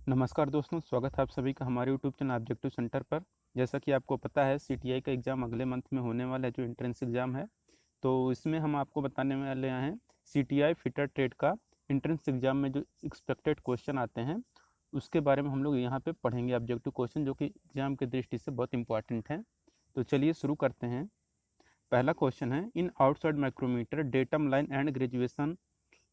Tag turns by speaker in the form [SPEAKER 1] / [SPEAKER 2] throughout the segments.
[SPEAKER 1] नमस्कार दोस्तों, स्वागत है आप सभी का हमारे यूट्यूब चैनल ऑब्जेक्टिव सेंटर पर। जैसा कि आपको पता है, सीटीआई का एग्ज़ाम अगले मंथ में होने वाला है, जो एंट्रेंस एग्ज़ाम है। तो इसमें हम आपको बताने वाले हैं सीटीआई फिटर ट्रेड का एंट्रेंस एग्ज़ाम में जो एक्सपेक्टेड क्वेश्चन आते हैं उसके बारे में हम लोग यहाँ पे पढ़ेंगे। ऑब्जेक्टिव क्वेश्चन जो कि एग्ज़ाम की दृष्टि से बहुत इंपॉर्टेंट हैं। तो चलिए शुरू करते हैं। पहला क्वेश्चन है, in outside micrometer datum line and graduation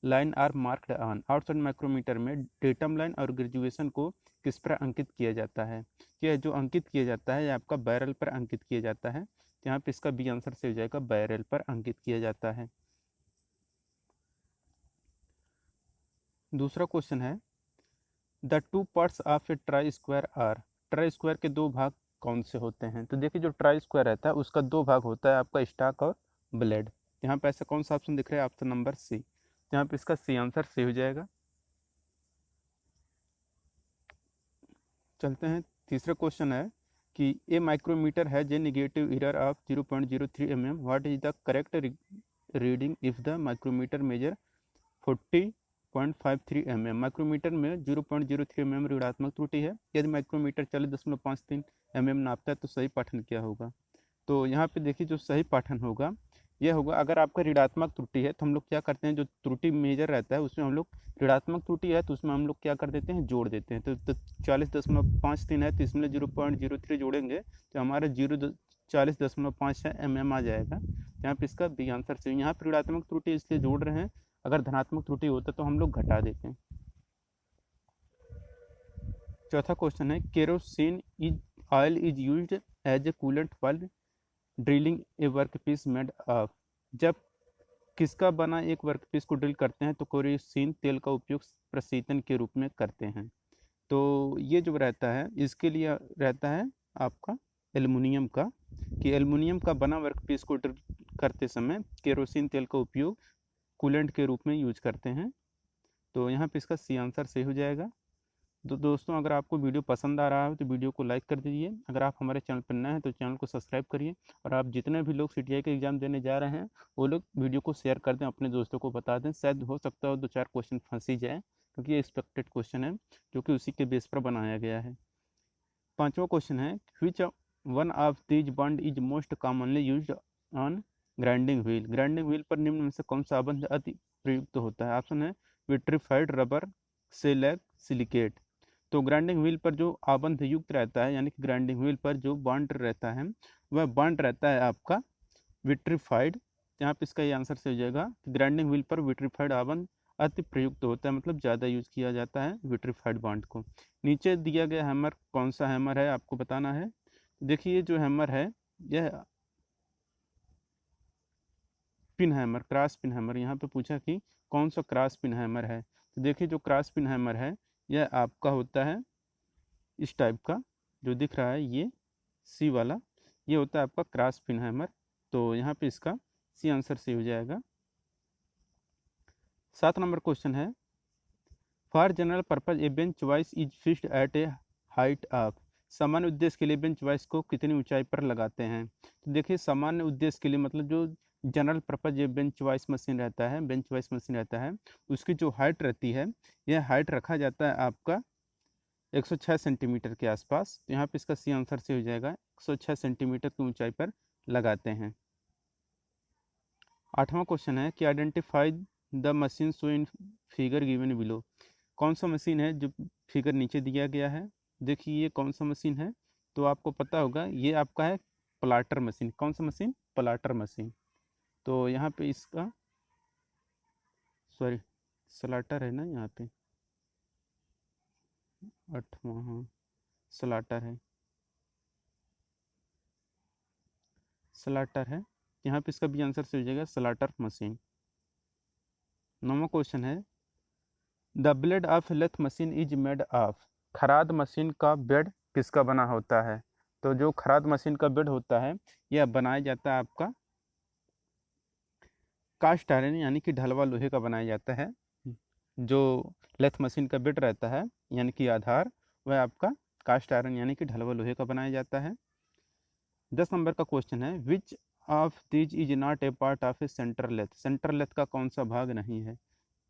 [SPEAKER 1] line are marked on. Outside micrometer में डेटम लाइन और ग्रेजुएशन को किस पर अंकित किया जाता है? यह जो अंकित किया जाता है, यह आपका बैरल पर अंकित किया जाता है। यहाँ पे इसका बी आंसर से हो जाएगा, बैरल पर अंकित किया जाता है। दूसरा क्वेश्चन है, the two parts of a try square are. Try square के दो भाग कौन से होते हैं? तो देखिए, जो ट्राई स्क्वायर रहता है उसका दो भाग होता है, आपका स्टॉक और ब्लेड। यहाँ पे ऐसा कौन सा ऑप्शन दिख रहा है? Option number C. यहाँ पे इसका सी आंसर सी हो जाएगा। चलते हैं। तीसरा क्वेश्चन है कि a micrometer has a negative error of 0.03 mm। What is the correct reading if the micrometer measure 40.53 mm। Micrometer में 0.03 mm ऋणात्मक त्रुटि है। यदि माइक्रोमीटर 40.53 mm नापता है तो सही पाठन क्या होगा? तो यहाँ पे देखिए, जो सही पाठन होगा यह होगा, अगर आपका ऋणात्मक त्रुटि है तो हम लोग क्या करते हैं, जो त्रुटि मेजर रहता है उसमें हम लोग, ऋणात्मक त्रुटि है तो उसमें हम लोग क्या कर देते हैं, जोड़ देते हैं। तो 40.53 है तो इसमें 0.03 जोड़ेंगे तो हमारा 40.56 mm आ जाएगा। यहाँ पे इसका बी आंसर से। यहाँ पर ऋणात्मक त्रुटि इसलिए जोड़ रहे हैं, अगर धनात्मक त्रुटि होता तो हम लोग घटा देते हैं। चौथा क्वेश्चन है, kerosene is oil is used as a coolant while drilling a workpiece made of. जब किसका बना एक वर्कपीस को ड्रिल करते हैं तो केरोसिन तेल का उपयोग प्रशीतन के रूप में करते हैं। तो ये जो रहता है इसके लिए रहता है आपका एल्युमिनियम का, कि एल्युमिनियम का बना वर्कपीस को ड्रिल करते समय केरोसिन तेल का उपयोग कूलेंट के रूप में यूज करते हैं। तो यहाँ पे इसका सी आंसर सही हो जाएगा। तो दोस्तों, अगर आपको वीडियो पसंद आ रहा है तो वीडियो को लाइक कर दीजिए। अगर आप हमारे चैनल पर नए हैं तो चैनल को सब्सक्राइब करिए। और आप जितने भी लोग सीटीआई का एग्ज़ाम देने जा रहे हैं वो लोग वीडियो को शेयर कर दें, अपने दोस्तों को बता दें। शायद हो सकता हो दो चार क्वेश्चन फंस ही जाए, क्योंकि ये एक्सपेक्टेड क्वेश्चन है जो कि उसी के बेस पर बनाया गया है। पांचवा क्वेश्चन है, which one of these bond is most commonly used on grinding wheel. Grinding wheel पर निम्न में से कौन सा आबंध अति प्रयुक्त होता है? ऑप्शन है विट्रीफाइड रबर, सेलैक, सिलिकेट। तो ग्राइंडिंग व्हील पर जो आबंध युक्त रहता है, यानी कि ग्राइंडिंग व्हील पर जो बॉन्ड रहता है वह बॉन्ड रहता है आपका विट्रीफाइड। यहाँ पे इसका ये आंसर से हो जाएगा कि ग्राइंडिंग व्हील पर विट्रीफाइड आबंध अति प्रयुक्त होता है, मतलब ज़्यादा यूज किया जाता है विट्रीफाइड बॉन्ड को। नीचे दिया गया हैमर कौन सा हैमर है, आपको बताना है। देखिए, ये जो हैमर है यह pin hammer, cross pin hammer, यहाँ पे पूछा कि कौन सा क्रॉस पिन हैमर है। तो देखिए, जो क्रॉस पिन हैमर है यह आपका होता है इस टाइप का, जो दिख रहा है ये सी वाला, ये होता है आपका क्रॉस पिन हैमर। तो यहाँ पे इसका सी आंसर सी हो जाएगा। 7 नंबर क्वेश्चन है, for general purpose A bench vice is fixed at A height of. सामान्य उद्देश्य के लिए बेंच वाइस को कितनी ऊंचाई पर लगाते हैं? तो देखिए, सामान्य उद्देश्य के लिए मतलब जो जनरल पर्पज ये बेंच वाइस मशीन रहता है, बेंच वाइस मशीन रहता है, उसकी जो हाइट रहती है, यह हाइट रखा जाता है आपका 106 सेंटीमीटर के आसपास। तो यहाँ पे इसका सी आंसर से हो जाएगा, 106 सेंटीमीटर की ऊंचाई पर लगाते हैं। 8वां क्वेश्चन है कि identify the machine so in figure given below. कौन सा मशीन है जो फिगर नीचे दिया गया है? देखिए, ये कौन सा मशीन है, तो आपको पता होगा ये आपका है प्लाटर मशीन। कौन सा मशीन? Platter machine. तो यहाँ पे इसका, सॉरी, स्लाटर है ना यहाँ पे, 8वां, हाँ स्लाटर है, स्लाटर है। यहाँ पे इसका भी आंसर से हो जाएगा स्लाटर मशीन। 9वां क्वेश्चन है, the blade of lathe machine is made of. खराद मशीन का बेड किसका बना होता है? तो जो खराद मशीन का बेड होता है यह बनाया जाता है आपका कास्ट आयरन, यानी कि ढलवा लोहे का बनाया जाता है। जो लेथ मशीन का बेड रहता है यानी कि आधार, वह आपका कास्ट आयरन यानी कि ढलवा लोहे का बनाया जाता है। 10 नंबर का क्वेश्चन है, which of these is not a part of a centre lathe. Centre lathe का कौन सा भाग नहीं है?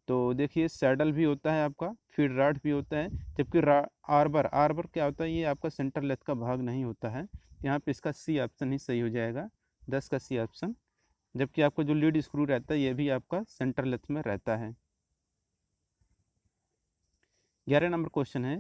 [SPEAKER 1] तो देखिए सैडल भी होता है आपका, फीड राड भी होता है, जबकि आर्बर, आर्बर क्या होता है, ये आपका सेंटर लेथ का भाग नहीं होता है। यहाँ पे इसका सी ऑप्शन ही सही हो जाएगा, 10 का सी ऑप्शन। जबकि आपका जो लीड स्क्रू रहता है ये भी आपका सेंटर लेथ में रहता है। 11 नंबर क्वेश्चन है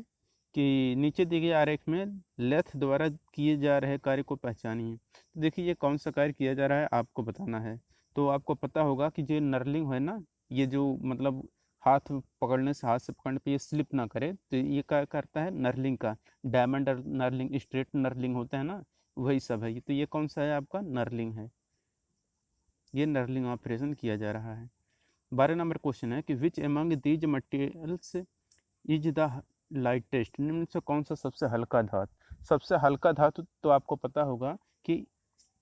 [SPEAKER 1] कि नीचे दिए गए आरेख में लेथ द्वारा किए जा रहे कार्य को पहचानिए। तो देखिए ये कौन सा कार्य किया जा रहा है आपको बताना है। तो आपको पता होगा कि जो नर्लिंग है ना, ये जो मतलब हाथ पकड़ने से, हाथ से पकड़ने पे ये स्लिप ना करे, तो ये क्या करता है, नर्लिंग का। डायमंड नर्लिंग, स्ट्रेट नर्लिंग होता है ना, वही सब है ये। तो ये कौन सा है आपका, नर्लिंग है। ये नर्लिंग ऑपरेशन किया जा रहा है। 12 नंबर क्वेश्चन है कि which among these materials is the lightest, निम्न से कौन सा सबसे हल्का धातु। सबसे हल्का धातु तो आपको पता होगा कि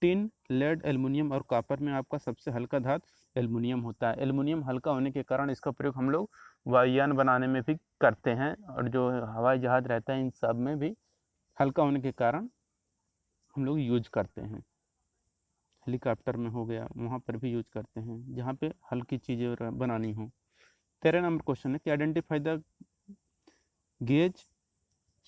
[SPEAKER 1] टिन, लेड, एल्युमिनियम और कॉपर में आपका सबसे हल्का धातु एल्युमिनियम होता है। एल्युमिनियम हल्का होने के कारण इसका प्रयोग हम लोग वायुयान बनाने में भी करते हैं, और जो हवाई जहाज रहता है इन सब में भी हल्का होने के कारण हम लोग यूज करते हैं। हेलीकॉप्टर में हो गया, वहाँ पर भी यूज करते हैं जहाँ पे हल्की चीज़ें बनानी हो। 13 नंबर क्वेश्चन है कि identify the gaze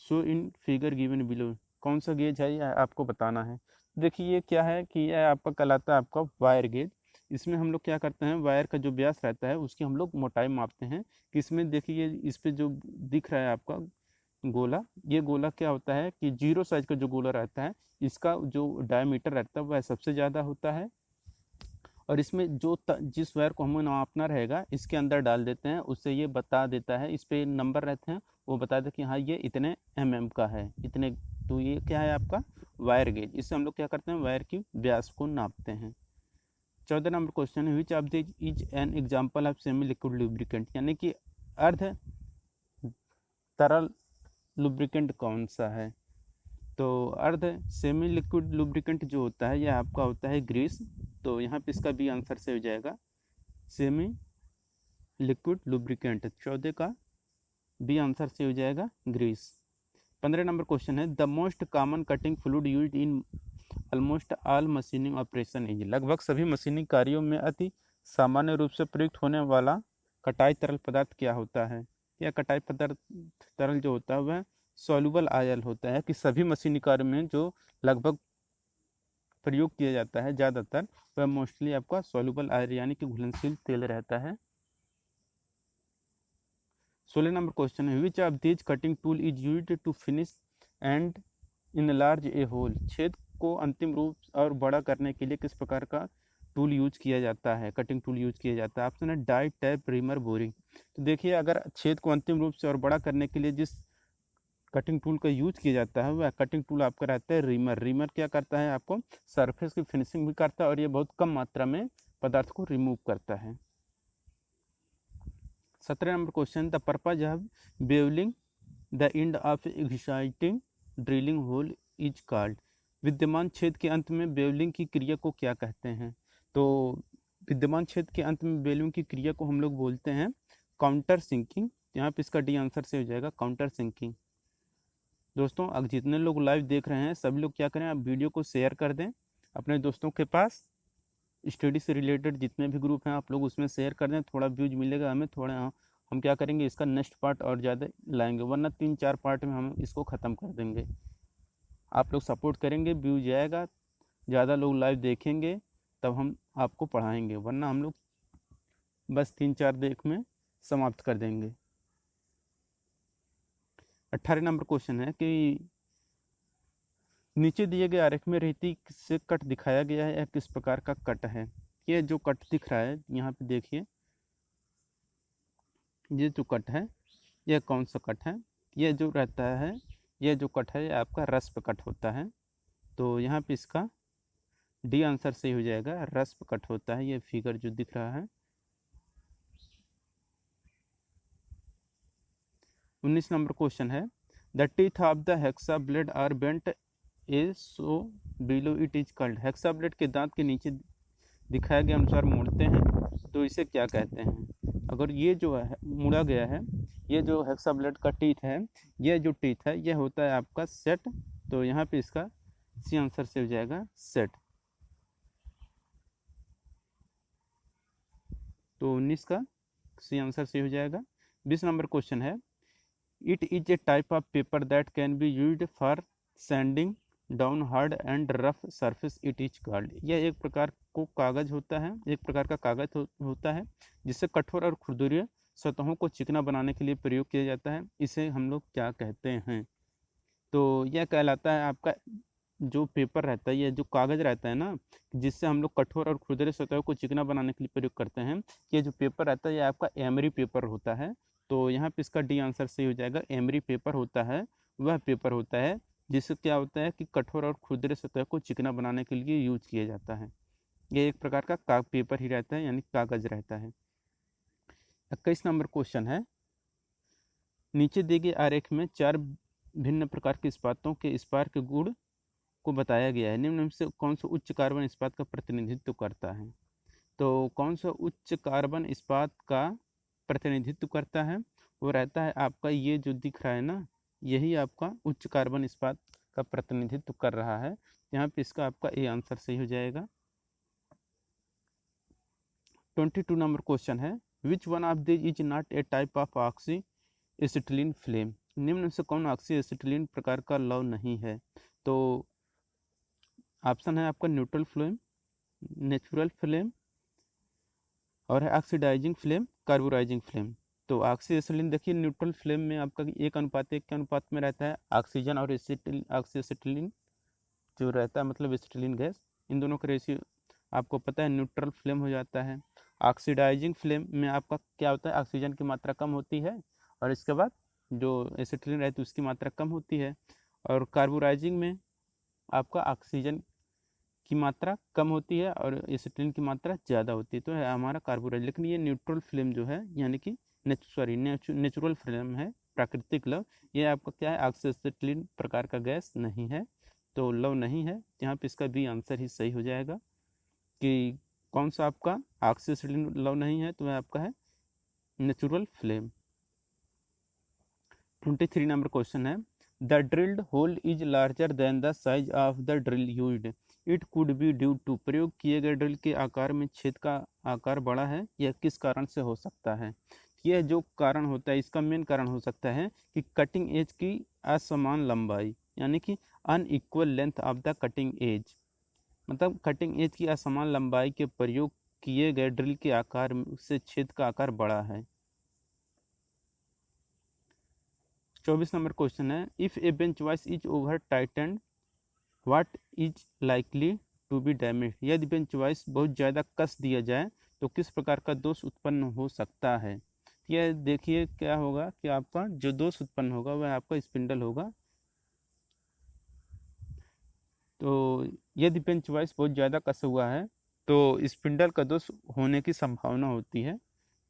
[SPEAKER 1] so in figure given below. कौन सा गेज है ये आपको बताना है। देखिए ये क्या है कि यह आपका कहलाता है आपका वायर गेज। इसमें हम लोग क्या करते हैं, वायर का जो व्यास रहता है उसकी हम लोग मोटाई मापते हैं। कि इसमें देखिए इस पे जो दिख रहा है आपका गोला, ये गोला क्या होता है कि जीरो साइज का जो गोला रहता है, इसका जो डायमीटर रहता है वह सबसे ज़्यादा होता है। और इसमें जो जिस वायर को हमें नापना रहेगा इसके अंदर डाल देते हैं, उससे ये बता देता है, इस पे नंबर रहते हैं, वो बता दे कि हाँ ये इतने का है, इतने। तो ये क्या है आपका वायर गेज। इससे हम लोग क्या करते हैं, वायर की व्यास को नापते हैं। 14 नंबर क्वेश्चन है which of this is an example of semi liquid lubricant, यानी कि अर्ध तरल लुब्रिकेंट कौन सा है। तो अर्ध सेमी लिक्विड लुब्रिकेंट जो होता है यह आपका होता है ग्रीस। तो यहाँ पे इसका भी आंसर से हो जाएगा सेमी लिक्विड लुब्रिकेंट, 14 का बी आंसर से हो जाएगा ग्रीस। 15 नंबर क्वेश्चन है the most common cutting fluid used in almost all machining operation is, लगभग सभी मशीनिंग कार्यों में अति सामान्य रूप से प्रयुक्त होने वाला कटाई तरल पदार्थ क्या होता है। यह कटाई पदार्थ तरल जो होता है वह सॉल्युबल आयल होता है। कि सभी मशीनिंग कार्य में जो लगभग प्रयोग किया जाता है ज़्यादातर, वह मोस्टली आपका सॉल्युबल आयल यानी कि घुलनशील तेल रहता है। 16 नंबर क्वेश्चन है which of these cutting tool is used to finish and enlarge a hole, छेद को अंतिम रूप और बड़ा करने के लिए किस प्रकार का टूल यूज किया जाता है, कटिंग टूल यूज किया जाता है। ऑप्शन है डाई, टैप, रिमर, बोरिंग। तो देखिए अगर छेद को अंतिम रूप से और बड़ा करने के लिए जिस कटिंग टूल का यूज किया जाता है वह कटिंग टूल आपका रहता है रिमर। रिमर क्या करता है, आपको सरफेस की फिनिशिंग भी करता है और ये बहुत कम मात्रा में पदार्थ को रिमूव करता है। 17 number question the purpose of bevelling the end of exciting drilling hole is called, विद्यमान छेद के अंत में बेवलिंग की क्रिया को क्या कहते हैं। तो विद्यमान छेद के अंत में बेवलिंग की क्रिया को हम लोग बोलते हैं काउंटर सिंकिंग। यहाँ पे इसका डी आंसर से हो जाएगा काउंटर सिंकिंग। दोस्तों अब जितने लोग लाइव देख रहे हैं सभी लोग क्या करें, आप वीडियो को शेयर कर दें अपने दोस्तों के पास। स्टडी से रिलेटेड जितने भी ग्रुप हैं आप लोग उसमें शेयर कर दें, थोड़ा व्यूज मिलेगा हमें, थोड़ा हम क्या करेंगे इसका नेक्स्ट पार्ट और ज़्यादा लाएंगे, वरना 3-4 पार्ट में हम इसको ख़त्म कर देंगे। आप लोग सपोर्ट करेंगे, व्यूज आएगा, ज़्यादा लोग लाइव देखेंगे, तब हम आपको पढ़ाएंगे, वरना हम लोग बस 3-4 देख में समाप्त कर देंगे। 18 नंबर क्वेश्चन है कि नीचे दिए गए आरेख में रेती से कट दिखाया गया है, यह किस प्रकार का कट है। ये जो कट दिख रहा है यहाँ पे देखिए, ये जो कट है यह कौन सा कट है, ये जो रहता है, ये जो कट है ये आपका रस्प कट होता है। तो यहाँ पे इसका डी आंसर सही हो जाएगा, रस्प कट होता है ये फिगर जो दिख रहा है। 19 नंबर क्वेश्चन है the teeth of the hexa blade are bent a so below it is called, hexa blade के दांत के नीचे दिखाए गए अनुसार मोड़ते हैं तो इसे क्या कहते हैं। अगर ये जो है मुड़ा गया है, ये जो हेक्सा ब्लेड का टीथ है, ये जो टीथ है ये होता है आपका सेट। तो यहाँ पे इसका सी आंसर से हो जाएगा सेट। तो 19 का सी आंसर सही हो जाएगा। 20 नंबर क्वेश्चन है, it is a type of paper that can be used for sending down hard and rough surface, it is called. यह एक प्रकार को कागज होता है, एक प्रकार का कागज होता है जिससे कठोर और खुरदुरे सतहों को चिकना बनाने के लिए प्रयोग किया जाता है, इसे हम लोग क्या कहते हैं? तो यह कहलाता है आपका जो पेपर रहता है, ये जो कागज रहता है ना, जिससे हम लोग कठोर और खुरदरे सतहों को चिकना बनाने के लिए प्रयोग करते हैं, ये जो पेपर रहता है ये आपका एमरी पेपर होता है। तो यहाँ पे इसका डी आंसर सही हो जाएगा। एमरी पेपर होता है वह पेपर होता है जिससे क्या होता है कि कठोर और खुरदरे सतह को चिकना बनाने के लिए यूज किया जाता है। ये एक प्रकार का पेपर ही रहता है, यानी कागज रहता है। 21 नंबर क्वेश्चन है, नीचे दी गई आरेख में 4 भिन्न प्रकार के इस्पातों के इस्पार के गुण को बताया गया है, निम्न में से कौन सा उच्च कार्बन इस्पात का प्रतिनिधित्व करता है? तो कौन सा उच्च कार्बन इस्पात का प्रतिनिधित्व करता है? वो रहता है आपका ये जो दिख रहा है ना, यही आपका उच्च कार्बन इस्पात का प्रतिनिधित्व कर रहा है। यहाँ पे इसका आपका ए आंसर सही हो जाएगा। 22 नंबर क्वेश्चन है, which one of this is not A type of oxy acetylene flame? निम्न से कौन ऑक्सी एसिटिलीन प्रकार का लव नहीं है? तो ऑप्शन है आपका न्यूट्रल फ्लेम, नेचुरल फ्लेम, और है ऑक्सीडाइजिंग फ्लेम, कार्बोराइजिंग फ्लेम। तो ऑक्सी एसिटिलीन देखिए न्यूट्रल फ्लेम में आपका 1:1 के अनुपात में रहता है। ऑक्सीजन और ऑक्सी एसिटिलीन जो रहता है मतलब एसिटिलीन गैस, इन दोनों का रेशियो आपको पता है न्यूट्रल फ्लेम हो जाता है। ऑक्सीडाइजिंग फ्लेम में आपका क्या होता है, ऑक्सीजन की मात्रा कम होती है और इसके बाद जो एसिटिलीन रहती है उसकी मात्रा कम होती है। और कार्बोराइजिंग में आपका ऑक्सीजन की मात्रा कम होती है और एसिटिलीन की मात्रा ज़्यादा होती है, तो है हमारा कार्बोराइज। लेकिन ये न्यूट्रल फ्लेम जो है यानी कि नेचुरल फ्लेम है, प्राकृतिक लव, ये आपका क्या है, ऑक्सी एसिटिलीन प्रकार का गैस नहीं है, तो लव नहीं है। यहाँ पे इसका बी आंसर ही सही हो जाएगा कि कौन सा आपका ऑक्सी एसिटिलीन लव नहीं है, तो वह आपका है नेचुरल फ्लेम। 23 नंबर क्वेश्चन है, the drilled hole is larger than the size of the drill used, it could be due to. प्रयोग किए गए ड्रिल के आकार में छेद का आकार बड़ा है, यह किस कारण से हो सकता है? यह जो कारण होता है, इसका मेन कारण हो सकता है कि कटिंग एज की असमान लंबाई, यानी कि unequal length of the cutting edge, मतलब कटिंग एज की असमान लंबाई के प्रयोग किए गए ड्रिल के आकार से छेद का आकार बड़ा है। 24 नंबर क्वेश्चन है, if a bench vice is over tightened what is likely to be damage? यदि बेंच वाइस बहुत ज़्यादा कस दिया जाए तो किस प्रकार का दोष उत्पन्न हो सकता है? यह देखिए क्या होगा कि आपका जो दोष उत्पन्न होगा वह आपका स्पिंडल होगा। तो यदि बेंच वाइस बहुत ज़्यादा कस हुआ है तो स्पिंडल का दोष होने की संभावना होती है,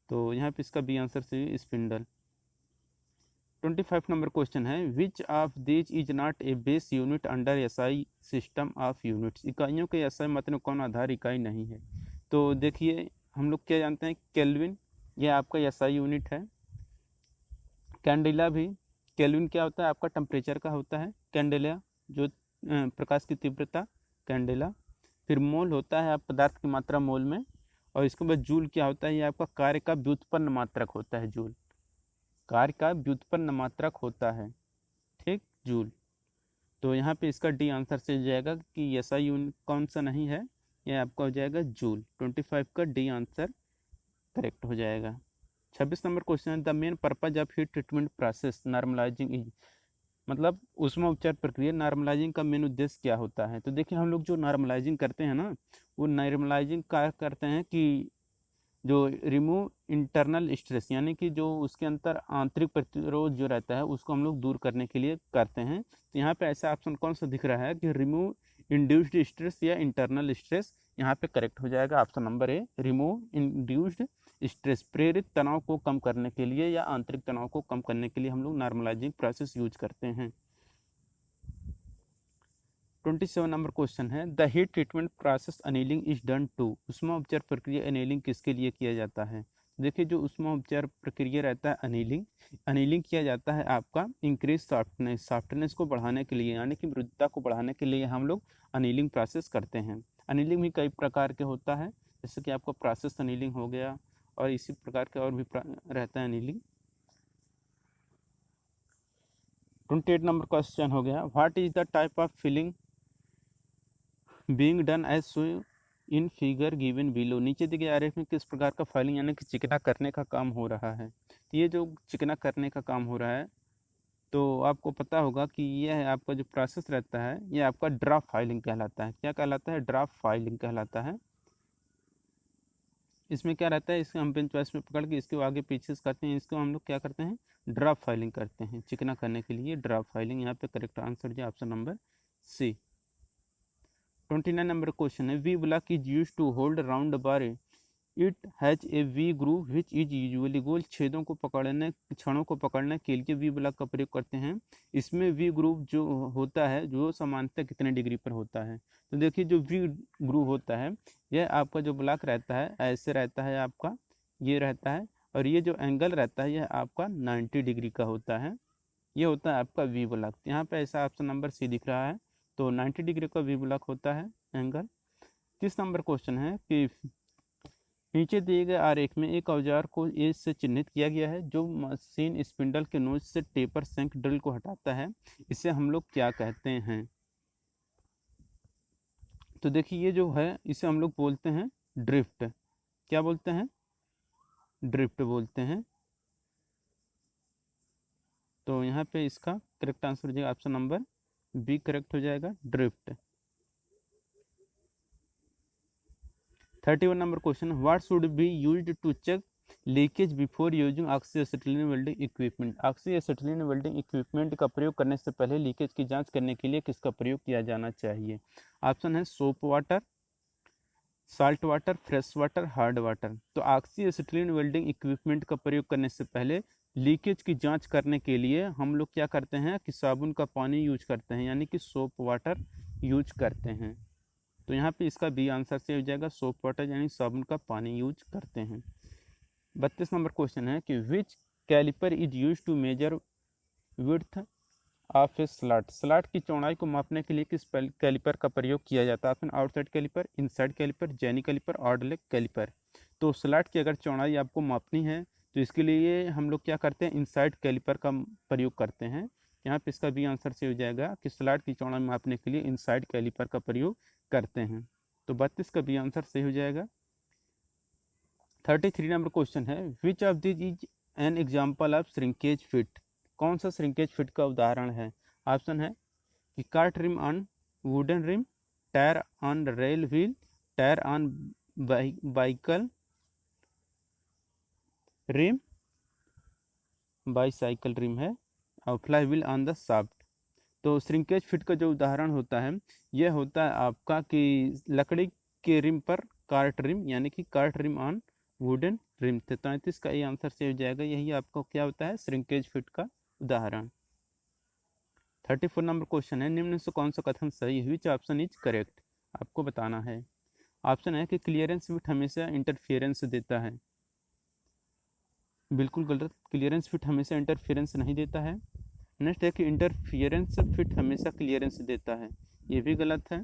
[SPEAKER 1] तो यहाँ पे इसका बी आंसर से स्पिंडल। 25 नंबर क्वेश्चन है, which of this is not A base unit under SI system of units? इकाइयों के एसआई मत में कौन आधार इकाई नहीं है? तो देखिए हम लोग क्या जानते हैं, केल्विन यह आपका एसआई यूनिट है। कैंडेला भी, केल्विन क्या होता है आपका टेम्परेचर का होता है, कैंडेला जो प्रकाश की तीव्रता, कैंडेला। फिर मोल होता है आप पदार्थ की मात्रा मोल में, और इसके बाद जूल क्या होता है, ये आपका कार्य का व्युत्पन्न मात्रक होता है, जूल कार्य का व्युत्पन्न मात्रक होता है, ठीक, जूल। तो यहाँ पे इसका डी आंसर से हो जाएगा कि ऐसा यूनिट कौन सा नहीं है, यह आपका हो जाएगा जूल। 25 का डी आंसर करेक्ट हो जाएगा। 26 नंबर क्वेश्चन है, the main purpose of heat treatment process normalising is, मतलब ऊष्मा उपचार प्रक्रिया नॉर्मलाइजिंग का मेन उद्देश्य क्या होता है? तो देखिए हम लोग जो नॉर्मलाइजिंग करते हैं ना, वो नॉर्मलाइजिंग क्या करते हैं कि जो रिमूव इंटरनल स्ट्रेस, यानी कि जो उसके अंदर आंतरिक प्रतिरोध जो रहता है उसको हम लोग दूर करने के लिए करते हैं। तो यहाँ पे ऐसा ऑप्शन कौन सा दिख रहा है कि रिमूव इंड्यूस्ड स्ट्रेस या इंटरनल स्ट्रेस, यहाँ पे करेक्ट हो जाएगा ऑप्शन नंबर ए, रिमूव इंड्यूस्ड स्ट्रेस। प्रेरित तनाव को कम करने के लिए या आंतरिक तनाव को कम करने के लिए हम लोग नॉर्मलाइजिंग प्रोसेस यूज करते हैं। 27 नंबर क्वेश्चन है, the heat treatment process annealing is done to. ऊष्मा उपचार प्रक्रिया अनिलिंग किसके लिए किया जाता है? देखिए जो ऊष्मा उपचार प्रक्रिया रहता है अनिलिंग, अनिलिंग किया जाता है आपका इंक्रीज सॉफ्टनेस, सॉफ्टनेस को बढ़ाने के लिए, यानी कि मृदुता को बढ़ाने के लिए हम लोग अनिलिंग प्रोसेस करते हैं। अनिलिंग भी कई प्रकार के होता है, जैसे कि आपका प्रोसेस अनिलिंग हो गया, और इसी प्रकार के और भी रहता है एनीलिंग। 28 नंबर क्वेश्चन हो गया, what is the type of filling being done as so in figure given below. नीचे दिए गए आरेख में किस प्रकार का फाइलिंग यानी कि चिकना करने का काम हो रहा है। तो ये जो चिकना करने का काम हो रहा है तो आपको पता होगा कि यह आपका जो प्रोसेस रहता है ये आपका ड्राफ्ट फाइलिंग कहलाता है। क्या कहलाता है? ड्राफ्ट फाइलिंग कहलाता है। इसमें क्या रहता है, इसके हम पेन चॉइस में पकड़ के इसको आगे पीछे से करते हैं, इसको हम लोग क्या करते हैं, ड्राफ्ट फाइलिंग करते हैं। चिकना करने के लिए ड्राफ्ट फाइलिंग। यहाँ पे करेक्ट आंसर जो option number C. 29 number question है, V block is use to hold round bar, it has a V groove which is usually. गोल छेदों को पकड़ने, क्षणों को पकड़ने के लिए वी ब्लॉक का प्रयोग करते हैं। इसमें वी ग्रूव जो होता है जो सामान्यतः कितने डिग्री पर होता है। तो देखिए जो वी ग्रूव होता है यह आपका जो ब्लॉक रहता है ऐसे रहता है, आपका ये रहता है, और ये जो एंगल रहता है यह आपका 90 डिग्री का होता है। ये होता है आपका वी ब्लॉक। यहाँ पे ऐसा ऑप्शन नंबर सी दिख रहा है, तो 90 डिग्री का वी ब्लॉक होता है एंगल। 30 नंबर क्वेश्चन है कि नीचे दिए गए आरेख में एक औजार को ए से चिन्हित किया गया है जो मशीन स्पिंडल के नोच से टेपर शंख ड्रिल को हटाता है, इसे हम लोग क्या कहते हैं। तो देखिए ये जो है इसे हम लोग बोलते हैं ड्रिफ्ट। क्या बोलते हैं? ड्रिफ्ट बोलते हैं। तो यहाँ पे इसका करेक्ट आंसर हो जाएगा ऑप्शन नंबर बी, करेक्ट हो जाएगा drift. 31 number question, what should be used to check leakage before using oxyacetylene welding equipment. Oxyacetylene welding equipment का प्रयोग करने से पहले लीकेज की जांच करने के लिए किसका प्रयोग किया जाना चाहिए। ऑप्शन है soap water, salt water, fresh water, hard water. तो ऑक्सीएसिटिलीन वेल्डिंग इक्विपमेंट का प्रयोग करने से पहले लीकेज की जांच करने के लिए हम लोग क्या करते हैं कि साबुन का पानी यूज करते हैं, यानी कि सोप वाटर यूज करते हैं। तो यहाँ पे इसका बी आंसर से हो जाएगा सोप वाटर, यानी साबुन का पानी यूज करते हैं। 32 नंबर क्वेश्चन है कि which caliper is use to measure width of a slot. Slot की चौड़ाई को मापने के लिए किस कैलिपर का प्रयोग किया जाता है। Option outside caliper, inside caliper, jenny caliper, odd leg caliper. तो स्लॉट की अगर चौड़ाई आपको मापनी है तो इसके लिए हम लोग क्या करते हैं, इनसाइड कैलिपर का प्रयोग करते हैं। यहाँ पे इसका बी आंसर से हो जाएगा कि स्लॉट की चौड़ाई मापने के लिए इनसाइड कैलिपर का प्रयोग करते हैं। तो 32 का बी आंसर सही हो जाएगा। 33 नंबर क्वेश्चन है, which of this is an example of shrinkage fit. कौन सा श्रिंकेज फिट का उदाहरण है। ऑप्शन है कि cart rim on wooden rim, tyre on rail wheel, tyre on bicycle rim, bicycle rim है, और fly wheel on the shaft. तो श्रिंकेज फिट का जो उदाहरण होता है यह होता है आपका कि लकड़ी के रिम पर कार्ट रिम, यानी कि cart rim on wooden rim थे। 33 का ये आंसर से हो जाएगा, यही आपको क्या होता है, श्रिंकेज फिट का उदाहरण। 34 नंबर क्वेश्चन है, निम्न से कौन सा कथन सही है, विच ऑप्शन इज करेक्ट। आपको बताना है। ऑप्शन है कि क्लियरेंस फिट हमेशा इंटरफियरेंस देता है। बिल्कुल गलत, क्लियरेंस फिट हमेशा इंटरफियरेंस नहीं देता है। नेक्स्ट है कि इंटरफियरेंस फिट हमेशा क्लियरेंस देता है, ये भी गलत है।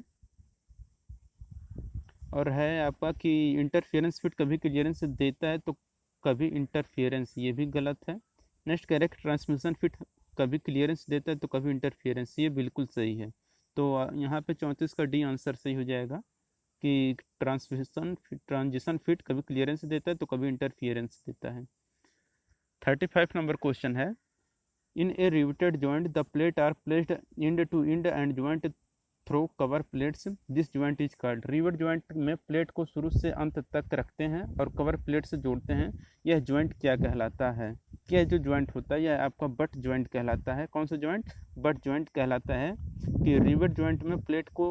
[SPEAKER 1] और है आपका कि इंटरफियरेंस फिट कभी क्लियरेंस देता है तो कभी इंटरफियरेंस, ये भी गलत है। नेक्स्ट करेक्ट ट्रांसमिशन फिट कभी क्लियरेंस देता है तो कभी इंटरफियरेंस, ये बिल्कुल सही है। तो यहाँ पे 34 का डी आंसर सही हो जाएगा कि ट्रांजिशन फिट कभी क्लियरेंस देता है तो कभी इंटरफियरेंस देता है। 35 नंबर क्वेश्चन है, in a riveted joint the plate are placed end to end and joint through cover plates, this joint is called. Rivet joint में प्लेट को शुरू से अंत तक रखते हैं और कवर प्लेट से जोड़ते हैं, यह जॉइंट क्या कहलाता है। यह जो जॉइंट होता है यह आपका बट जॉइंट कहलाता है। कौन सा जॉइंट? बट जॉइंट कहलाता है। कि रिवेट जॉइंट में प्लेट को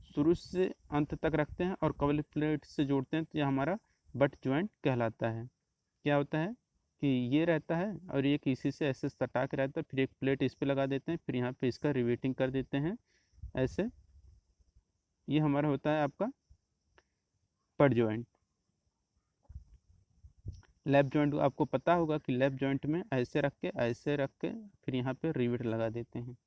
[SPEAKER 1] शुरू से अंत तक रखते हैं और कवर प्लेट से जोड़ते हैं, तो यह हमारा बट जॉइंट कहलाता है। क्या होता है कि ये रहता है और ये किसी से ऐसे सटा के रहता है, फिर एक प्लेट इस पे लगा देते हैं, फिर यहाँ पे इसका रिवेटिंग कर देते हैं ऐसे। ये हमारा होता है आपका बट जॉइंट। लेफ्ट जॉइंट आपको पता होगा कि लेफ्ट जॉइंट में ऐसे रख के फिर यहाँ पे रिवेट लगा देते हैं।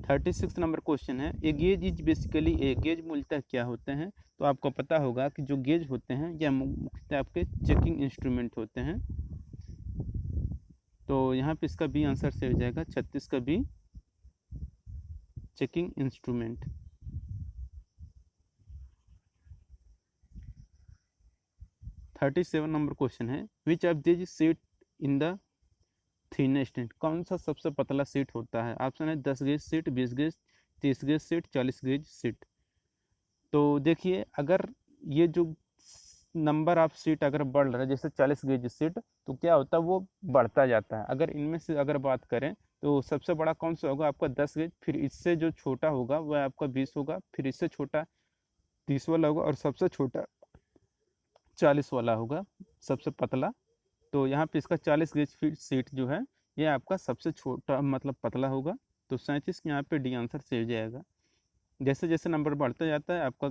[SPEAKER 1] 36 नंबर क्वेश्चन है, a gauge is basically, a gauge मूलतः क्या होते हैं? तो आपको पता होगा कि जो गेज होते हैं यह मुख्यतः आपके चेकिंग इंस्ट्रूमेंट होते हैं। तो यहाँ पे इसका बी आंसर से हो जाएगा, 36 का B, checking instrument. 37 number question है, which of this sheet in the thinnest, कौन सा सबसे पतला सीट होता है? ऑप्शन है 10 gauge seat, 20 gauge, 30 gauge seat, 40 gauge seat. तो देखिए, अगर ये जो नंबर ऑफ सीट अगर बढ़ रहा है, जैसे 40 गेज सीट, तो क्या होता है, वो बढ़ता जाता है। अगर इनमें से अगर बात करें तो सबसे बड़ा कौन सा होगा? आपका 10 गेज, फिर इससे जो छोटा होगा वह आपका 20 होगा, फिर इससे छोटा 30 वाला होगा, और सबसे छोटा 40 वाला होगा, सबसे पतला। तो यहाँ पे इसका 40 गेज फीट सीट जो है, ये आपका सबसे छोटा मतलब पतला होगा। तो 37 यहाँ पे डी आंसर से हो जाएगा। जैसे जैसे नंबर बढ़ता जाता है, आपका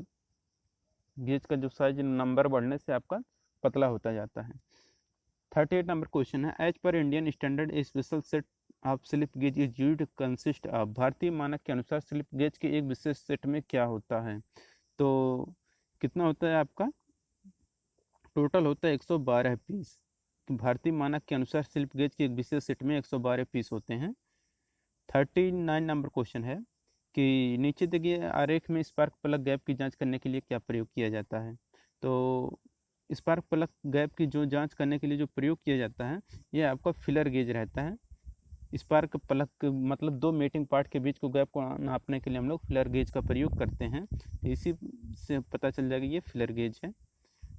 [SPEAKER 1] गेज का जो साइज नंबर बढ़ने से आपका पतला होता जाता है। 38 नंबर क्वेश्चन है, as per Indian standard a special set of slip gauge is used consist of, भारतीय मानक के अनुसार स्लिप गेज के एक विशेष सेट में क्या होता है? तो कितना होता है आपका? टोटल होता है 112 पीस। तो भारतीय मानक के अनुसार स्लिप गेज के एक विशेष सेट में 112 पीस होते हैं। 39 नंबर क्वेश्चन है कि नीचे दिए आरेख में स्पार्क प्लग गैप की जांच करने के लिए क्या प्रयोग किया जाता है? तो स्पार्क प्लग गैप की जो जांच करने के लिए जो प्रयोग किया जाता है, यह आपका फिलर गेज रहता है। स्पार्क प्लग मतलब दो मेटिंग पार्ट के बीच को गैप को नापने के लिए हम लोग फिलर गेज का प्रयोग करते हैं। इसी से पता चल जाएगा ये फिलर गेज है।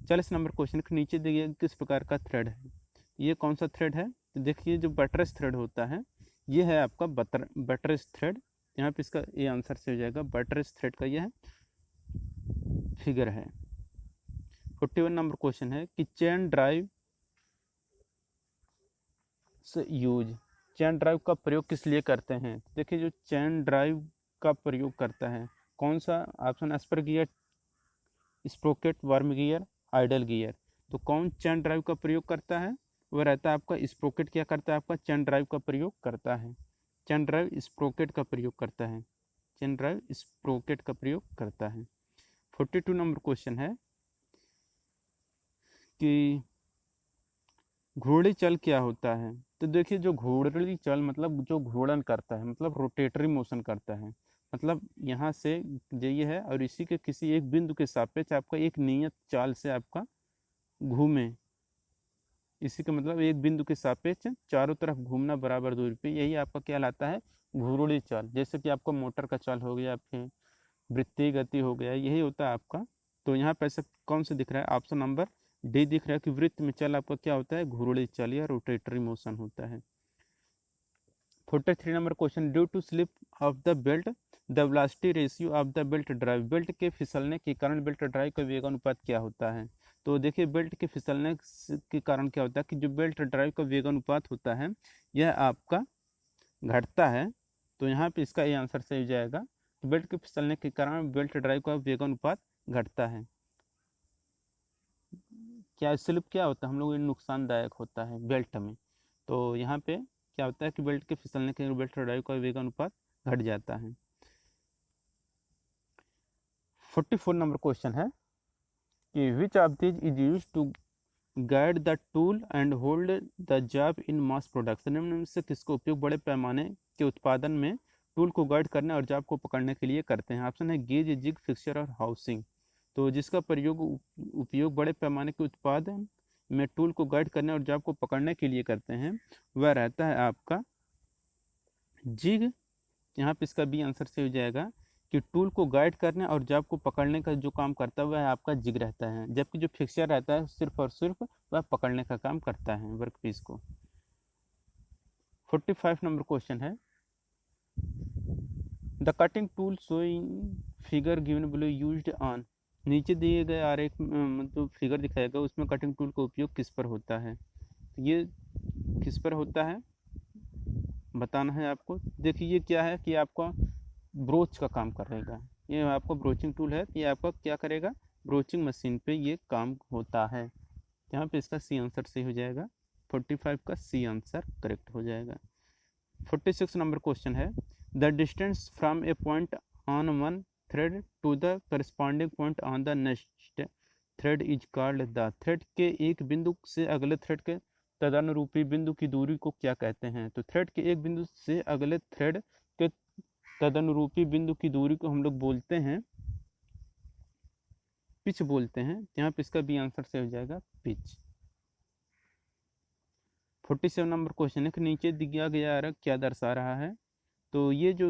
[SPEAKER 1] 40 नंबर क्वेश्चन के नीचे देखिए किस प्रकार का थ्रेड है, ये कौन सा थ्रेड है? तो देखिए, जो बटरेस थ्रेड होता है, ये है आपका बटरेस थ्रेड। यहाँ पे इसका ये आंसर से हो जाएगा, बटरेस थ्रेड का यह फिगर है। 41 नंबर क्वेश्चन है कि चेन ड्राइव से यूज, चेन ड्राइव का प्रयोग किस लिए करते हैं? देखिए, जो चेन ड्राइव का प्रयोग करता है, कौन सा? Option spur gear, sprocket, worm gear, idle gear. तो कौन चेन ड्राइव का प्रयोग करता है? वह रहता है आपका स्प्रोकेट। क्या करता है आपका? चेन ड्राइव का प्रयोग करता है। चेन ड्राइव स्प्रोकेट का प्रयोग करता है। चेन ड्राइव स्प्रोकेट का प्रयोग करता है। 42 नंबर क्वेश्चन है कि घूर्णी चल क्या होता है? तो देखिए, जो घूर्णी चल मतलब जो घूर्णन करता है, मतलब रोटेटरी मोशन करता है, मतलब यहाँ से ये है और इसी के किसी एक बिंदु के सापेक्ष आपका एक नियत चाल से आपका घूमे, इसी का मतलब एक बिंदु के सापेक्ष चारों तरफ घूमना बराबर दूरी पे, यही आपका क्या लाता है? घूर्णी चाल। जैसे कि आपका मोटर का चाल हो गया, फिर वृत्तीय गति हो गया, यही होता है आपका। तो यहाँ पे ऐसा कौन सा दिख रहा है? ऑप्शन नंबर डी दिख रहा है कि वृत्त में चल आपका क्या होता है? घूर्णी चाल या रोटेटरी मोशन होता है। 43 number question, due to slip of the belt the velocity ratio of the belt drive, belt के फिसलने के कारण बेल्ट ड्राइव का वेग अनुपात क्या होता है? तो देखिए, बेल्ट के फिसलने के कारण क्या होता है कि जो बेल्ट ड्राइव का वेग अनुपात होता है, यह आपका घटता है। तो यहाँ पे इसका ये आंसर सही हो जाएगा, बेल्ट के फिसलने के कारण बेल्ट ड्राइव का वेग अनुपात घटता है। क्या स्लिप क्या होता है हम लोग, ये नुकसानदायक होता है बेल्ट में। तो यहाँ पे क्या होता है कि बेल्ट के फिसलने के बेल्ट ड्राइव का वेग अनुपात घट जाता है। 44 नंबर क्वेश्चन है कि which of this is use to guide the tool and hold the job in mass production, निम्न में से किसका उपयोग बड़े पैमाने के उत्पादन में टूल को गाइड करने और जॉब को पकड़ने के लिए करते हैं? ऑप्शन है गेज, जिग, फिक्सचर और हाउसिंग। तो जिसका प्रयोग उपयोग बड़े पैमाने के उत्पादन में टूल को गाइड करने और जॉब को पकड़ने के लिए करते हैं, वह रहता है आपका जिग। यहाँ पे इसका बी आंसर से हो जाएगा कि टूल को गाइड करने और जॉब को पकड़ने का जो काम करता है वह आपका जिग रहता है, जबकि जो फिक्सचर रहता है सिर्फ और सिर्फ वह पकड़ने का काम करता है वर्क पीस को। 45 नंबर क्वेश्चन है, the cutting tool showing figure given below used on, नीचे दिए गए आरेख मतलब फिगर दिखाया गया उसमें कटिंग टूल का उपयोग किस पर होता है? ये किस पर होता है बताना है आपको। देखिए, ये क्या है कि आपका ब्रोच का काम करेगा, ये आपका ब्रोचिंग टूल है, ये आपका क्या करेगा? ब्रोचिंग मशीन पे ये काम होता है। यहाँ पे इसका सी आंसर सही हो जाएगा, 45 का सी आंसर करेक्ट हो जाएगा। 46 नंबर क्वेश्चन है, the distance from a point on one thread to the corresponding point on the next thread is called the. थ्रेड के एक बिंदु से अगले थ्रेड के तदनुरूपी बिंदु की दूरी को क्या कहते हैं? तो थ्रेड के एक बिंदु से अगले थ्रेड के तदनुरूपी बिंदु की दूरी को हम लोग बोलते हैं पिच बोलते हैं। यहाँ पे इसका भी आंसर से हो जाएगा पिच। 47 नंबर क्वेश्चन है कि नीचे दिया गया आरेख क्या दर्शा रहा है? तो ये जो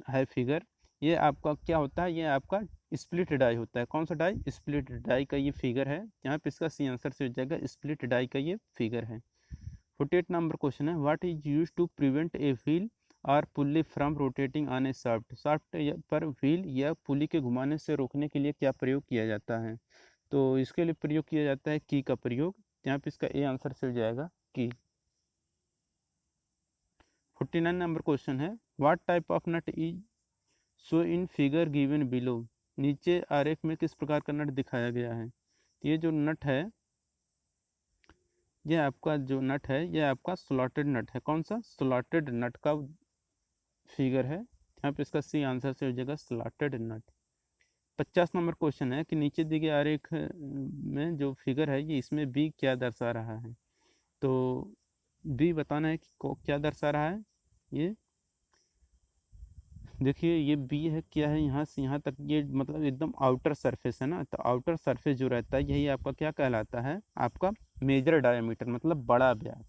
[SPEAKER 1] है फिगर, ये आपका क्या होता है? ये आपका स्प्लिट डाई होता है। कौन सा डाई? स्प्लिट डाई का ये फिगर है। यहाँ पे इसका सी आंसर से हो जाएगा स्प्लिट डाई का ये फिगर है। 48 नंबर क्वेश्चन है what is use to prevent a wheel और pulley from rotating on a shaft. Shaft पर व्हील या पुली के घुमाने से रोकने के लिए क्या प्रयोग किया जाता है? तो इसके लिए प्रयोग किया जाता है की का प्रयोग। यहाँ पे इसका ए आंसर से हो जाएगा की। 49 नंबर क्वेश्चन है what type of nut is so in figure given below. नीचे आरेख में किस प्रकार का नट दिखाया गया है? ये जो नट है, ये आपका जो नट है, ये आपका स्लॉटेड नट है। कौन सा? स्लॉटेड नट का फिगर है। यहाँ पे इसका सी आंसर से हो जाएगा स्लॉटेड नट। 50 नंबर क्वेश्चन है कि नीचे दिए गए आरेख में जो फिगर है, ये इसमें बी क्या दर्शा रहा है? तो बी बताना है कि क्या दर्शा रहा है। ये देखिए, ये बी है, क्या है, यहाँ से यहाँ तक ये मतलब एकदम आउटर सरफेस है ना। तो आउटर सरफेस जो रहता है यही आपका क्या कहलाता है? आपका मेजर डायमीटर, मतलब बड़ा व्यास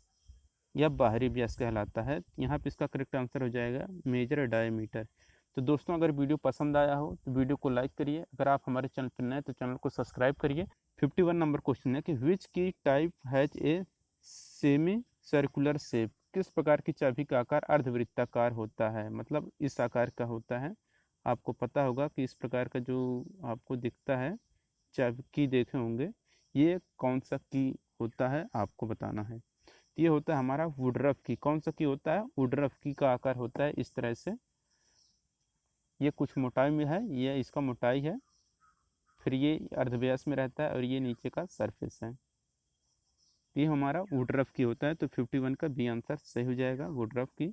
[SPEAKER 1] या बाहरी व्यास कहलाता है। यहाँ पे इसका करेक्ट आंसर हो जाएगा मेजर डायमीटर। तो दोस्तों, अगर वीडियो पसंद आया हो तो वीडियो को लाइक करिए। अगर आप हमारे चैनल पर नए तो चैनल को सब्सक्राइब करिए। 51 नंबर क्वेश्चन है कि विच की type has a semi circular shape. किस प्रकार की चाबी का आकार अर्धवृत्ताकार होता है? मतलब इस आकार का होता है। आपको पता होगा कि इस प्रकार का जो आपको दिखता है चाबी की देखे होंगे, ये कौन सा की होता है आपको बताना है। ये होता है हमारा वुडरफ की। कौन सा की होता है? वुडरफ की का आकार होता है इस तरह से। ये कुछ मोटाई में है, ये इसका मोटाई है, फिर ये अर्धव्यास में रहता है और ये नीचे का सरफेस है। ये हमारा वुडरफ की होता है। तो 51 का बी आंसर सही हो जाएगा, वुडरफ की।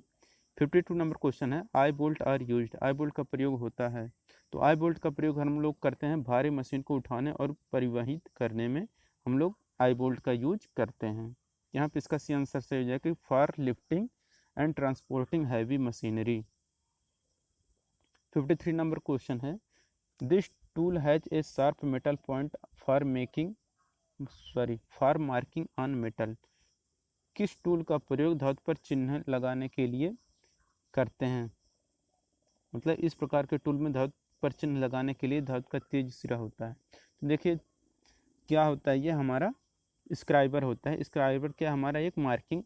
[SPEAKER 1] 52 नंबर क्वेश्चन है eye bolt are used. Eye bolt का प्रयोग होता है। तो आई बोल्ट का प्रयोग हम लोग करते हैं भारी मशीन को उठाने और परिवहित करने में हम लोग आई बोल्ट का यूज करते हैं। यहाँ पे इसका सी आंसर सही हो जाएगा कि for lifting and transporting heavy machinery. 53 number question है this tool has a sharp metal point for marking on metal. किस टूल का प्रयोग धातु पर चिन्ह लगाने के लिए करते हैं? मतलब इस प्रकार के टूल में धातु पर चिन्ह लगाने के लिए धातु का तेज सिरा होता है। तो देखिए क्या होता है, ये हमारा स्क्राइबर होता है। स्क्राइबर क्या हमारा एक मार्किंग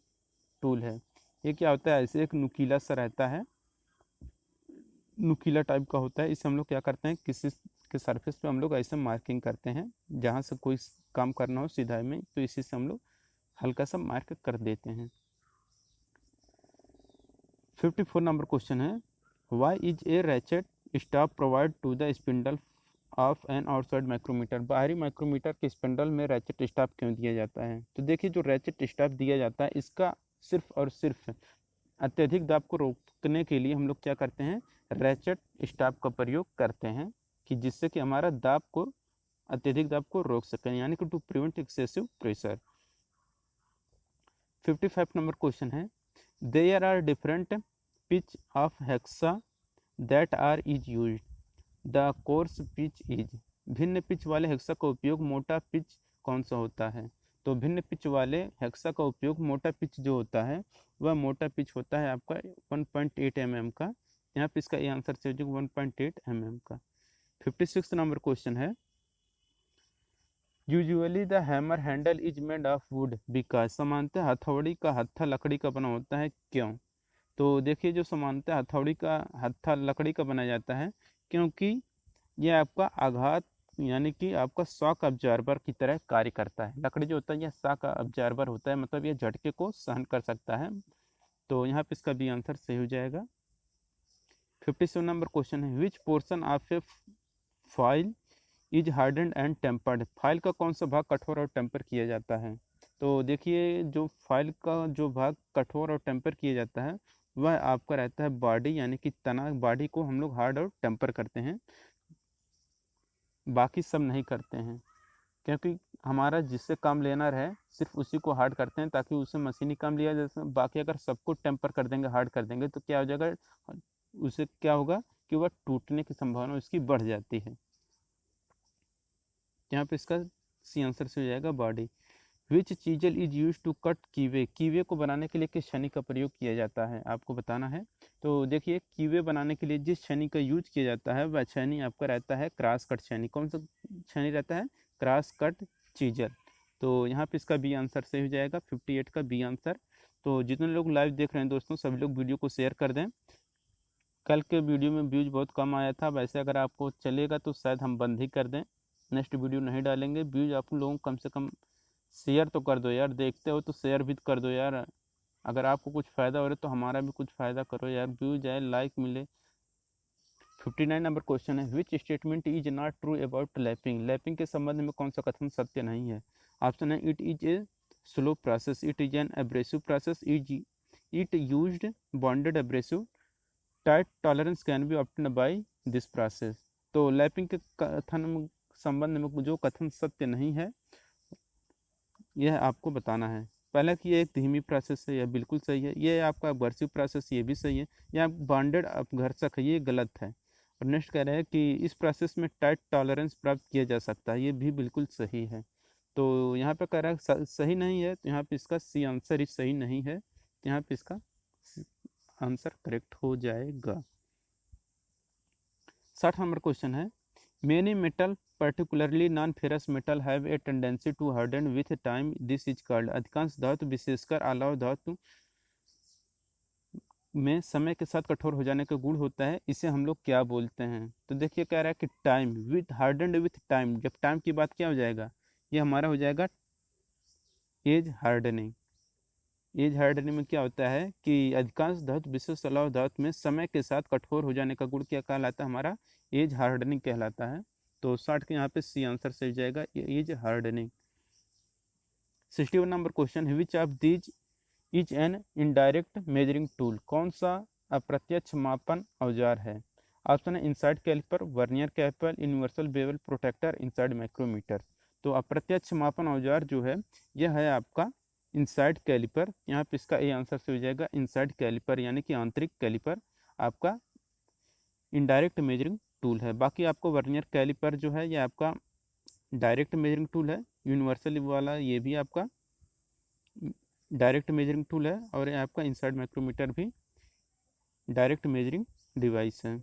[SPEAKER 1] टूल है। ये क्या होता है? ऐसे एक नुकीला सा रहता है, नुकीला टाइप का होता है। इसे हम लोग क्या करते हैं, किसी के सरफेस पे हम लोग ऐसे मार्किंग करते हैं जहाँ से कोई काम करना हो सीधा में, तो इसी से हम लोग हल्का सा मार्क कर देते हैं। 54 नंबर क्वेश्चन है why is a ratchet staff provide to the spindle of an outside micrometer. बाहरी माइक्रोमीटर के स्पिंडल में रैचेट स्टाफ क्यों दिया जाता है? तो देखिए, जो रैचेट स्टाफ दिया जाता है इसका सिर्फ और सिर्फ अत्यधिक दाब को रोकने के लिए हम लोग क्या करते हैं, रैचेट स्टाफ का प्रयोग करते हैं, कि जिससे कि हमारा दाब को, अत्यधिक दाब को रोक सकें, यानी कि to prevent excessive pressure. 55 number question है there are different pitch of hexa that are is use. The coarse pitch is. भिन्न पिच वाले हेक्सा का उपयोग मोटा पिच कौन सा होता है? तो भिन्न पिच वाले हेक्सा का उपयोग मोटा पिच जो होता है वह मोटा पिच होता है आपका 1.8 mm का। यहाँ पे इसका ये आंसर से 1.8 mm का। 56 नंबर क्वेश्चन है usually the hammer handle is made of would because. सामान्यतः हथौड़ी का हत्था लकड़ी का बना होता है, क्यों? तो देखिए, जो सामान्यतः हथौड़ी का हत्था लकड़ी का बनाया जाता है क्योंकि यह आपका आघात, यानी कि आपका शॉक अब्जॉर्बर की तरह कार्य करता है। लकड़ी जो होता है यह शॉक अब्जॉर्बर होता है, मतलब यह झटके को सहन कर सकता है। तो यहाँ पे इसका भी आंसर सही हो जाएगा। 57 नंबर क्वेश्चन है which portion of a file is hardened and tempered. File का कौन सा भाग कठोर और टेम्पर किया जाता है? तो देखिए, जो फाइल का जो भाग कठोर और टेम्पर किया जाता है वह आपका रहता है बॉडी, यानी कि तना। बॉडी को हम लोग हार्ड और टेम्पर करते हैं, बाकी सब नहीं करते हैं, क्योंकि हमारा जिससे काम लेना रहे सिर्फ उसी को हार्ड करते हैं, ताकि उसे मशीनी काम लिया जा सके। बाकी अगर सबको टेम्पर कर देंगे, हार्ड कर देंगे, तो क्या हो जाएगा, उसे क्या होगा कि वह टूटने की संभावना उसकी बढ़ जाती है। यहाँ पे इसका सी आंसर से हो जाएगा body. Which chisel is use to cut keyway, keyway को बनाने के लिए किस छनी का प्रयोग किया जाता है, आपको बताना है। तो देखिए, कीवे बनाने के लिए जिस छनी का यूज किया जाता है वह छनी आपका रहता है क्रॉस कट छनी। कौन सा छनी रहता है, क्रॉस कट चीजल। तो यहाँ पे इसका बी आंसर से हो जाएगा 58 का बी आंसर। तो जितने लोग लाइव देख रहे हैं दोस्तों, सभी लोग वीडियो को शेयर कर दें। कल के वीडियो में व्यूज बहुत कम आया था, वैसे अगर आपको चलेगा तो शायद हम बंद ही कर दें, नेक्स्ट वीडियो नहीं डालेंगे। व्यूज आप लोगों को कम से कम शेयर तो कर दो यार, देखते हो तो शेयर भी कर दो यार। अगर आपको कुछ फ़ायदा हो रहा है तो हमारा भी कुछ फ़ायदा करो यार, व्यूज आए, लाइक मिले। 59 नंबर क्वेश्चन है, which statement is not true about lapping, lapping के संबंध में कौन सा कथन सत्य नहीं है। ऑप्शन है, it is a slow process, it is an abrasive process, it used bonded abrasive, tight tolerance can be obtained by this process. तो लैपिंग के कथन संबंध में जो कथन सत्य नहीं है, यह आपको बताना है। पहला कि ये एक धीमी प्रोसेस है, यह बिल्कुल सही है। ये आपका अपघर्षित प्रोसेस, ये भी सही है। यह बॉन्डेड अपघर्षक है, ये गलत है। और नेक्स्ट कह रहे हैं कि इस प्रोसेस में टाइट टॉलरेंस प्राप्त किया जा सकता है, ये भी बिल्कुल सही है। तो यहाँ पे कह रहा है सही नहीं है, तो यहाँ पे इसका सी आंसर ही सही नहीं है, तो यहाँ पे इसका आंसर करेक्ट हो जाएगा। 60 नंबर क्वेश्चन है, many metal particularly non-ferrous metal have a tendency to harden with time, this is called, अधिकांश धातु विशेषकर अलाव धातु में समय के साथ कठोर हो जाने का गुण होता है, इसे हम लोग क्या बोलते हैं। तो देखिए कह रहा है कि टाइम, विथ हार्डनड विथ टाइम, जब टाइम की बात क्या हो जाएगा, ये हमारा हो जाएगा एज हार्डनिंग। एज हार्डनिंग में क्या होता है कि अधिकांश धातु विशेष अलाव धातु में समय के साथ कठोर हो जाने का गुण क्या कहलाता है, हमारा एज हार्डनिंग कहलाता है। तो 60 के यहाँ पे सी आंसर से जाएगा एज हार्डनिंग। 61 नंबर क्वेश्चन है, which of these is an indirect measuring tool, कौन सा अप्रत्यक्ष मापन औजार है। ऑप्शन है, inside caliper, vernier caliper, universal bevel protractor, inside micrometer. तो अप्रत्यक्ष मापन औजार जो है यह है आपका इनसाइड कैलिपर। यहाँ पे इसका ए आंसर से हो जाएगा इनसाइड कैलिपर, यानी कि आंतरिक कैलिपर आपका इनडायरेक्ट मेजरिंग टूल है। बाकी आपको वर्नियर कैलिपर जो है ये आपका डायरेक्ट मेजरिंग टूल है, यूनिवर्सल वाला ये भी आपका डायरेक्ट मेजरिंग टूल है, और ये आपका इनसाइड माइक्रोमीटर भी डायरेक्ट मेजरिंग डिवाइस है।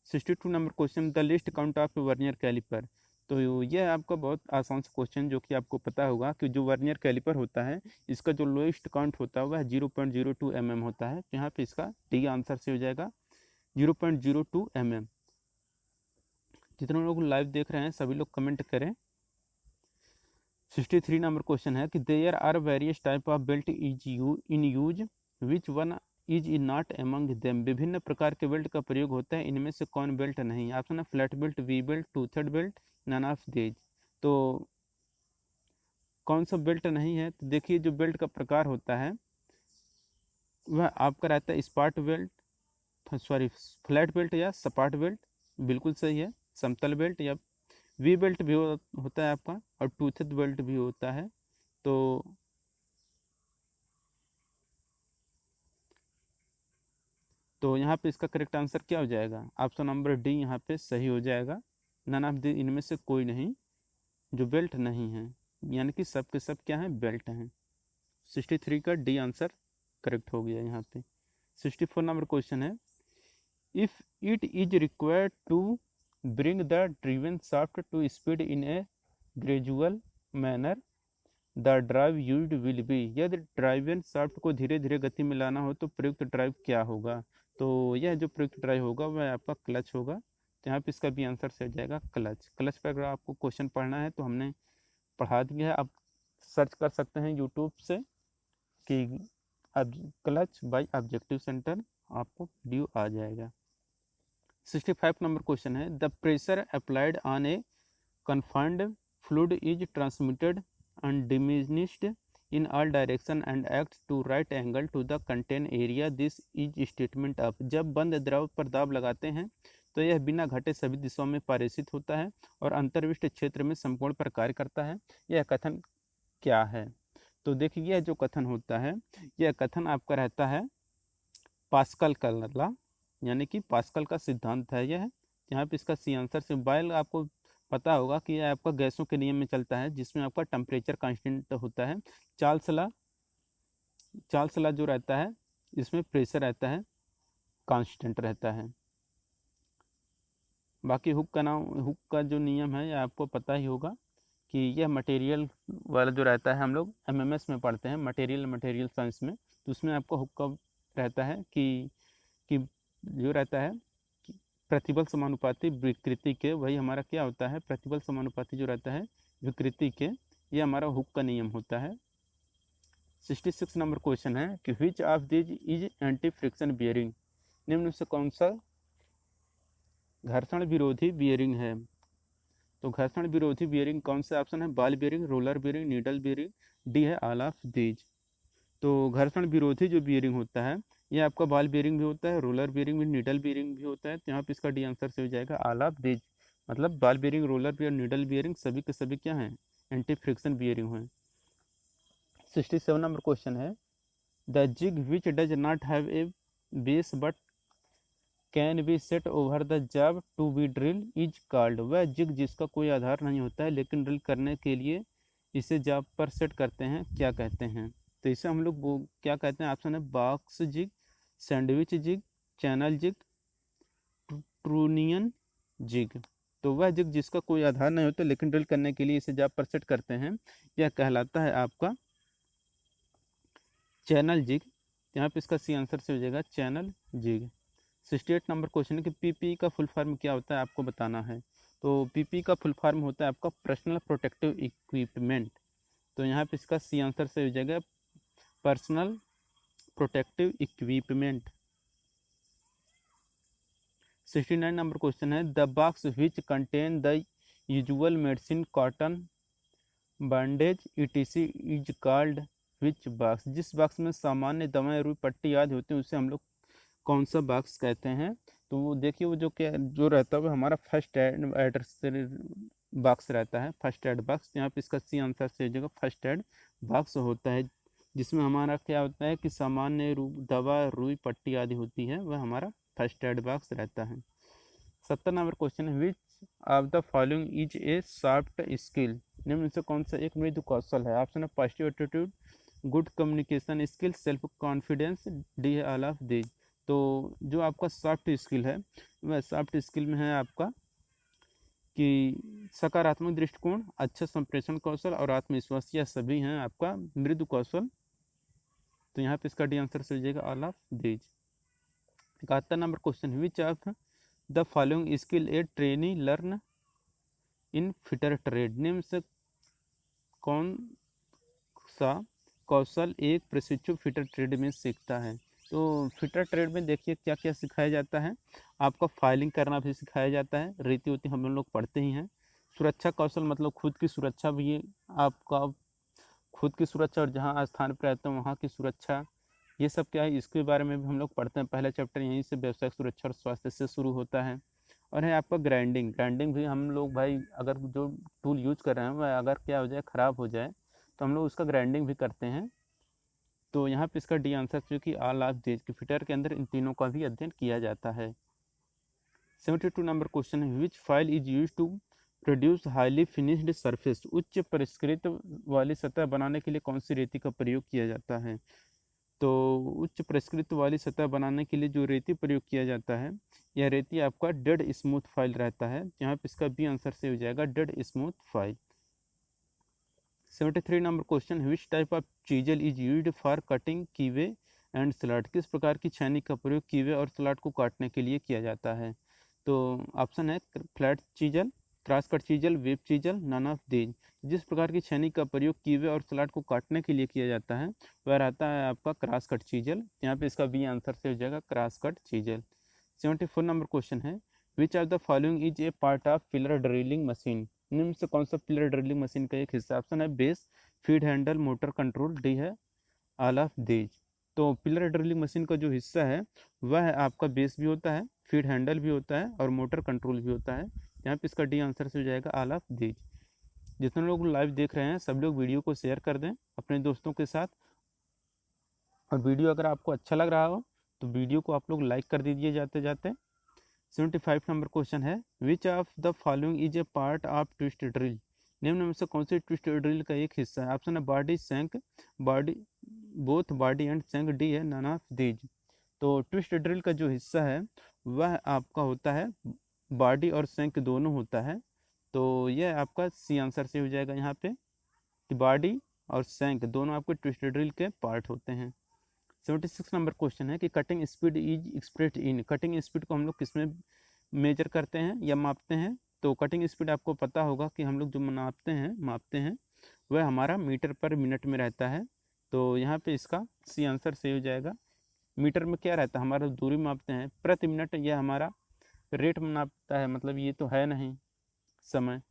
[SPEAKER 1] 62 number question, the list count of vernier caliper. तो यह आपका बहुत आसान सा क्वेश्चन, जो कि आपको पता होगा कि जो वर्नियर कैलिपर होता है इसका जो लोएस्ट काउंट होता है वह 0.02 mm होता है। तो यहाँ पे इसका डी आंसर से हो जाएगा 0.02 mm। जितने लोग लाइव देख रहे हैं सभी लोग कमेंट करें। 63 नंबर क्वेश्चन है कि there are various type of belt is you in use, which one is in not among them, विभिन्न प्रकार के बेल्ट का प्रयोग होता है, इनमें से कौन बेल्ट नहीं। ऑप्शन है, flat belt, V belt, toothed belt, none of these. तो कौन सा बेल्ट नहीं है, तो देखिए जो बेल्ट का प्रकार होता है वह आपका रहता है spot belt, sorry flat belt या सपाट बेल्ट, बिल्कुल सही है। समतल बेल्ट या वी बेल्ट भी होता है आपका, और टूथेड बेल्ट भी होता है। तो यहाँ पे इसका करेक्ट आंसर क्या हो जाएगा, ऑप्शन नंबर डी यहाँ पे सही हो जाएगा। नन ऑफ दी, इनमें से कोई नहीं जो बेल्ट नहीं है, यानी कि सब के सब क्या है, बेल्ट हैं। 63 का डी आंसर करेक्ट हो गया यहाँ पे। 64 नंबर क्वेश्चन है, if it is required to bring the driven shaft to speed in a gradual manner, the drive used will be, यदि ड्राइवन शाफ्ट को धीरे धीरे गति में लाना हो तो प्रयुक्त ड्राइव क्या होगा। तो यह जो प्रयुक्त ड्राइव होगा वह आपका क्लच होगा। तो यहाँ पे इसका भी आंसर से जाएगा क्लच। क्लच पर अगर आपको क्वेश्चन पढ़ना है तो हमने पढ़ा दिया है, आप सर्च कर सकते हैं यूट्यूब से कि क्लच बाय ऑब्जेक्टिव सेंटर, आपको वीडियो आ जाएगा। 65 नंबर क्वेश्चन है, the pressure applied on a confined fluid is transmitted undiminished in all direction and act to right angle to the contain area, this is statement of. जब बंद द्रव पर दाब लगाते हैं तो यह बिना घटे सभी दिशाओं में पारेषित होता है और अंतर्विष्ट क्षेत्र में समकोण पर कार्य करता है। यह कथन क्या है? तो देखिए यह जो कथन होता है, यह कथन आपका रहता है पास्कल का लॉ, यानी कि पास्कल का सिद्धांत है यह। यहाँ पे इसका सी आंसर से बायल आपको पता होगा कि यह आपका गैसों के नियम में चलता है, जिसमें आपका टेम्परेचर कांस्टेंट होता है। चार्ल्स लॉ जो रहता है इसमें प्रेशर रहता है कांस्टेंट रहता है। बाकी हुक का जो नियम है यह आपको पता ही होगा कि यह मटेरियल वाला जो रहता है, हम लोग एमएमएस में पढ़ते हैं, मटेरियल साइंस में, तो उसमें आपको हुक का रहता है कि जो रहता है कि प्रतिबल समानुपाती विकृति के, वही हमारा क्या होता है, प्रतिबल समानुपाती जो रहता है विकृति के, ये हमारा हुक का नियम होता है। 66 नंबर क्वेश्चन है कि which of this is anti friction bearing, निम्न से कौन सा घर्षण विरोधी बियरिंग है? तो घर्षण विरोधी बियरिंग कौन सा ऑप्शन है? Ball bearing, roller bearing, needle bearing, D है ऑल ऑफ दीज। तो घर्षण विरोधी जो बियरिंग होता है ये आपका बॉल बियरिंग भी होता है, रोलर बियरिंग भी, नीडल बियरिंग भी होता है। तो यहाँ पे इसका डी आंसर से हो जाएगा ऑल ऑफ दीज। मतलब ball bearing, roller bearing, needle bearing सभी के सभी क्या हैं? एंटी फ्रिक्शन बियरिंग हैं। 67 नंबर क्वेश्चन है the jig which does not have a base but can be set over the job to be drill is called. वह jig जिसका कोई आधार नहीं होता है लेकिन ड्रिल करने के लिए इसे जॉब पर सेट करते हैं, क्या कहते हैं? तो इसे हम लोग वो क्या कहते हैं? ऑप्शन है box jig, sandwich jig, channel jig, trunnion jig. तो वह जिग जिसका कोई आधार नहीं होता लेकिन ड्रिल करने के लिए इसे जॉब पर सेट करते हैं, यह कहलाता है आपका चैनल जिग। यहाँ पे इसका सी आंसर से हो जाएगा चैनल जिग। 68 नंबर क्वेश्चन है कि पीपीई का फुल फॉर्म क्या होता है, आपको बताना है। तो पीपीई का फुल फॉर्म होता है आपका पर्सनल प्रोटेक्टिव इक्विपमेंट। तो यहाँ पे इसका सी आंसर से हो जाएगा personal protective equipment. 69 number question है the box which contain the usual medicine cotton bandage ETC is called which box. जिस बॉक्स में सामान्य दवाएं, रुई, पट्टी आदि होती हैं उसे हम लोग कौन सा बॉक्स कहते हैं? तो वो देखिए वो जो क्या जो रहता है वो हमारा फर्स्ट एड बॉक्स रहता है, फर्स्ट एड बॉक्स। यहाँ पे इसका सी आंसर से हो जाएगा फर्स्ट एड बॉक्स होता है, जिसमें हमारा क्या होता है कि सामान्य दवा, रुई, पट्टी आदि होती है, वह हमारा फर्स्ट एड बॉक्स रहता है। 70 नंबर क्वेश्चन है which of the following is A soft skill. निम्न से कौन सा एक मृदु कौशल है? ऑप्शन है positive attitude, good communication skill, self confidence, D है ऑल ऑफ दीज। तो जो आपका सॉफ्ट स्किल है वह सॉफ्ट स्किल में है आपका कि सकारात्मक दृष्टिकोण, अच्छा संप्रेषण कौशल और आत्मविश्वास, यह सभी हैं आपका मृदु कौशल। तो यहाँ पे इसका डी आंसर से हो जाएगा all of these. 71 number question which of the following skill a trainee learn in fitter trade. निम्न से कौन सा कौशल एक प्रशिक्षु फिटर ट्रेड में सीखता है? तो फिटर ट्रेड में देखिए क्या क्या सिखाया जाता है। आपका फाइलिंग करना भी सिखाया जाता है, रीति होती हम लोग पढ़ते ही हैं। सुरक्षा कौशल मतलब खुद की सुरक्षा भी है आपका, खुद की सुरक्षा और जहाँ स्थान पर रहते हैं वहाँ की सुरक्षा, ये सब क्या है इसके बारे में भी हम लोग पढ़ते हैं। पहला चैप्टर यहीं से व्यावसायिक सुरक्षा और स्वास्थ्य से शुरू होता है। और है आपका ग्राइंडिंग, ग्राइंडिंग भी हम लोग भाई अगर जो टूल यूज कर रहे हैं वह अगर क्या हो जाए, ख़राब हो जाए, तो हम लोग उसका ग्राइंडिंग भी करते हैं। तो यहाँ पे इसका डी आंसर चूँकि ऑल ऑफ दीज के फिटर के अंदर इन तीनों का भी अध्ययन किया जाता है। 72 नंबर क्वेश्चन है which file is use to produce highly finished surface. उच्च परिष्कृत वाली सतह बनाने के लिए कौन सी रेती का प्रयोग किया जाता है? तो उच्च परिष्कृत वाली सतह बनाने के लिए जो रेती प्रयोग किया जाता है, यह रेती आपका डेड स्मूथ फाइल रहता है। यहाँ पे इसका बी आंसर से हो जाएगा dead smooth file. 73 number question which type of chisel is used for cutting कीवे and salad. किस प्रकार की छेनी का प्रयोग कीवे और सलाड को काटने के लिए किया जाता है? तो ऑप्शन है flat chisel, cross cut chisel, web chisel, none of these. जिस प्रकार की छेनी का प्रयोग कीवे और सलाड को काटने के लिए किया जाता है वह रहता है आपका क्रॉस कट चीजल। यहाँ पे इसका बी आंसर से हो जाएगा cross cut chisel. 74 number question है which are the following is a part of pillar drilling machine. निम्न से कौन सा पिलर ड्रिलिंग मशीन का एक हिस्सा? ऑप्शन है base, feed handle, motor control, D है ऑल ऑफ दीज। तो पिलर ड्रिलिंग मशीन का जो हिस्सा है वह आपका बेस भी होता है, फीड हैंडल भी होता है और मोटर कंट्रोल भी होता है। यहाँ पे इसका डी आंसर से हो जाएगा ऑल ऑफ दीज। जितने लोग लाइव देख रहे हैं सब लोग वीडियो को शेयर कर दें अपने दोस्तों के साथ, और वीडियो अगर आपको अच्छा लग रहा हो तो वीडियो को आप लोग लाइक कर दीजिए जाते जाते। 75 नंबर क्वेश्चन है, which of the following is a part of twist drill. निम्न में से कौन सी ट्विस्ट ड्रिल का एक हिस्सा है। ऑप्शन है body, shank, body, both body and shank, D है नन ऑफ दीज। तो ट्विस्ट ड्रिल का जो हिस्सा है वह आपका होता है बॉडी और सैंक दोनों होता है। तो यह आपका सी आंसर से हो जाएगा यहाँ पे कि बॉडी और सैंक दोनों आपके ट्विस्ट ड्रिल के पार्ट होते हैं। 76 नंबर क्वेश्चन है कि cutting speed is expressed in. Cutting speed को हम लोग किसमें मेजर करते हैं या मापते हैं। तो कटिंग स्पीड आपको पता होगा कि हम लोग जो मापते हैं वह हमारा मीटर पर मिनट में रहता है। तो यहाँ पे इसका सी आंसर सही हो जाएगा। मीटर में क्या रहता है, हमारा दूरी मापते हैं, प्रति मिनट यह हमारा रेट नापता है, मतलब ये तो है नहीं समय।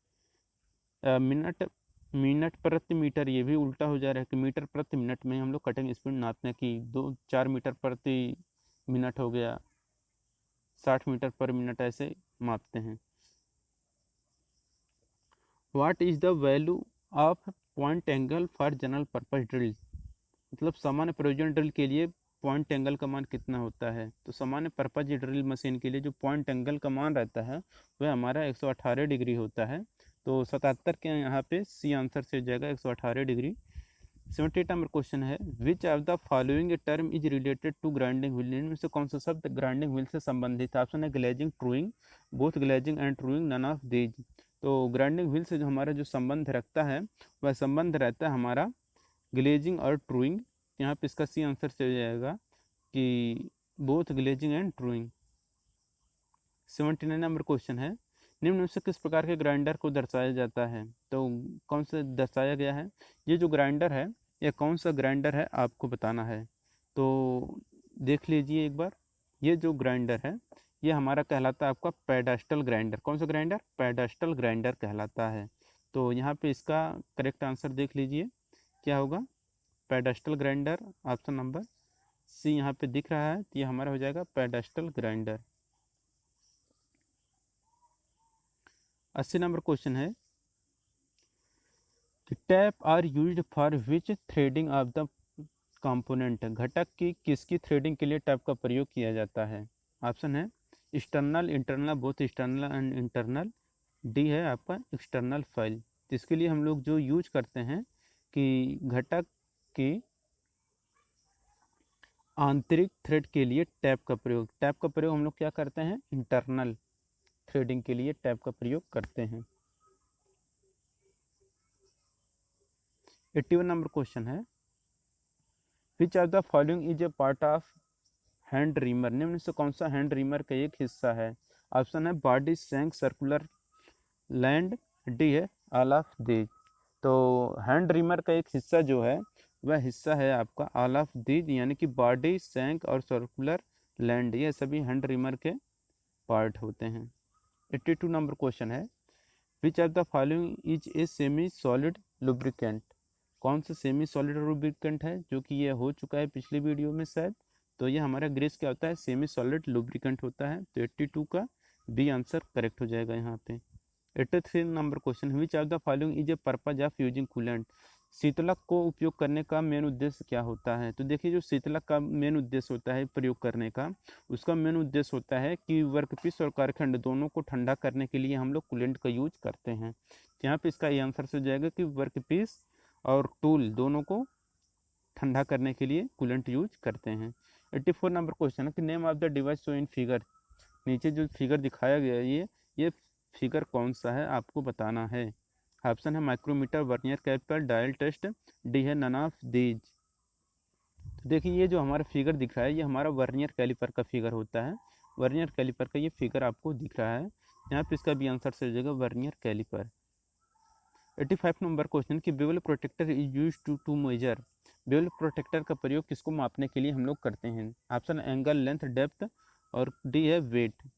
[SPEAKER 1] मिनट, मिनट प्रति मीटर ये भी उल्टा हो जा रहा है कि मीटर प्रति मिनट में हम लोग कटिंग स्पीड नापते हैं कि 4 मीटर प्रति मिनट हो गया, 60 मीटर पर मिनट, ऐसे मापते हैं। What is the value of point angle for general purpose drill. मतलब सामान्य प्रयोजन ड्रिल के लिए पॉइंट एंगल का मान कितना होता है। तो सामान्य पर्पज ड्रिल मशीन के लिए जो पॉइंट एंगल का मान रहता है वह हमारा 118 डिग्री होता है। तो 77 के यहाँ पे सी आंसर से हो जाएगा 118 डिग्री। 78 नंबर क्वेश्चन है, which of the following term is related to grinding wheel. इनमें से कौन सा शब्द ग्राइंडिंग व्हील से संबंधित है। ऑप्शन है glazing, truing, both glazing and truing, none of these. तो ग्राइंडिंग व्हील से जो हमारा जो संबंध रखता है वह संबंध रहता है हमारा ग्लेजिंग और ट्रूइंग। यहाँ पे इसका सी आंसर से हो जाएगा कि both glazing and truing. 79 number question है, निम्न में से किस प्रकार के ग्राइंडर को दर्शाया जाता है। तो कौन सा दर्शाया गया है, ये जो ग्राइंडर है यह कौन सा ग्राइंडर है आपको बताना है। तो देख लीजिए एक बार, ये जो ग्राइंडर है ये हमारा कहलाता है आपका पेडास्टल ग्राइंडर। कौन सा ग्राइंडर, पेडास्टल ग्राइंडर कहलाता है। तो यहाँ पे इसका करेक्ट आंसर देख लीजिए क्या होगा, पेडास्टल ग्राइंडर, ऑप्शन नंबर सी यहाँ पे दिख रहा है, तो ये हमारा हो जाएगा पेडास्टल ग्राइंडर। 80 नंबर क्वेश्चन है, tap are used for which threading of the component. घटक की किसकी थ्रेडिंग के लिए टैप का प्रयोग किया जाता है। ऑप्शन है external, internal, both external and internal, D है आपका एक्सटर्नल फाइल। तो इसके लिए हम लोग जो यूज करते हैं कि घटक की आंतरिक थ्रेड के लिए टैप का प्रयोग हम लोग क्या करते हैं, इंटरनल थ्रेडिंग के लिए टैप का प्रयोग करते हैं। 81 नंबर क्वेश्चन है, which of the following is a part of hand reamer. निम्न से कौन सा हैंड रीमर का एक हिस्सा है। ऑप्शन है body, shank, circular, land, D है ऑल ऑफ दीज। तो हैंड रीमर का एक हिस्सा जो है वह हिस्सा है आपका ऑल ऑफ दीज, यानी कि बॉडी, शैंक और सर्कुलर लैंड, ये सभी हैंड रीमर के पार्ट होते हैं। 82 नंबर क्वेश्चन है, which of the following is a semi solid lubricant. कौन सा सेमी सॉलिड लुब्रिकेंट है, जो कि ये हो चुका है पिछली वीडियो में शायद। तो ये हमारा ग्रीस क्या होता है, सेमी सॉलिड लुब्रिकेंट होता है। तो 82 का बी आंसर करेक्ट हो जाएगा यहाँ पे। 83 number question, which of the following is A purpose of using coolant. शीतलक को उपयोग करने का मेन उद्देश्य क्या होता है। तो देखिए जो शीतलक का मेन उद्देश्य होता है प्रयोग करने का, उसका मेन उद्देश्य होता है कि वर्कपीस और कारखंड दोनों को ठंडा करने के लिए हम लोग कूलेंट का यूज करते हैं। तो यहाँ पे इसका ये आंसर से हो जाएगा कि वर्कपीस और टूल दोनों को ठंडा करने के लिए कूलेंट यूज करते हैं। 84 नंबर क्वेश्चन है कि name of the device show in figure. नीचे जो फिगर दिखाया गया है ये फिगर कौन सा है आपको बताना है। ऑप्शन है micrometer, vernier caliper, dial test, D है नन ऑफ दीज। तो देखिए ये जो हमारा फिगर दिख रहा है ये हमारा वर्नियर कैलिपर का फिगर होता है। वर्नियर कैलिपर का ये फिगर आपको दिख रहा है, यहाँ पे इसका भी आंसर से हो जाएगा वर्नियर कैलिपर। 85 नंबर क्वेश्चन कि bevel protractor is use to measure. Bevel protractor का प्रयोग किसको मापने के लिए हम लोग करते हैं। ऑप्शन एंगल, लेंथ, डेप्थ और डी है वेट।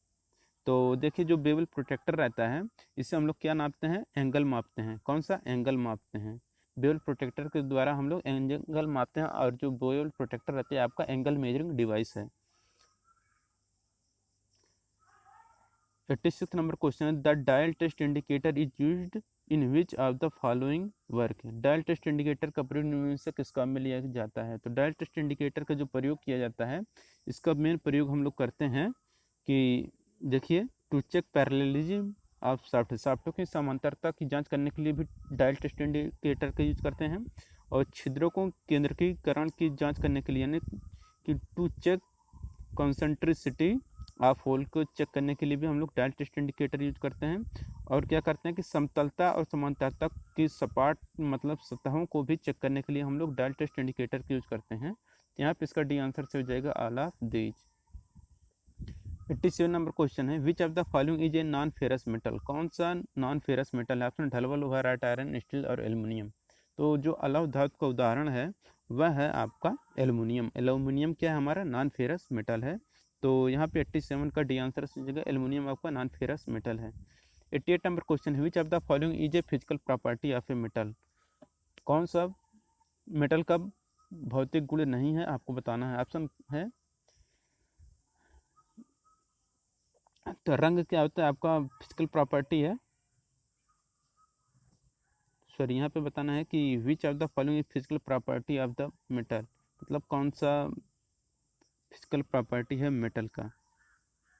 [SPEAKER 1] तो देखिए जो बेवल प्रोटेक्टर रहता है इससे हम लोग क्या नापते हैं, एंगल मापते हैं। कौन सा, एंगल मापते हैं। बेवल प्रोटेक्टर के द्वारा हम लोग एंगल मापते हैं, और जो बेवल प्रोटेक्टर रहता है आपका एंगल मेजरिंग डिवाइस है। 86 नंबर क्वेश्चन है, the dial test indicator is used in which of the following work. Dial test indicator का प्रयोग निम्न से किस काम में लिया जाता है। तो डायल टेस्ट इंडिकेटर का जो प्रयोग किया जाता है, इसका मेन प्रयोग हम लोग करते हैं कि देखिए, टू चेक पैरेललिज्म ऑफ साफ्टों की समांतरता की जांच करने के लिए भी डायल टेस्ट इंडिकेटर का यूज करते हैं, और छिद्रों को केंद्रीकरण की जांच करने के लिए, यानी कि टू चेक कॉन्सेंट्रिसिटी ऑफ होल को चेक करने के लिए भी हम लोग डायल टेस्ट इंडिकेटर यूज करते हैं। और क्या करते हैं कि समतलता और समांतरता की सपाट मतलब सतहों को भी चेक करने के लिए हम लोग डायल टेस्ट इंडिकेटर का यूज करते हैं। यहाँ पे इसका डी आंसर से हो जाएगा all of these. 87 number question है, which of the following is a non ferrous metal. कौन सा नॉन फेरस मेटल है। ऑप्शन ढलवा लोहा, राट आयरन, स्टील और एल्युमिनियम। तो जो अलौह धातु का उदाहरण है वह है आपका एल्युमिनियम। एल्युमिनियम क्या है, हमारा नॉन फेरस मेटल है। तो यहाँ पे 87 का डी आंसर से जगह एल्युमिनियम आपका नॉन फेरस मेटल है। 88 नंबर क्वेश्चन है, which of the following is a physical property of a metal. कौन सा मेटल का भौतिक गुण नहीं है, आपको बताना है। ऑप्शन है, तो रंग क्या होता है आपका फिजिकल प्रॉपर्टी है, सॉरी यहाँ पे बताना है कि which of the following physical property of the metal, मतलब कौन सा फिजिकल प्रॉपर्टी है मेटल का।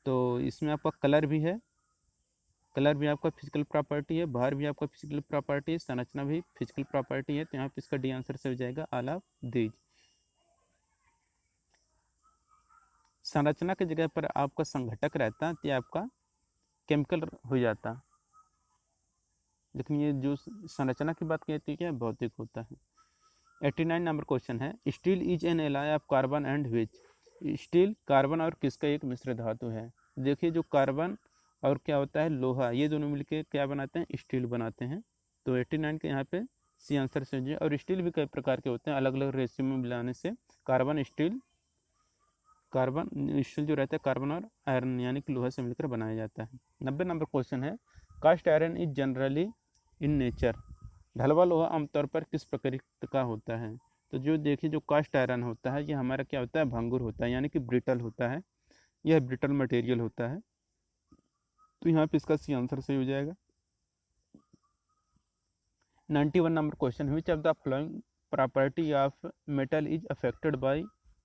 [SPEAKER 1] तो इसमें आपका कलर भी है, कलर भी आपका फिजिकल प्रॉपर्टी है, भार भी आपका फिजिकल प्रॉपर्टी है, संरचना भी फिजिकल प्रॉपर्टी है। तो यहाँ पे इसका डी आंसर से हो जाएगा ऑल ऑफ दीज। संरचना की जगह पर आपका संघटक रहता तो ये आपका केमिकल हो जाता, लेकिन ये जो संरचना की बात कहती है क्या भौतिक होता है। 89 नंबर क्वेश्चन है, steel is an alloy of carbon and which. Steel carbon और किसका एक मिश्र धातु है। देखिए, जो कार्बन और क्या होता है लोहा, ये दोनों मिलके क्या बनाते हैं, स्टील बनाते हैं। तो 89 के यहाँ पे सी आंसर से हो। और स्टील भी कई प्रकार के होते हैं, अलग अलग रेशियो में मिलाने से कार्बन स्टील जो रहता है कार्बन और आयरन यानी कि लोहा से मिलकर बनाया जाता है। 90 नंबर क्वेश्चन है, cast iron is generally in nature. ढलवा लोहा आमतौर पर किस प्रकृति का होता है। तो जो देखिए, जो कास्ट आयरन होता है ये हमारा क्या होता है, भंगुर होता है, यानी कि ब्रिटल होता है, यह ब्रिटल मटेरियल होता है। तो यहाँ पे इसका सी आंसर सही हो जाएगा। 91 number question, which of the following property of metal is affected by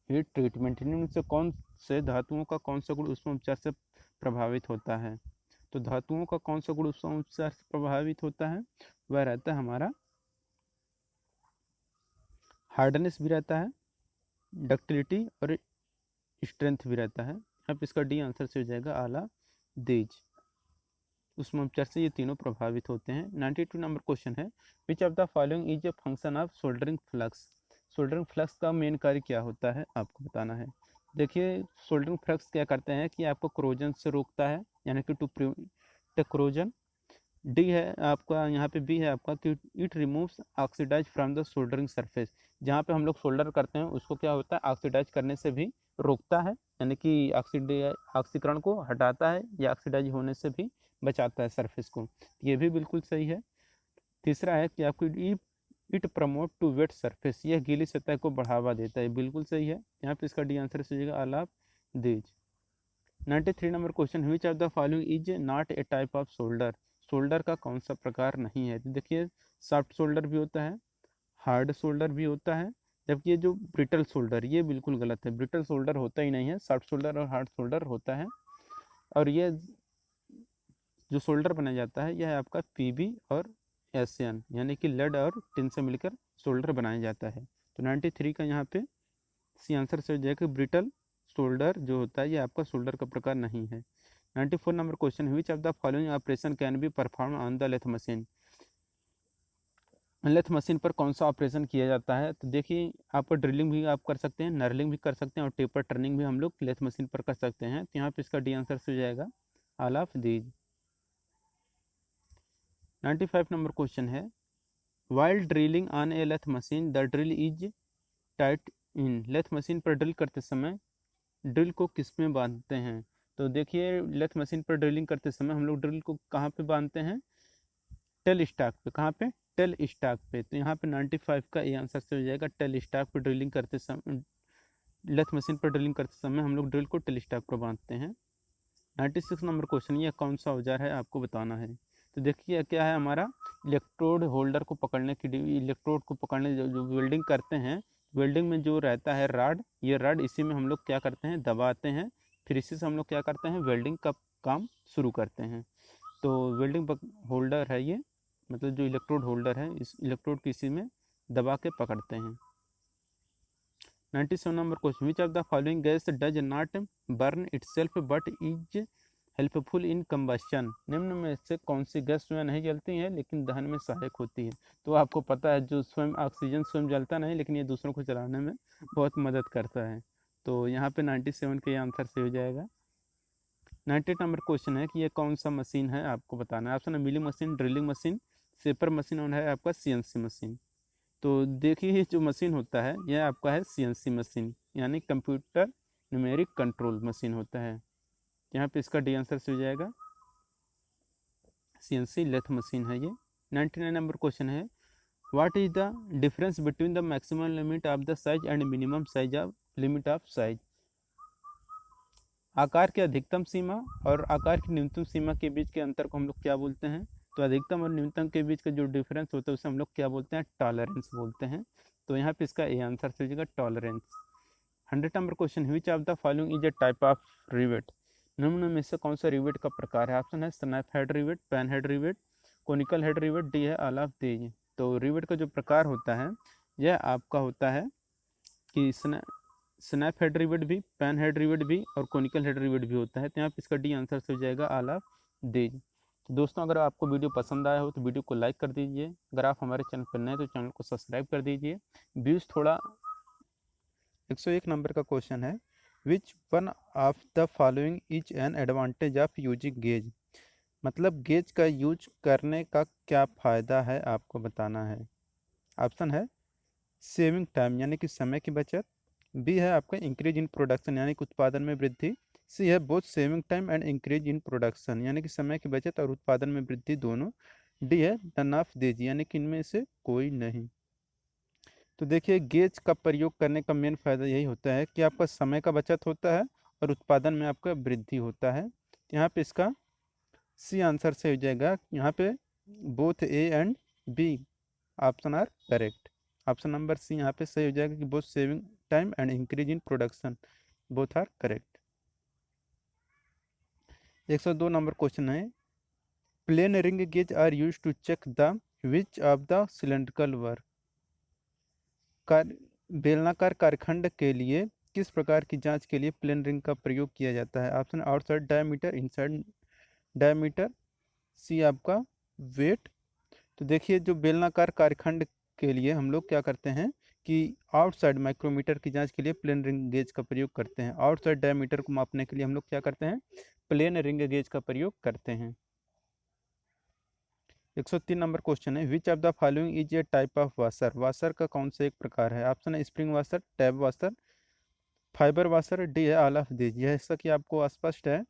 [SPEAKER 1] heat treatment. इनमें से कौन से धातुओं का कौन सा गुण उष्मा उपचार से प्रभावित होता है। तो धातुओं का कौन सा गुण उष्मा उपचार से प्रभावित होता है, वह रहता है हमारा हार्डनेस भी रहता है, डक्टिलिटी और स्ट्रेंथ भी रहता है। अब इसका डी आंसर से हो जाएगा आला दीज। उष्मा उपचार से ये तीनों प्रभावित होते हैं। 92 नंबर क्वेश्चन है, which of the following is a function of soldering flux. Soldering flux का मेन कार्य क्या होता है, आपको बताना है। देखिए, सोल्डरिंग फ्लक्स क्या करते हैं कि आपको क्रोजन से रोकता है, यानी कि टू प्रिवेंट क्रोजन। डी है आपका, यहाँ पे बी है आपका कि it removes oxidize from the soldering surface. जहाँ पे हम लोग सोल्डर करते हैं उसको क्या होता है, ऑक्सीडाइज करने से भी रोकता है, यानी कि ऑक्सीकरण को हटाता है या ऑक्सीडाइज होने से भी बचाता है सरफेस को। ये भी बिल्कुल सही है। तीसरा है कि आपको it promote to wet surface, यह गीली सतह को बढ़ावा देता है, बिल्कुल सही है। यहाँ पे इसका डी आंसर से all of these. 93 number question, which of the following is not A type off shoulder. Shoulder का कौन सा प्रकार नहीं है। तो देखिए, सॉफ्ट शोल्डर भी होता है, हार्ड शोल्डर भी होता है, जबकि ये जो ब्रिटल शोल्डर ये बिल्कुल गलत है। ब्रिटल शोल्डर होता ही नहीं है, सॉफ्ट शोल्डर और हार्ड शोल्डर होता है। और ये जो शोल्डर बनाया जाता है यह है आपका पीबी और एशियन, यानी कि लेड और टिन से मिलकर शोल्डर बनाया जाता है। तो 93 का यहाँ पे सी आंसर से हो जाएगा, ब्रिटल शोल्डर जो होता है ये आपका शोल्डर का प्रकार नहीं है। 94 number question, which of the following operation can be perform on the lathe machine. Lathe machine पर कौन सा ऑपरेशन किया जाता है। तो देखिए, आप ड्रिलिंग भी आप कर सकते हैं, नर्लिंग भी कर सकते हैं, और टेपर टर्निंग भी हम लोग लेथ मशीन पर कर सकते हैं। तो यहाँ पे इसका डी आंसर से हो जाएगा all of these. 95 number question है, while drilling on a lathe machine the drill is tight in. Lathe machine पर ड्रिल करते समय ड्रिल को किस में बांधते हैं। तो देखिए, लेथ मशीन पर ड्रिलिंग करते समय हम लोग ड्रिल को कहाँ पे बांधते हैं, टेल स्टॉक पे। कहाँ पे, टेल स्टॉक पे। तो यहाँ पे 95 का ये आंसर से हो जाएगा। टेल स्टॉक पे ड्रिलिंग करते समय, लेथ मशीन पर ड्रिलिंग करते समय हम लोग ड्रिल को टेल स्टॉक पर बांधते हैं। 96 नंबर क्वेश्चन, ये कौन सा औजार है आपको बताना है। तो देखिए क्या है हमारा, इलेक्ट्रोड होल्डर को पकड़ने की, इलेक्ट्रोड को पकड़ने जो वेल्डिंग करते हैं, वेल्डिंग में जो रहता है रॉड, ये रॉड इसी में हम लोग क्या करते हैं, दबाते हैं, फिर इसी से हम लोग क्या करते हैं, वेल्डिंग का काम शुरू करते हैं। तो वेल्डिंग होल्डर है ये, मतलब जो इलेक्ट्रोड होल्डर है, इस इलेक्ट्रोड की इसी में दबा के पकड़ते हैं। 97 number question, which of the following gas does not burn itself but is helpful in combustion. निम्न में से कौन सी गैस स्वयं नहीं जलती है लेकिन दहन में सहायक होती है। तो आपको पता है जो स्वयं ऑक्सीजन स्वयं जलता नहीं, लेकिन ये दूसरों को जलाने में बहुत मदद करता है। तो यहाँ पे 97 के आंसर से हो जाएगा। 98 नंबर क्वेश्चन है कि ये कौन सा मशीन है आपको बताना है। ऑप्शन है milling machine, drilling machine, shaper machine और है आपका सीएनसी मशीन। तो देखिए ये जो मशीन होता है यह आपका है सीएनसी मशीन, यानी कंप्यूटर न्यूमेरिक कंट्रोल मशीन होता है। यहाँ पे इसका डी आंसर से हो जाएगा, सीएनसी लेथ मशीन है ये। 99 नंबर क्वेश्चन है, what is the difference between the maximum limit of the size and minimum size of limit of size. आकार की अधिकतम सीमा और आकार की न्यूनतम सीमा के बीच के अंतर को हम लोग क्या बोलते हैं। तो अधिकतम और न्यूनतम के बीच का जो डिफरेंस होता है उसे हम लोग क्या बोलते हैं, टॉलरेंस बोलते हैं। तो यहाँ पे इसका ए आंसर से हो जाएगा tolerance. 100 number question, which of the following is a type of rivet. निम्न में से कौन सा रिवेट का प्रकार है। ऑप्शन है snap head rivet, pan head rivet, conical head rivet, D है ऑल ऑफ दीज। तो रिवेट का जो प्रकार होता है यह आपका होता है कि स्नैप हेड रिवेट भी, पैन हेड रिवेट भी और कोनिकल हेड रिवेट भी होता है। तो यहाँ पे इसका डी आंसर से हो जाएगा ऑल ऑफ दीज। तो दोस्तों अगर आपको वीडियो पसंद आया हो तो वीडियो को लाइक कर दीजिए। अगर आप हमारे चैनल पर नए तो चैनल को सब्सक्राइब कर दीजिए। व्यूज़ थोड़ा 101 नंबर का क्वेश्चन है, which one of the following is an advantage of using gauge. मतलब गेज का यूज करने का क्या फ़ायदा है आपको बताना है। ऑप्शन है सेविंग टाइम, यानी कि समय की बचत। बी है आपका इंक्रीज इन प्रोडक्शन, यानी कि उत्पादन में वृद्धि। सी है both saving time and increase in production, यानी कि समय की बचत और उत्पादन में वृद्धि दोनों। डी है नन ऑफ दीज, यानी कि इनमें से कोई नहीं। तो देखिए गेज का प्रयोग करने का मेन फायदा यही होता है कि आपका समय का बचत होता है और उत्पादन में आपका वृद्धि होता है। यहाँ पे इसका सी आंसर से हो जाएगा। यहाँ पे both A and B option are correct. Option number C यहाँ पे सही हो जाएगा कि both saving time and increase in production both are correct. 102 number question है, plain ring gauge are use to check the which of the cylindrical work. कार बेलनाकार कारखंड के लिए किस प्रकार की जांच के लिए प्लेन रिंग का प्रयोग किया जाता है। Option outside diameter, inside diameter, C आपका वेट। तो देखिए जो बेलनाकार कारखंड के लिए हम लोग क्या करते हैं कि आउटसाइड माइक्रोमीटर की जांच के लिए प्लेन रिंग गेज का प्रयोग करते हैं। आउटसाइड डायमीटर को मापने के लिए हम लोग क्या करते हैं, प्लेन रिंग गेज का प्रयोग करते हैं। 103 नंबर क्वेश्चन है, which of the following is a type of washer. Washer का कौन सा एक प्रकार है। ऑप्शन है spring washer, tab washer, fibre washer, D है ऑल ऑफ दीज। यह ऐसा कि आपको स्पष्ट है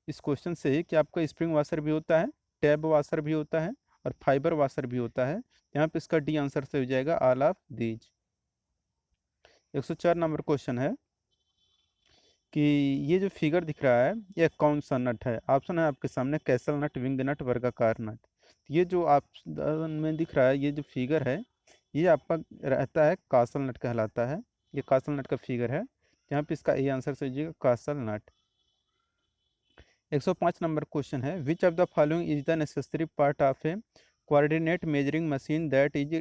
[SPEAKER 1] इस क्वेश्चन से ही कि आपका स्प्रिंग वाशर भी होता है, टैब वाशर भी होता है और फाइबर वाशर भी होता है। यहाँ पे इसका डी आंसर से हो जाएगा all of these. 104 number question है कि ये जो फिगर दिख रहा है यह कौन सा नट है। ऑप्शन है आपके सामने कैसल नट, विंग नट, वर्गाकार नट। ये जो आप में दिख रहा है ये जो फिगर है ये आपका रहता है कासल नट कहलाता है। ये कासल नट का फिगर है। यहाँ पे इसका ए आंसर से हो जाएगा कासल नट। 105 नंबर क्वेश्चन है, which of the following is the necessary part of A coordinate measuring machine that is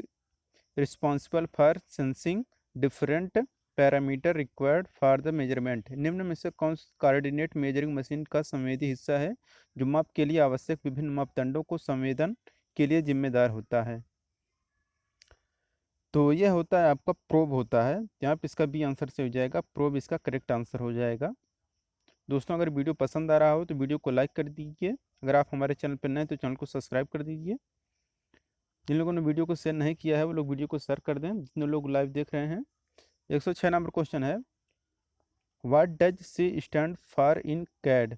[SPEAKER 1] responsible for sensing different parameter required for the measurement. निम्न में से कौन कोऑर्डिनेट मेजरिंग मशीन का संवेदी हिस्सा है जो माप के लिए आवश्यक विभिन्न मापदंडों को संवेदन के लिए जिम्मेदार होता है। तो यह होता है आपका प्रोब होता है। यहाँ पे इसका बी आंसर से हो जाएगा प्रोब, इसका करेक्ट आंसर हो जाएगा। दोस्तों अगर वीडियो पसंद आ रहा हो तो वीडियो को लाइक कर दीजिए। अगर आप हमारे चैनल पर नए तो चैनल को सब्सक्राइब कर दीजिए। जिन लोगों ने वीडियो को शेयर नहीं किया है वो लोग वीडियो को शेयर कर दें, जितने लोग लाइव देख रहे हैं। 106 नंबर क्वेश्चन है, what does C stand for in CAD.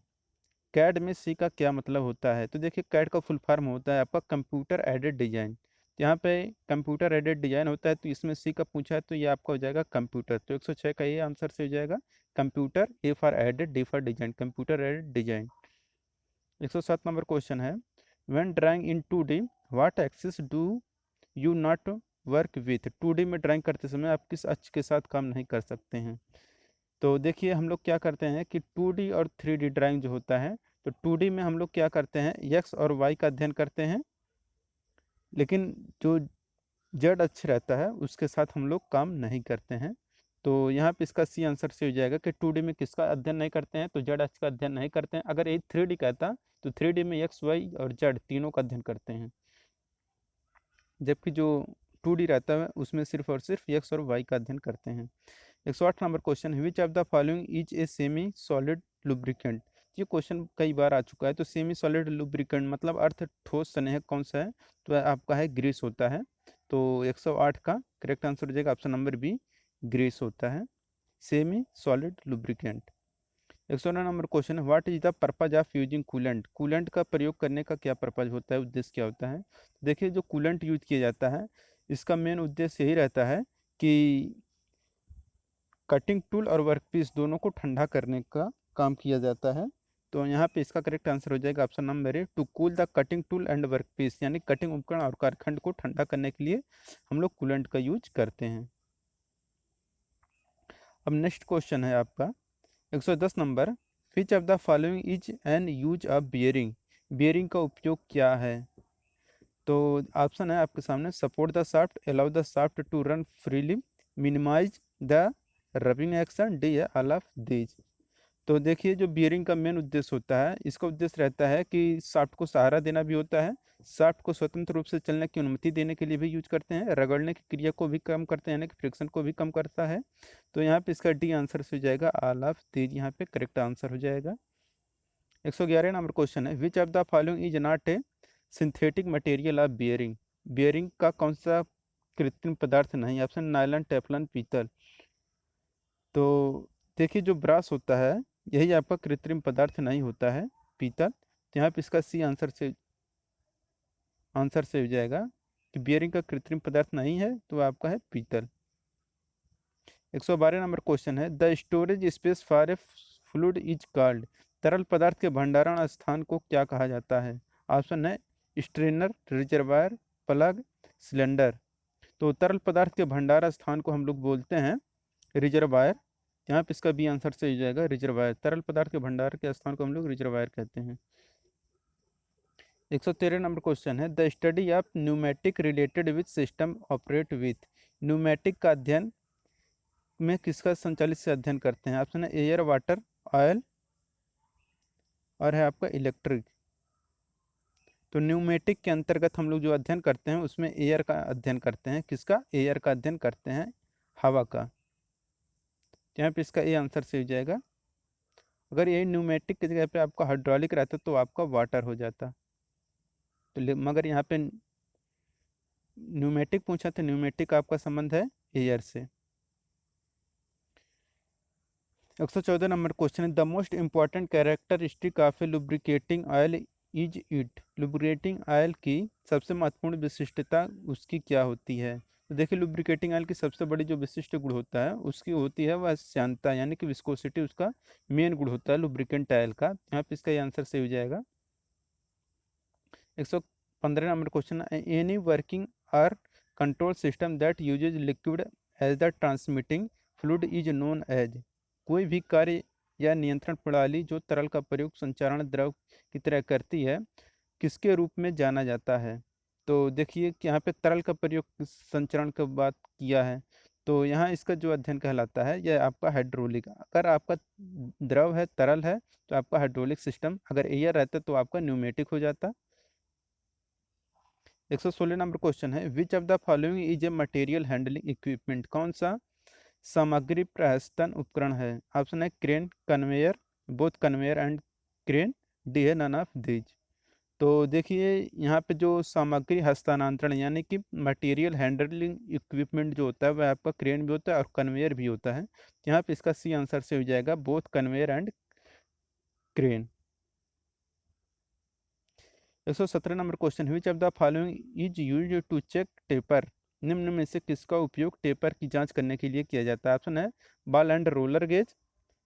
[SPEAKER 1] CAD में सी का क्या मतलब होता है। तो देखिए कैड का फुल फॉर्म होता है आपका कंप्यूटर एडेड डिजाइन। यहाँ पे कंप्यूटर एडेड डिजाइन होता है, तो इसमें सी का पूछा है तो ये आपका हो जाएगा कंप्यूटर। तो 106 का ये आंसर से हो जाएगा computer, A for aided, D for design, computer aided design. 107 number question है, when drawing in 2D what axis do you not work with. 2D में ड्राइंग करते समय आप किस अक्ष के साथ काम नहीं कर सकते हैं। तो देखिए हम लोग क्या करते हैं कि 2D और 3D ड्राइंग जो होता है, तो 2D में हम लोग क्या करते हैं, एक्स और वाई का अध्ययन करते हैं, लेकिन जो जेड अक्ष रहता है उसके साथ हम लोग काम नहीं करते हैं। तो यहाँ पे इसका सी आंसर से हो जाएगा कि 2D में किसका अध्ययन नहीं करते हैं, तो जेड अक्ष का अध्ययन नहीं करते हैं। अगर ये 3D कहता तो 3D में एक्स वाई और जेड तीनों का अध्ययन करते हैं, जबकि जो 2D रहता है उसमें सिर्फ और सिर्फ एक्स और वाई का अध्ययन करते हैं। 108 number question, which of the following is a semi solid lubricant. ये क्वेश्चन कई बार आ चुका है। तो सेमी सॉलिड लुब्रिकेंट मतलब अर्थ ठोस स्नेहक कौन सा है, तो आपका है ग्रीस होता है। तो 108 का करेक्ट आंसर हो जाएगा ऑप्शन नंबर बी, ग्रीस होता है semi solid lubricant. 109 number question है, what is the purpose of using coolant. Coolant का प्रयोग करने का क्या पर्पज होता है, उद्देश्य क्या होता है। देखिए जो कूलेंट यूज किया जाता है इसका मेन उद्देश्य यही रहता है कि कटिंग टूल और वर्कपीस दोनों को ठंडा करने का काम किया जाता है। तो यहाँ पे इसका करेक्ट आंसर हो जाएगा option number A, to cool the cutting tool and workpiece, यानी कटिंग उपकरण और कारखंड को ठंडा करने के लिए हम लोग कूलेंट का यूज करते हैं। अब नेक्स्ट क्वेश्चन है आपका 110 number, which of the following is an use of bearing. Bearing का उपयोग क्या है। तो ऑप्शन है आपके सामने, support the shaft, allow the shaft to run freely, minimize the rubbing action, D है ऑल ऑफ दीज। तो देखिए जो बियरिंग का मेन उद्देश्य होता है, इसका उद्देश्य रहता है कि शाफ्ट को सहारा देना भी होता है, शाफ्ट को स्वतंत्र रूप से चलने की अनुमति देने के लिए भी यूज करते हैं, रगड़ने की क्रिया को भी कम करते हैं यानी कि फ्रिक्शन को भी कम करता है। तो यहाँ पे इसका डी आंसर हो जाएगा ऑल ऑफ दीज, यहाँ पे करेक्ट आंसर हो जाएगा। 111 नंबर क्वेश्चन है, which of the following is not A synthetic material of bearing. Bearing का कौन सा कृत्रिम पदार्थ नहीं, ऑप्शन नायलॉन, टेफलॉन, पीतल। तो देखिए जो ब्रास होता है यही आपका कृत्रिम पदार्थ नहीं होता है, पीतल। तो यहाँ पे इसका सी आंसर से हो जाएगा कि बियरिंग का कृत्रिम पदार्थ नहीं है, तो आपका है पीतल। 112 नंबर क्वेश्चन है, the storage space for a fluid is called. तरल पदार्थ के भंडारण स्थान को क्या कहा जाता है। ऑप्शन है स्ट्रेनर, रिजर्वायर, प्लग, सिलेंडर। तो तरल पदार्थ के भंडारण स्थान को हम लोग बोलते हैं रिजर्वायर। यहाँ पे इसका बी आंसर से हो जाएगा रिजर्वायर, तरल पदार्थ के भंडार के स्थान को हम लोग रिजर्वायर कहते हैं। 113 नंबर क्वेश्चन है, the study of pneumatic related with system operate with. Pneumatic का अध्ययन में किसका संचालित से अध्ययन करते हैं। ऑप्शन है एयर, वाटर, ऑयल और है आपका इलेक्ट्रिक। तो न्यूमेटिक के अंतर्गत हम लोग जो अध्ययन करते हैं उसमें एयर का अध्ययन करते हैं, किसका, एयर का अध्ययन करते हैं, हवा का। यहाँ पे इसका ए आंसर से हो जाएगा। अगर यही न्यूमेटिक की जगह पे आपका हाइड्रोलिक रहता तो आपका वाटर हो जाता। तो मगर यहाँ पे न्यूमेटिक पूछा तो न्यूमेटिक आपका संबंध है एयर से। 114 नंबर क्वेश्चन है, the most important characteristic of A lubricating oil is it. Lubricating oil की सबसे महत्वपूर्ण विशिष्टता उसकी क्या होती है। तो देखिए लुब्रिकेटिंग ऑयल की सबसे बड़ी जो विशिष्ट गुण होता है उसकी होती है वह श्यानता, यानी कि विस्कोसिटी उसका मेन गुण होता है लुब्रिकेंट ऑयल का। यहाँ पे इसका आंसर सही हो जाएगा। 115 नंबर क्वेश्चन, एनी वर्किंग और control system that uses liquid as the transmitting fluid is known as. कोई भी कार्य या नियंत्रण प्रणाली जो तरल का प्रयोग संचारण द्रव की तरह करती है किसके रूप में जाना जाता है। तो देखिए कि यहाँ पे तरल का प्रयोग संचरण की बात किया है, तो यहाँ इसका जो अध्ययन कहलाता है यह आपका हाइड्रोलिक। अगर आपका द्रव है, तरल है, तो आपका हाइड्रोलिक सिस्टम, अगर एयर रहता तो आपका न्यूमेटिक हो जाता। 116 नंबर क्वेश्चन है, which of the following is a material handling equipment. कौन सा सामग्री प्रहस्तन उपकरण है। ऑप्शन है crane, conveyor, both conveyor and crane, D है नन ऑफ दीज। तो देखिए यहाँ पे जो सामग्री हस्तांतरण यानी कि मटेरियल हैंडलिंग इक्विपमेंट जो होता है वह आपका क्रेन भी होता है और कन्वेयर भी होता है। यहाँ पे इसका सी आंसर से हो जाएगा both conveyor and crane. 117 number question, which of the following is used to check taper, निम्न में से किसका उपयोग टेपर की जांच करने के लिए किया जाता है? ऑप्शन है ball and roller gauge,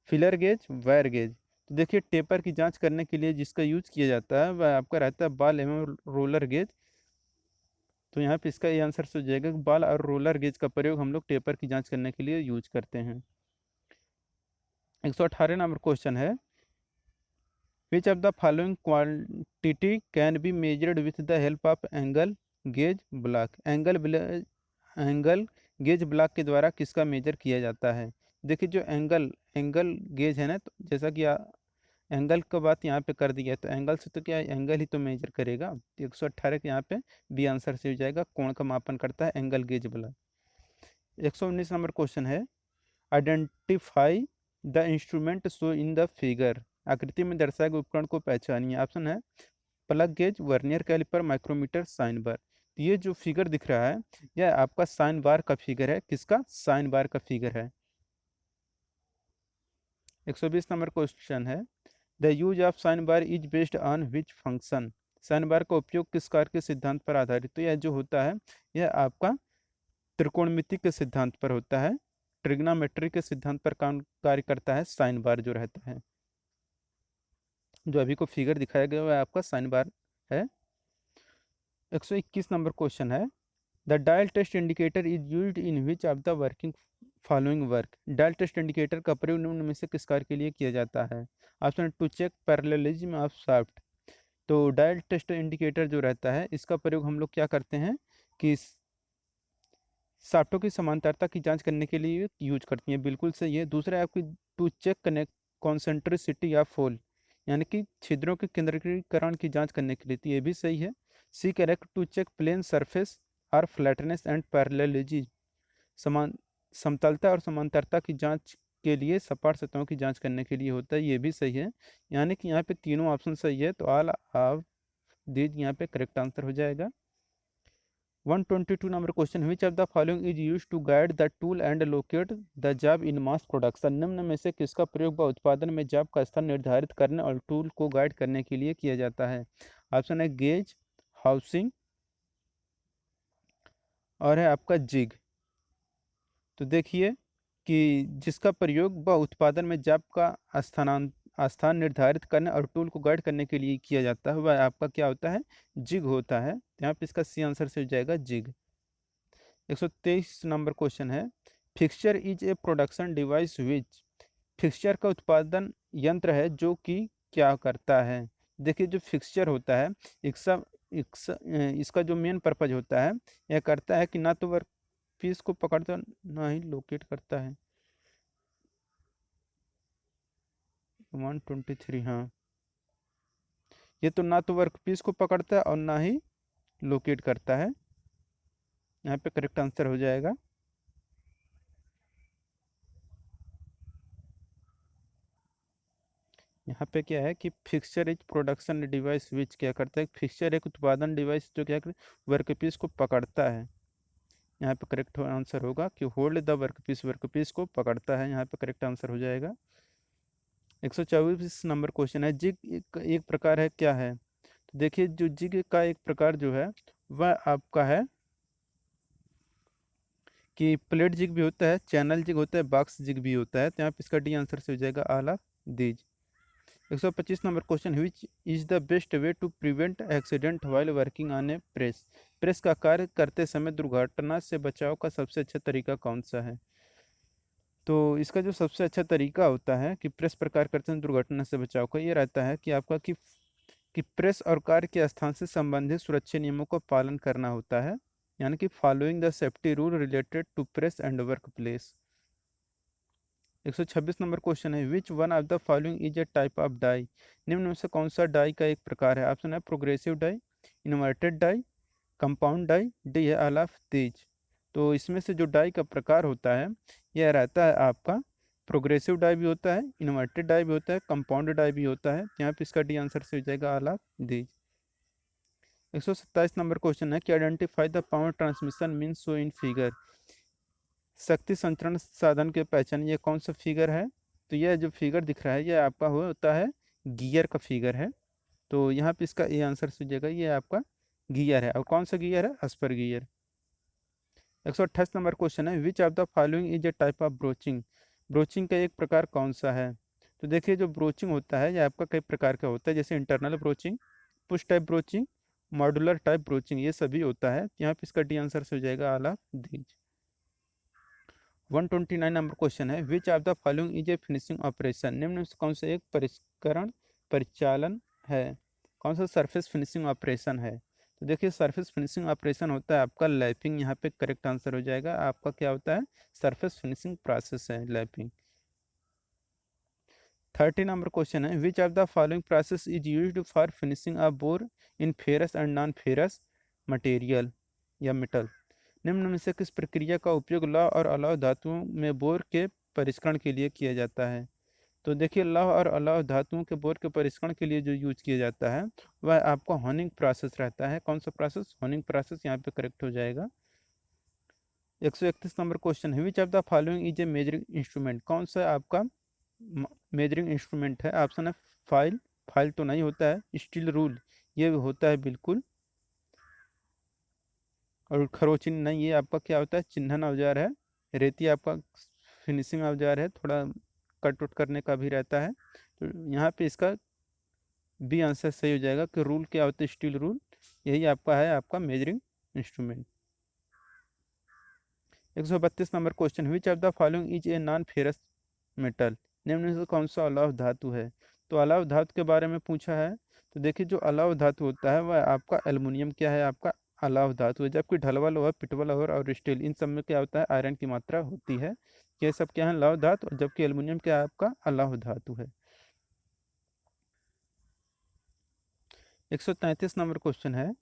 [SPEAKER 1] filler gauge, wire gauge. तो देखिए टेपर की जांच करने के लिए जिसका यूज किया जाता है वह आपका रहता है बॉल एवं रोलर गेज। तो यहाँ पे इसका ये आंसर हो जाएगा कि बॉल और रोलर गेज का प्रयोग हम लोग टेपर की जांच करने के लिए यूज करते हैं। 118 नंबर क्वेश्चन है, which of the following quantity can be measured with the help of angle gauge block? Angle gauge block के द्वारा किसका मेजर किया जाता है? देखिए जो एंगल एंगल गेज है ना, तो जैसा कि एंगल का बात यहाँ पे कर दिया है, तो एंगल से तो क्या एंगल ही तो मेजर करेगा। तो 118 के यहाँ पे बी आंसर से हो जाएगा, कोण का मापन करता है angle gauge block. 119 number question है, identify the instrument show in the figure, आकृति में दर्शाए गए उपकरण को पहचानिए। ऑप्शन है plug gauge, vernier calliper, micrometer, sine bar. तो ये जो फिगर दिख रहा है यह आपका साइन बार का फिगर है। किसका? साइन बार का फिगर है। 120 नंबर क्वेश्चन है, the use of sine bar is based on which function, sine bar का उपयोग किस कार्य के सिद्धांत पर आधारित? तो यह जो होता है यह आपका त्रिकोणमिति के सिद्धांत पर होता है, ट्रिग्नोमेट्री के सिद्धांत पर काम कार्य करता है साइन बार जो रहता है। जो अभी को फिगर दिखाया गया है आपका साइन बार है। 121 नंबर क्वेश्चन है, the dial test indicator is used in which of the working following work, dial test indicator का प्रयोग निम्न में से किस कार्य के लिए किया जाता है? Option to check parallelism of shaft. तो डायल टेस्ट इंडिकेटर जो रहता है इसका प्रयोग हम लोग क्या करते हैं कि शाफ्टों की समांतरता की जांच करने के लिए यूज करती हैं, बिल्कुल सही है। दूसरा है आपकी to check connect concentricity of hole, यानी कि छिद्रों के केंद्रीकरण की जांच करने के लिए, तो ये भी सही है। C correct to check plane surface और फ्लैटनेस एंड पैरेललिज्म, समान समतलता और समांतरता की जांच के लिए सपाट सतहों की जांच करने के लिए होता है, ये भी सही है। यानी कि यहाँ पे तीनों ऑप्शन सही है, तो ऑल ऑफ दीज यहाँ पे करेक्ट आंसर हो जाएगा। 122 number question, which of the following is use to guide the tool and locate the job in mass production, निम्न में से किसका प्रयोग व उत्पादन में जॉब का स्थान निर्धारित करने और टूल को गाइड करने के लिए किया जाता है? ऑप्शन है गेज, हाउसिंग और है आपका जिग। तो देखिए कि जिसका प्रयोग व उत्पादन में जॉब का स्थान निर्धारित करने और टूल को गाइड करने के लिए किया जाता है वह आपका क्या होता है? जिग होता है। यहाँ पे इसका सी आंसर से हो जाएगा जिग। 123 नंबर क्वेश्चन है, fixture is a production device which, fixture का उत्पादन यंत्र है जो कि क्या करता है? देखिए जो फिक्सचर होता है इसका इसका जो मेन पर्पज होता है यह करता है कि ना तो वर्क पीस को पकड़ता ना ही लोकेट करता है। 123, हाँ, ये तो ना तो वर्क पीस को पकड़ता है और ना ही लोकेट करता है, यहाँ पे करेक्ट आंसर हो जाएगा। यहाँ पे क्या है कि fixture is production device which क्या करता है, फिक्सचर एक उत्पादन डिवाइस जो क्या करता है वर्कपीस को पकड़ता है। यहाँ पे करेक्ट आंसर होगा कि होल्ड द वर्कपीस को पकड़ता है, यहाँ पे करेक्ट आंसर हो जाएगा। 124 नंबर क्वेश्चन है, जिग एक प्रकार है क्या है? तो देखिए जो जिग का एक प्रकार जो है वह आपका है कि प्लेट जिग भी होता है, चैनल जिग होता है, बॉक्स जिग भी होता है। तो यहाँ पे इसका डी आंसर से हो जाएगा all of these. 125 number question, which is the best way to prevent accident while working on a press, press का कार्य करते समय दुर्घटना से बचाव का सबसे अच्छा तरीका कौन सा है? तो इसका जो सबसे अच्छा तरीका होता है कि प्रेस पर कार्य करते समय दुर्घटना से बचाव का, ये रहता है कि आपका कि प्रेस और कार्य के स्थान से संबंधित सुरक्षा नियमों का पालन करना होता है, यानी कि following the safety rule related to press and work place. 126 number question है, which one of the following is a type of die, निम्न में से कौन सा डाई का एक प्रकार है? ऑप्शन है progressive die, inverted die, compound die, D है ऑल ऑफ दीज। तो इसमें से जो डाई का प्रकार होता है यह रहता है आपका प्रोग्रेसिव डाई भी होता है, इन्वर्टेड डाई भी होता है, कंपाउंड डाई भी होता है। यहाँ पे इसका डी आंसर से हो जाएगा all of these. 127 number question है कि identify the power transmission mean show in figure, शक्ति संचरण साधन के पहचान, ये कौन सा फिगर है? तो यह जो फिगर दिख रहा है यह आपका होता है गियर का फिगर है। तो यहाँ पे इसका ए आंसर हो जाएगा, ये आपका गियर है। और कौन सा गियर है? अस्पर गियर। 128 नंबर क्वेश्चन है, which of the following is a type of broaching. Broaching का एक प्रकार कौन सा है? तो देखिए, जो ब्रोचिंग होता है ये आपका कई प्रकार का होता है, जैसे internal broaching, push type broaching, modular type broaching, ये सभी होता है। यहाँ पे इसका डी आंसर हो जाएगा all of these. 129 number question है, which of the following is a finishing operation. निम्न में से कौन सा एक परिष्करण परिचालन है? कौन सा सरफेस फिनिशिंग ऑपरेशन है? तो देखिए, सरफेस फिनिशिंग ऑपरेशन होता है आपका लैपिंग। यहाँ पे करेक्ट आंसर हो जाएगा आपका, क्या होता है? सरफेस फिनिशिंग प्रोसेस है लैपिंग। 30 नंबर क्वेश्चन है, which of the following process is used for finishing a bore in ferrous and non ferrous material या मेटल। निम्न में से किस प्रक्रिया का उपयोग लौह और अलौह धातुओं में बोर के परिष्करण के लिए किया जाता है? तो देखिए, लौह और अलौह धातुओं के बोर के परिष्करण के लिए जो यूज किया जाता है वह आपका होनिंग प्रोसेस रहता है। कौन सा प्रोसेस? होनिंग प्रोसेस यहाँ पे करेक्ट हो जाएगा। 131 नंबर क्वेश्चन है, which of the following is A measuring instrument. कौन सा आपका मेजरिंग इंस्ट्रूमेंट है? ऑप्शन है फाइल, फाइल तो नहीं होता है, स्टील रूल ये होता है बिल्कुल, और खरोचिन नहीं, ये आपका क्या होता है? चिन्हन औजार है। रेती आपका फिनिशिंग औजार है, थोड़ा कट उट करने का भी रहता है। तो यहाँ पे इसका बी आंसर सही हो जाएगा कि रूल क्या होता है? स्टील रूल, यही आपका है आपका measuring instrument. 132 number question, which of the following is a non ferrous metal. निम्न में से कौन सा अलौह धातु है? तो अलौह धातु के बारे में पूछा है। तो देखिए, जो अलौह धातु होता है वह आपका एल्युमिनियम क्या है? आपका अलौह धातु है। जबकि ढलवा लोहा, पिटवा लोहा और स्टील, इन सब में क्या होता है? आयरन की मात्रा होती है। ये सब क्या है? लौह धातु। और जबकि एल्युमिनियम क्या है? आपका अलौह धातु है। 133 नंबर क्वेश्चन है,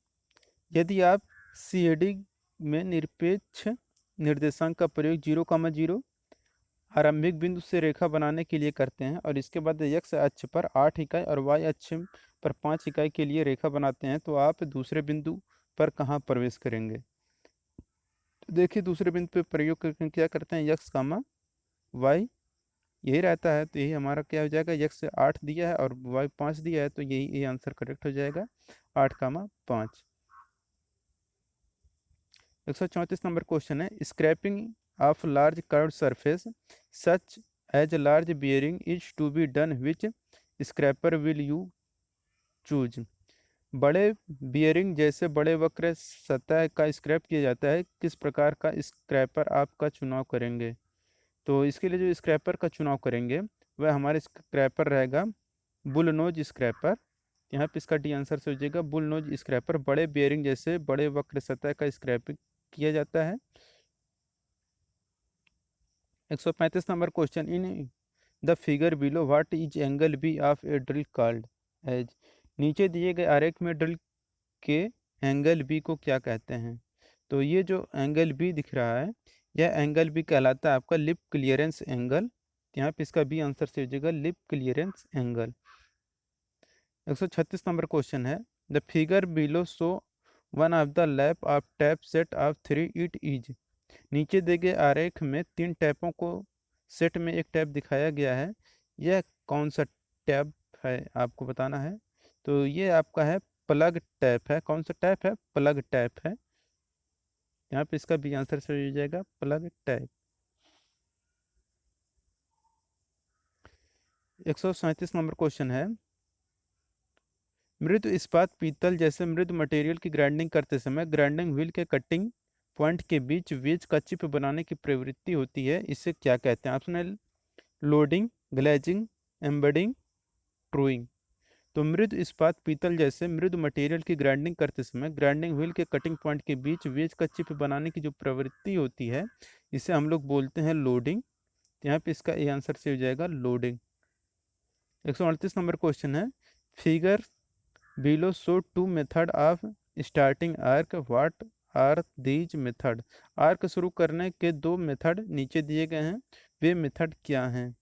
[SPEAKER 1] यदि आप सीएडी में निरपेक्ष निर्देशांक का प्रयोग 0,0 आरंभिक बिंदु से रेखा बनाने के लिए करते हैं और इसके बाद एक्स अक्ष पर 8 इकाई और वाई अक्ष पर 5 इकाई के लिए रेखा बनाते हैं, तो आप दूसरे बिंदु पर कहाँ प्रवेश करेंगे? तो देखिए, दूसरे बिंदु पर प्रयोग करके क्या करते हैं? एक्स कामा वाई यही रहता है, तो यही हमारा क्या हो जाएगा? एक्स 8 दिया है और वाई 5 दिया है, तो यही ये आंसर करेक्ट हो जाएगा, 8,5। 134 नंबर क्वेश्चन है, scraping of large curve surface such as large bearing is to be done which scraper will you choose. बड़े बियरिंग जैसे बड़े वक्र सतह का स्क्रैप किया जाता है, किस प्रकार का स्क्रैपर आपका चुनाव करेंगे? तो इसके लिए जो स्क्रैपर का चुनाव करेंगे वह हमारे स्क्रैपर रहेगा बुलनोज स्क्रैपर। यहाँ पे इसका डी आंसर से हो जाएगा बुलनोज स्क्रैपर। बड़े बियरिंग जैसे बड़े वक्र सतह का स्क्रैपिंग किया जाता है। 135 number question, in the figure below what is angle B of a drill called as. नीचे दिए गए आरेख में ड्रिल के एंगल बी को क्या कहते हैं? तो ये जो एंगल बी दिख रहा है यह एंगल बी कहलाता है आपका लिप क्लियरेंस एंगल। यहाँ पे इसका बी आंसर से हो जाएगा lip clearance angle. 136 number question है, the figure below show one of the lap of tap set of 3 it is. नीचे दिए गए आरेख में 3 टैपों को सेट में एक टैप दिखाया गया है, यह कौन सा टैप है आपको बताना है। तो ये आपका है प्लग टैप है। कौन सा टैप है? प्लग टैप है। यहाँ पे इसका भी आंसर सही हो जाएगा प्लग टैप। 137 नंबर क्वेश्चन है, मृदु इस्पात पीतल जैसे मृदु मटेरियल की ग्राइंडिंग करते समय ग्राइंडिंग व्हील के कटिंग पॉइंट के बीच वेज का चिप बनाने की प्रवृत्ति होती है, इसे क्या कहते हैं? ऑप्शन है लोडिंग, ग्लेजिंग, एम्बेडिंग, ट्रूइंग। तो मृदु इस्पात पीतल जैसे मृदु मटेरियल की ग्राइंडिंग करते समय ग्राइंडिंग व्हील के कटिंग पॉइंट के बीच वेज का चिप बनाने की जो प्रवृत्ति होती है इसे हम लोग बोलते हैं लोडिंग। यहाँ पे इसका ए आंसर से हो जाएगा लोडिंग। 138 नंबर क्वेश्चन है, figure below show two method of starting arc what are these method. Arc शुरू करने के 2 मेथड नीचे दिए गए हैं, वे मेथड क्या हैं?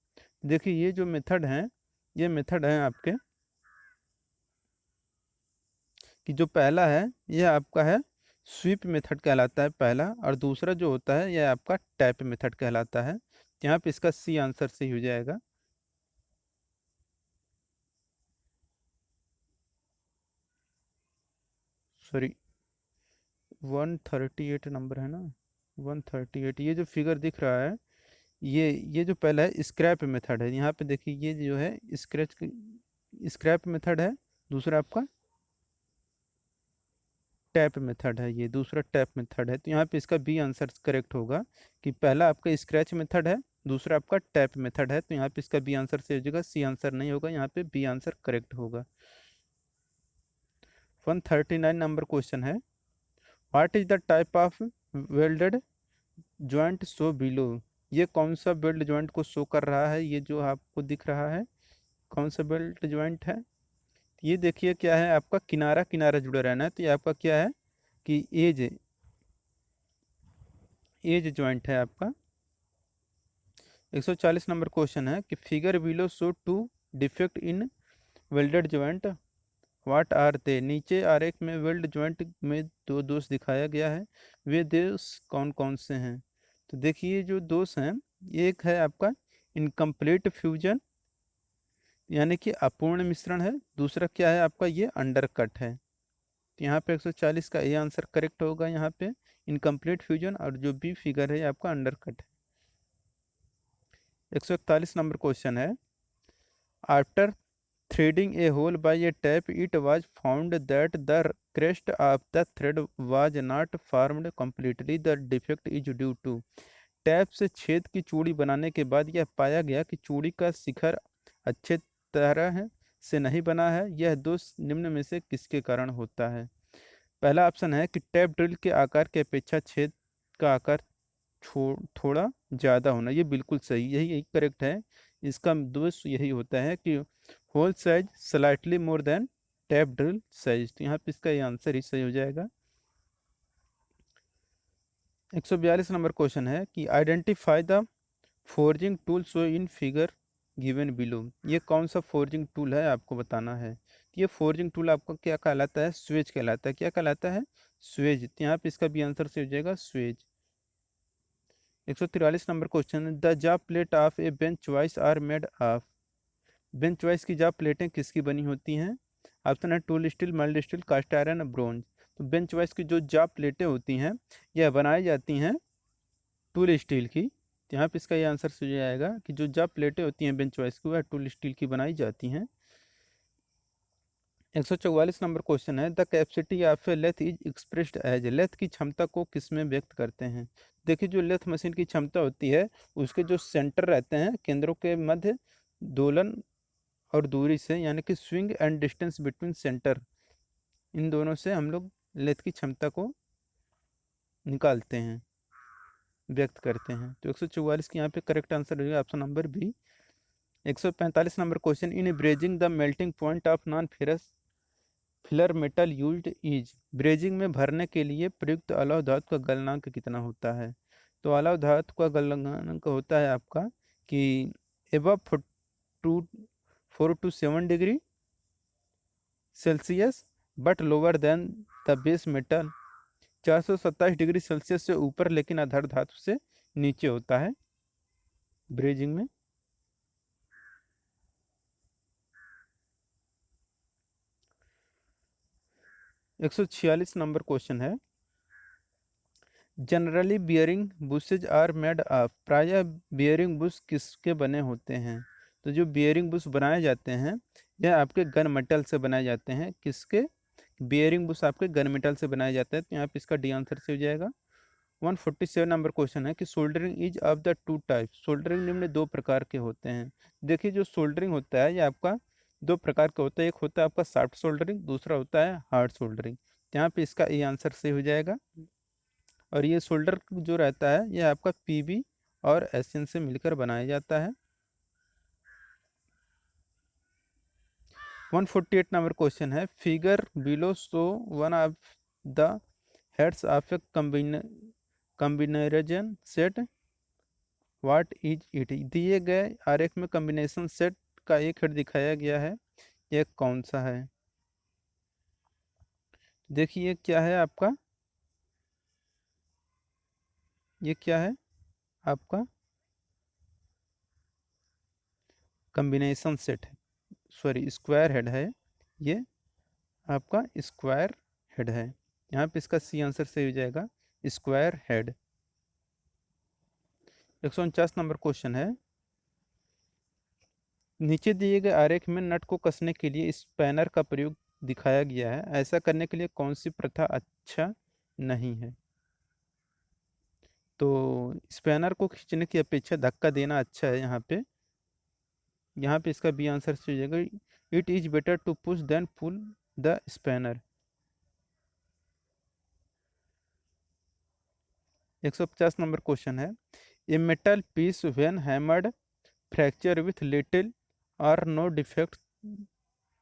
[SPEAKER 1] देखिए, ये जो मेथड हैं ये मेथड हैं आपके कि जो पहला है यह आपका है स्वीप मेथड कहलाता है पहला, और दूसरा जो होता है यह आपका टैप मेथड कहलाता है। यहाँ पे इसका सी आंसर सही हो जाएगा। सॉरी 138 नंबर है ना, 138। ये जो फिगर दिख रहा है, ये जो पहला है स्क्रैप मेथड है, यहाँ पे देखिए ये जो है स्क्रैप मेथड है, दूसरा आपका टैप मेथड है, ये दूसरा टैप मेथड है। तो यहाँ पे इसका बी आंसर करेक्ट होगा कि पहला आपका स्क्रैच मेथड है, दूसरा आपका टैप मेथड है। तो यहाँ पे इसका बी आंसर से हो जाएगा, सी आंसर नहीं होगा, यहाँ पे बी आंसर करेक्ट होगा। 139 नंबर क्वेश्चन है, what is the type of welded joint show below. ये कौन सा वेल्ड जॉइंट को शो कर रहा है, ये जो आपको दिख रहा है कौन सा बेल्ट जॉइंट है। ये देखिए क्या है, आपका किनारा किनारा जुड़ा रहना है, तो ये आपका क्या है कि एज एज जॉइंट है आपका। 140 नंबर क्वेश्चन है कि figure below show two defect in welded joint, what are they. नीचे आरेख में वेल्ड जॉइंट में दो दोष दिखाया गया है, वे दोष कौन कौन से हैं। तो देखिए जो दोष हैं, एक है आपका इनकम्प्लीट फ्यूजन यानी कि अपूर्ण मिश्रण है, दूसरा क्या है आपका ये अंडरकट है। तो यहाँ पे 140 का ए आंसर करेक्ट होगा, यहाँ पे इनकम्प्लीट फ्यूजन, और जो बी फिगर है ये आपका अंडरकट है। 141 नंबर क्वेश्चन है, after threading a hole by a tape, it was found that the crest of the thread was not formed completely. The defect is due to। Tap से छेद की चूड़ी बनाने के बाद यह पाया गया कि चूड़ी का शिखर अच्छे तरह से नहीं बना है। यह दोष निम्न में से किसके कारण होता है। पहला ऑप्शन है कि टैप ड्रिल के आकार की अपेक्षा छेद का आकार थोड़ा ज़्यादा होना, ये बिल्कुल सही, यही यही करेक्ट है। इसका दोष यही होता है कि hole size slightly more than tap drill size. तो यहाँ पे इसका ये आंसर ही सही हो जाएगा। 142 नंबर क्वेश्चन है कि identify the forging tool show in figure given below. ये कौन सा फोर्जिंग टूल है आपको बताना है। तो ये फोर्जिंग टूल आपका क्या कहलाता है, स्वेज कहलाता है। क्या कहलाता है, स्वेज। तो यहाँ पे इसका भी आंसर से हो जाएगा swage. 143 number question, the job plate of a bench vice are made of. Bench vice की जॉब प्लेटें किसकी बनी होती हैं। ऑप्शन है tool steel, mild steel, cast iron, bronze. तो बेंच वाइस की जो जॉब प्लेटें होती हैं यह बनाई जाती हैं टूल स्टील की। तो यहाँ पे इसका ये आंसर हो जाएगा कि जो जॉब प्लेटें होती हैं बेंच वाइस की वह टूल स्टील की बनाई जाती हैं। 144 नंबर क्वेश्चन है, the capacity of a lathe is expressed as. Lathe की क्षमता को किस में व्यक्त करते हैं। देखिए जो लेथ मशीन की क्षमता होती है उसके जो सेंटर रहते हैं केंद्रों के मध्य दोलन और दूरी से, यानी कि swing and distance between centre, इन दोनों से हम लोग लेथ की क्षमता को निकालते हैं, व्यक्त करते हैं। तो 144 की यहाँ पे करेक्ट आंसर होगा option number B. 145 number question, in brazing the melting point of non ferrous filler metal used is. Brazing में भरने के लिए प्रयुक्त अलौह धातु का गलनांक कितना होता है। तो अलौह धातु का गलनांक होता है आपका कि above 4 to 7 degree Celsius but lower than the base metal. 427 degree Celsius से ऊपर लेकिन आधार धातु से नीचे होता है ब्रेजिंग में। 146 नंबर क्वेश्चन है, generally bearing bushes are made of. प्रायः बियरिंग बुश किसके बने होते हैं। तो जो बियरिंग बुश बनाए जाते हैं यह आपके गन मेटल से बनाए जाते हैं। किसके, बियरिंग बुश आपके गन मेटल से बनाए जाते हैं। तो यहाँ पे इसका डी आंसर से हो जाएगा। 147 नंबर क्वेश्चन है कि soldering is of the two type. Soldering निम्न दो प्रकार के होते हैं। देखिए जो सोल्डरिंग होता है ये आपका दो प्रकार का होता है, एक होता है आपका सॉफ्ट सोल्डरिंग, दूसरा होता है हार्ड सोल्डरिंग। यहाँ पे इसका ए आंसर से हो जाएगा। और ये सोल्डर जो रहता है यह आपका पीबी और एसएन से मिलकर बनाया जाता है। 148 नंबर क्वेश्चन है, figure below show one of the heads of a combination set, what is it. दिए गए आरेख में कॉम्बिनेशन सेट का एक हेड दिखाया गया है, यह कौन सा है। देखिए क्या है आपका, ये क्या है आपका कॉम्बिनेशन सेट है, सॉरी स्क्वायर हेड है, ये आपका स्क्वायर हेड है। यहाँ पे इसका सी आंसर सही हो जाएगा, स्क्वायर हेड। 149 नंबर क्वेश्चन है, नीचे दिए गए आरेख में नट को कसने के लिए स्पैनर का प्रयोग दिखाया गया है, ऐसा करने के लिए कौन सी प्रथा अच्छा नहीं है। तो स्पैनर को खींचने की अपेक्षा धक्का देना अच्छा है। यहाँ पे इसका बी आंसर से हो जाएगा, it is better to push than pull the spanner. 150 number question है, a metal piece when hammered fracture with little or no defect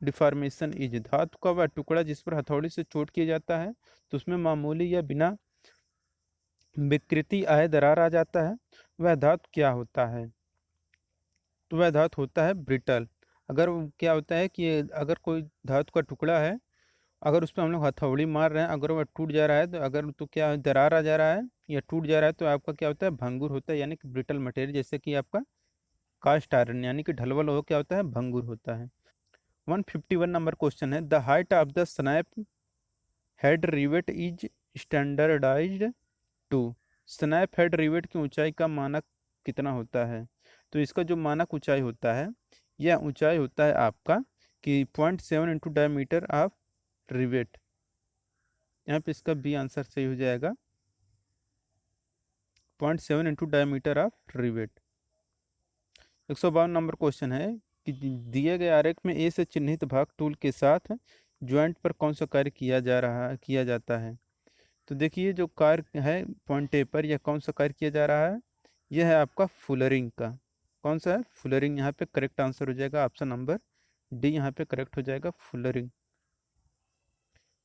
[SPEAKER 1] deformation is, धातु का वह टुकड़ा जिस पर हथौड़ी से चोट किया जाता है तो उसमें मामूली या बिना विकृति आए दरार आ जाता है, वह धातु क्या होता है। तो वह धातु होता है ब्रिटल। अगर क्या होता है कि अगर कोई धातु का टुकड़ा है, अगर उस पर हम लोग हथौड़ी मार रहे हैं, अगर वह टूट जा रहा है तो अगर तो क्या दरार आ जा रहा है या टूट जा रहा है तो आपका क्या होता है, भंगुर होता है, यानी कि ब्रिटल मटेरियल, जैसे कि आपका कास्ट आयरन, यानी कि ढलवल हो क्या होता है, भंगुर होता है। 151 नंबर क्वेश्चन है, the height of the snap head rivet is standardised to, snap head rivet की ऊंचाई का मानक कितना होता है। तो इसका जो मानक ऊंचाई होता है, यह ऊंचाई होता है आपका कि 0.7 इंटू डायमीटर ऑफ रिवेट। यहाँ पे इसका बी आंसर सही हो जाएगा, 0.7 into diameter of rivet. 152 number question है कि दिए गए आरेख में ए से चिन्हित भाग टूल के साथ ज्वाइंट पर कौन सा कार्य किया जाता है। तो देखिए जो कार्य है पॉइंट ए पर, यह कौन सा कार्य किया जा रहा है, यह है आपका फुलरिंग का। कौन सा है, फुलरिंग। यहाँ पे करेक्ट आंसर हो जाएगा ऑप्शन नंबर डी, यहाँ पे करेक्ट हो जाएगा फुलरिंग।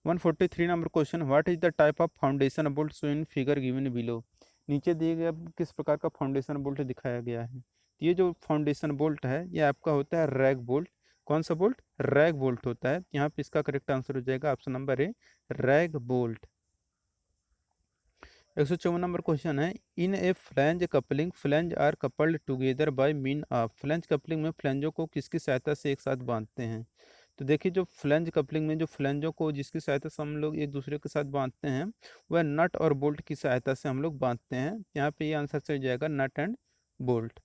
[SPEAKER 1] 143 number question, what is the type of foundation bolt so in figure given below, नीचे दिए गए किस प्रकार का फाउंडेशन बोल्ट दिखाया गया है। तो ये जो फाउंडेशन बोल्ट है ये आपका होता है रैग बोल्ट। कौन सा बोल्ट, रैग बोल्ट होता है। यहाँ पे इसका करेक्ट आंसर हो जाएगा option number A, rag bolt. 154 number question है, in a flange coupling flange are coupled together by mean of, flange coupling में फ्लैंजों को किसकी सहायता से एक साथ बांधते हैं। तो देखिए जो फ्लैंज कपलिंग में जो फ्लैंजों को जिसकी सहायता से हम लोग एक दूसरे के साथ बांधते हैं, वह नट और बोल्ट की सहायता से हम लोग बांधते हैं। यहाँ पे ये आंसर से हो जाएगा nut and bolt.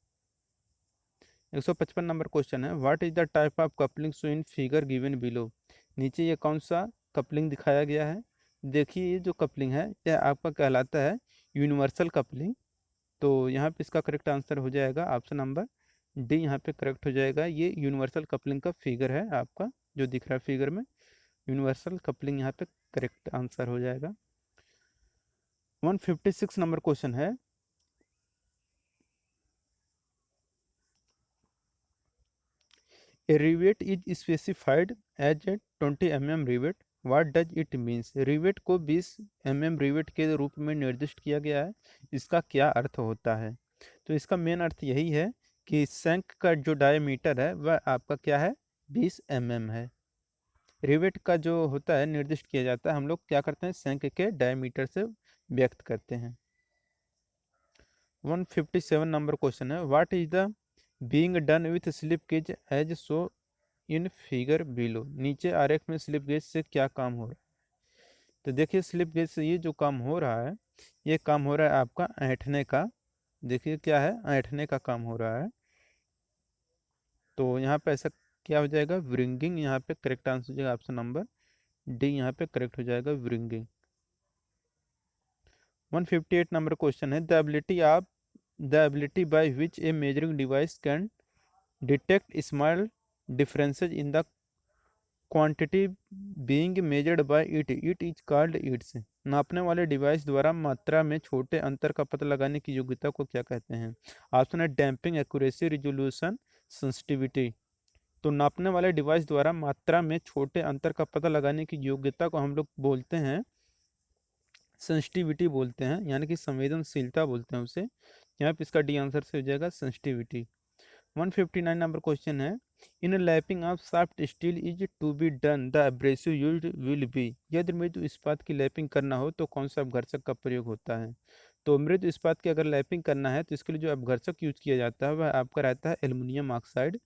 [SPEAKER 1] 155 number question है, what is the type of coupling show in figure given below, नीचे ये कौन सा कपलिंग दिखाया गया है। देखिए ये जो कपलिंग है यह आपका कहलाता है यूनिवर्सल कपलिंग। तो यहाँ पे इसका करेक्ट आंसर हो जाएगा ऑप्शन नंबर डी, यहाँ पे करेक्ट हो जाएगा। ये यूनिवर्सल कपलिंग का फिगर है आपका जो दिख रहा है फिगर में, यूनिवर्सल कपलिंग यहाँ पे करेक्ट आंसर हो जाएगा। 156 नंबर क्वेश्चन है, a rivet is specified as a 20 mm rivet, what does it means, rivet को 20 mm रिवेट के रूप में निर्दिष्ट किया गया है, इसका क्या अर्थ होता है। तो इसका मेन अर्थ यही है कि शंख का जो डायमीटर है वह आपका क्या है, 20 mm है। रिवेट का जो होता है निर्दिष्ट किया जाता है, हम लोग क्या करते हैं, शंख के डायमीटर से व्यक्त करते हैं। 157 नंबर क्वेश्चन है, what is the being done with slip gauge as so in figure below, नीचे आरेख में स्लिप गेज से क्या काम हो रहा है। तो देखिए स्लिप गेज से ये जो काम हो रहा है, ये काम हो रहा है आपका ऐंठने का। देखिए क्या है, ऐंठने का काम हो रहा है। तो यहाँ पे ऐसा क्या हो जाएगा, व्रिंगिंग, यहाँ पे करेक्ट आंसर हो जाएगा ऑप्शन नंबर डी, यहाँ पे करेक्ट हो जाएगा व्रिंगिंग। 158 नंबर क्वेश्चन है, the ability by which A measuring device can detect small differences in the quantity being measured by it is called its, नापने वाले डिवाइस द्वारा मात्रा में छोटे अंतर का पता लगाने की योग्यता को क्या कहते हैं। ऑप्शन है डैम्पिंग, एक्यूरेसी, रिजोल्यूशन, सेंसिटिविटी। तो नापने वाले डिवाइस द्वारा मात्रा में छोटे अंतर का पता लगाने की योग्यता को हम लोग बोलते हैं सेंसिटिविटी बोलते हैं, यानी कि संवेदनशीलता बोलते हैं उसे। यहाँ पे इसका डी आंसर से हो जाएगा सेंसिटिविटी। 159 नंबर क्वेश्चन है, in lapping of soft steel is to be done the abrasive used will be, यदि मृदु इस्पात की लैपिंग करना हो तो कौन सा अपघर्षक का प्रयोग होता है। तो मृदु इस्पात की अगर लैपिंग करना है तो इसके लिए जो अपघर्षक यूज किया जाता है वह आपका रहता है एल्युमिनियम ऑक्साइड।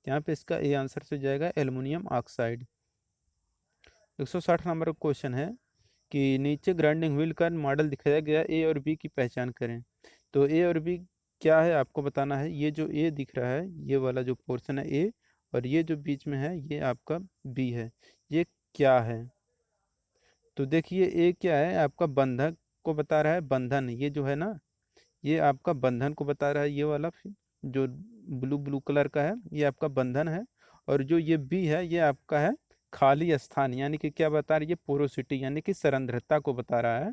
[SPEAKER 1] यहाँ पे इसका ए आंसर से हो जाएगा एल्युमिनियम ऑक्साइड। 160 नंबर क्वेश्चन है कि नीचे ग्राइंडिंग व्हील का मॉडल दिखाया गया, ए और बी की पहचान करें। तो ए और बी क्या है आपको बताना है। ये जो ए दिख रहा है, ये वाला जो पोर्शन है ए, और ये जो बीच में है ये आपका बी है। ये क्या है? तो देखिए ए क्या है, आपका बंधक को बता रहा है, बंधन ये जो है ना, ये आपका बंधन को बता रहा है। ये वाला जो ब्लू ब्लू कलर का है ये आपका बंधन है। और जो ये बी है ये आपका है खाली स्थान, यानी कि क्या बता रही है, पोरोसिटी यानी कि सरंध्रता को बता रहा है।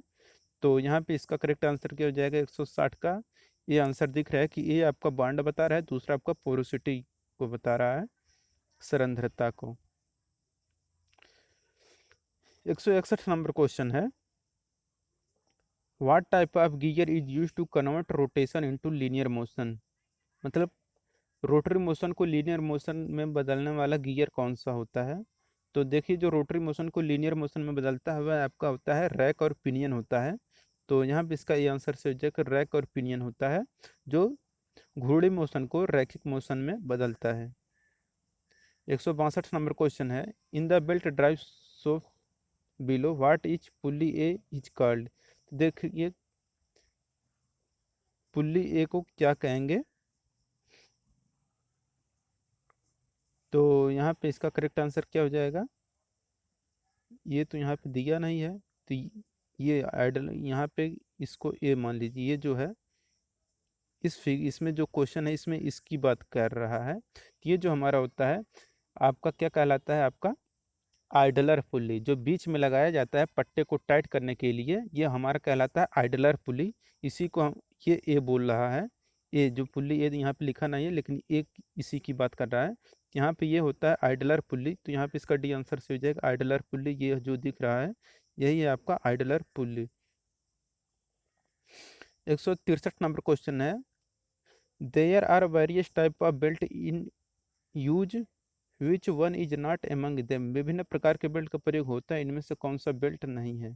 [SPEAKER 1] तो यहाँ पे इसका करेक्ट आंसर क्या हो जाएगा, 160 का ये आंसर दिख रहा है कि ये आपका बॉन्ड बता रहा है, दूसरा आपका पोरोसिटी को बता रहा है, सरंध्रता को। 161 नंबर क्वेश्चन है, what type of gear is use to convert rotation into linear motion. मतलब रोटरी मोशन को लीनियर मोशन में बदलने वाला गियर कौन सा होता है। तो देखिए जो रोटरी मोशन को लीनियर मोशन में बदलता है वह आपका होता है रैक और पिनियन होता है। तो यहाँ पे इसका ये आंसर से हो जाएगा रैक और पिनियन होता है, जो घूर्णी मोशन को रैखिक मोशन में बदलता है। 162 नंबर क्वेश्चन है, in the belt drive so below what is pulley A is called. देखिए पुल्ली ए को क्या कहेंगे। तो यहाँ पे इसका करेक्ट आंसर क्या हो जाएगा, ये तो यहाँ पे दिया नहीं है, तो ये आइडल यहाँ पे इसको ए मान लीजिए। ये जो है इसमें जो क्वेश्चन है इसमें इसकी बात कर रहा है। ये जो हमारा होता है आपका क्या कहलाता है, आपका आइडलर पुली, जो बीच में लगाया जाता है पट्टे को टाइट करने के लिए, ये हमारा कहलाता है आइडलर पुली। इसी को हम ये ए बोल रहा है। ए जो पुली ए यहाँ पे लिखा नहीं है, लेकिन एक इसी की बात कर रहा है। यहाँ पे ये होता है आइडलर पुली, तो यहाँ पे इसका डी आंसर से हो जाएगा आइडलर पुली। ये जो दिख रहा है यही है आपका आइडलर पुली। 163 नंबर क्वेश्चन है, there are various type of belt in use which one is not among them. विभिन्न प्रकार के बेल्ट का प्रयोग होता है, इनमें से कौन सा बेल्ट नहीं है।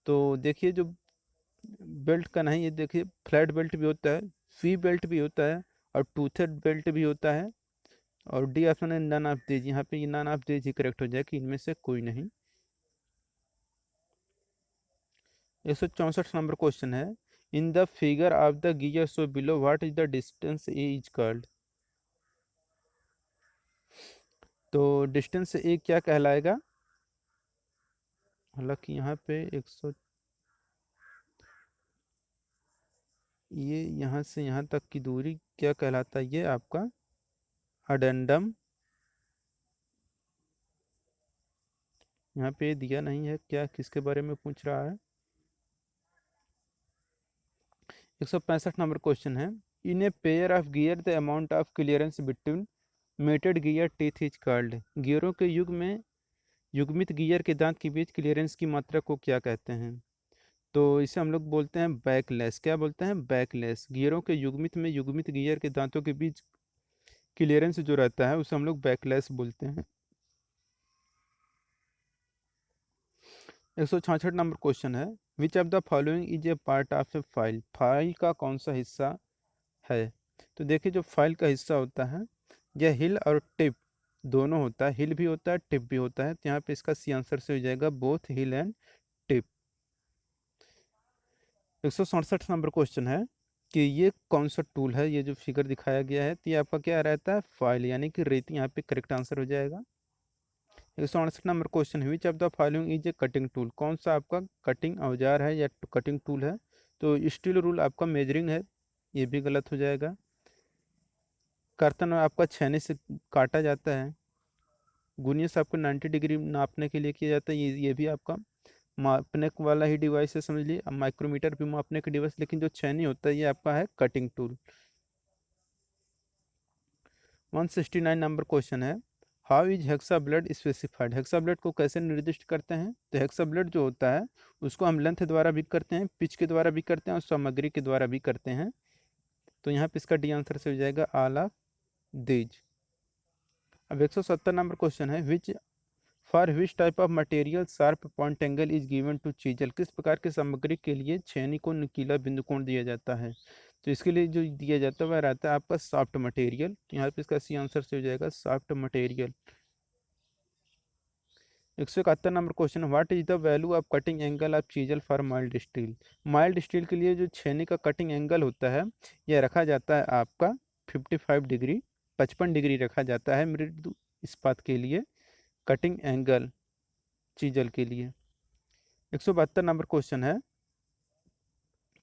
[SPEAKER 1] तो देखिए जो बेल्ट का नहीं है, देखिए फ्लैट बेल्ट भी होता है, वी बेल्ट भी होता है, और टूथेड बेल्ट भी होता है, और डी ऑप्शन है नन ऑफ दीज। यहाँ पे ये नन ऑफ दीज ही करेक्ट हो जाए कि इनमें से कोई नहीं। 164 नंबर क्वेश्चन है, in the figure of the gear so below what is the distance A is called. तो डिस्टेंस ए क्या कहलाएगा, हालांकि यहाँ पे 100, ये यहाँ से यहाँ तक की दूरी क्या कहलाता है, ये आपका अडेंडम। यहाँ पे दिया नहीं है, क्या किसके बारे में पूछ रहा है। 165 नंबर क्वेश्चन है, in a pair of gear the amount of clearance between mated gear teeth is called. गियरों के युग में युग्मित गियर के दांत के बीच क्लियरेंस की मात्रा को क्या कहते हैं। तो इसे हम लोग बोलते हैं बैकलेस। क्या बोलते हैं, बैकलेस। गियरों के युग्मित में युग्मित गियर के दांतों के बीच क्लियरेंस जो रहता है उसे हम लोग बैकलेस बोलते हैं। 166 नंबर क्वेश्चन है, which of the following is a part of a file. File का कौन सा हिस्सा है। तो देखिए जो फाइल का हिस्सा होता है यह हिल और टिप दोनों होता है, हिल भी होता है टिप भी होता है। तो यहाँ पे इसका सी आंसर से हो जाएगा both hill and tip. 167 number question है कि ये कौन सा टूल है, ये जो फिगर दिखाया गया है तो ये आपका क्या रहता है, फाइल यानी कि रेती। यहाँ पे करेक्ट आंसर हो जाएगा। 168 नंबर क्वेश्चन है, which of the following is A cutting tool. कौन सा आपका कटिंग औजार है या कटिंग टूल है। तो स्टील रूल आपका मेजरिंग है, ये भी गलत हो जाएगा। कर्तन आपका छेनी से काटा जाता है। गुनियस आपको 90 डिग्री नापने के लिए किया जाता है, ये भी आपका मापने वाला ही डिवाइस है, समझ लीजिए। अब माइक्रोमीटर भी मापने का डिवाइस, लेकिन जो छेनी होता है ये आपका है कटिंग टूल। 169 नंबर क्वेश्चन है, how is hexa blood specified. Hexa blood को कैसे निर्दिष्ट करते हैं। तो हेक्सा ब्लड जो होता है उसको हम लेंथ द्वारा भी करते हैं, पिच के द्वारा भी करते हैं, और सामग्री के द्वारा भी करते हैं। तो यहाँ पे इसका डी आंसर से हो जाएगा ऑल ऑफ दीज। अब 170 नंबर क्वेश्चन है, which for which type of material sharp point angle is given to chisel. किस प्रकार की सामग्री के लिए छेनी को नुकीला बिंदु कोण दिया जाता है। तो इसके लिए जो दिया जाता है वह रहता है आपका सॉफ्ट मटेरियल। यहाँ पे इसका सी आंसर से हो जाएगा soft material. 171 number question, what is the value of cutting angle of chisel for mild steel. Mild steel के लिए जो छेनी का कटिंग एंगल होता है यह रखा जाता है आपका 55 डिग्री, 55 डिग्री रखा जाता है मृदु इस्पात के लिए कटिंग एंगल चीजल के लिए। 172 नंबर क्वेश्चन है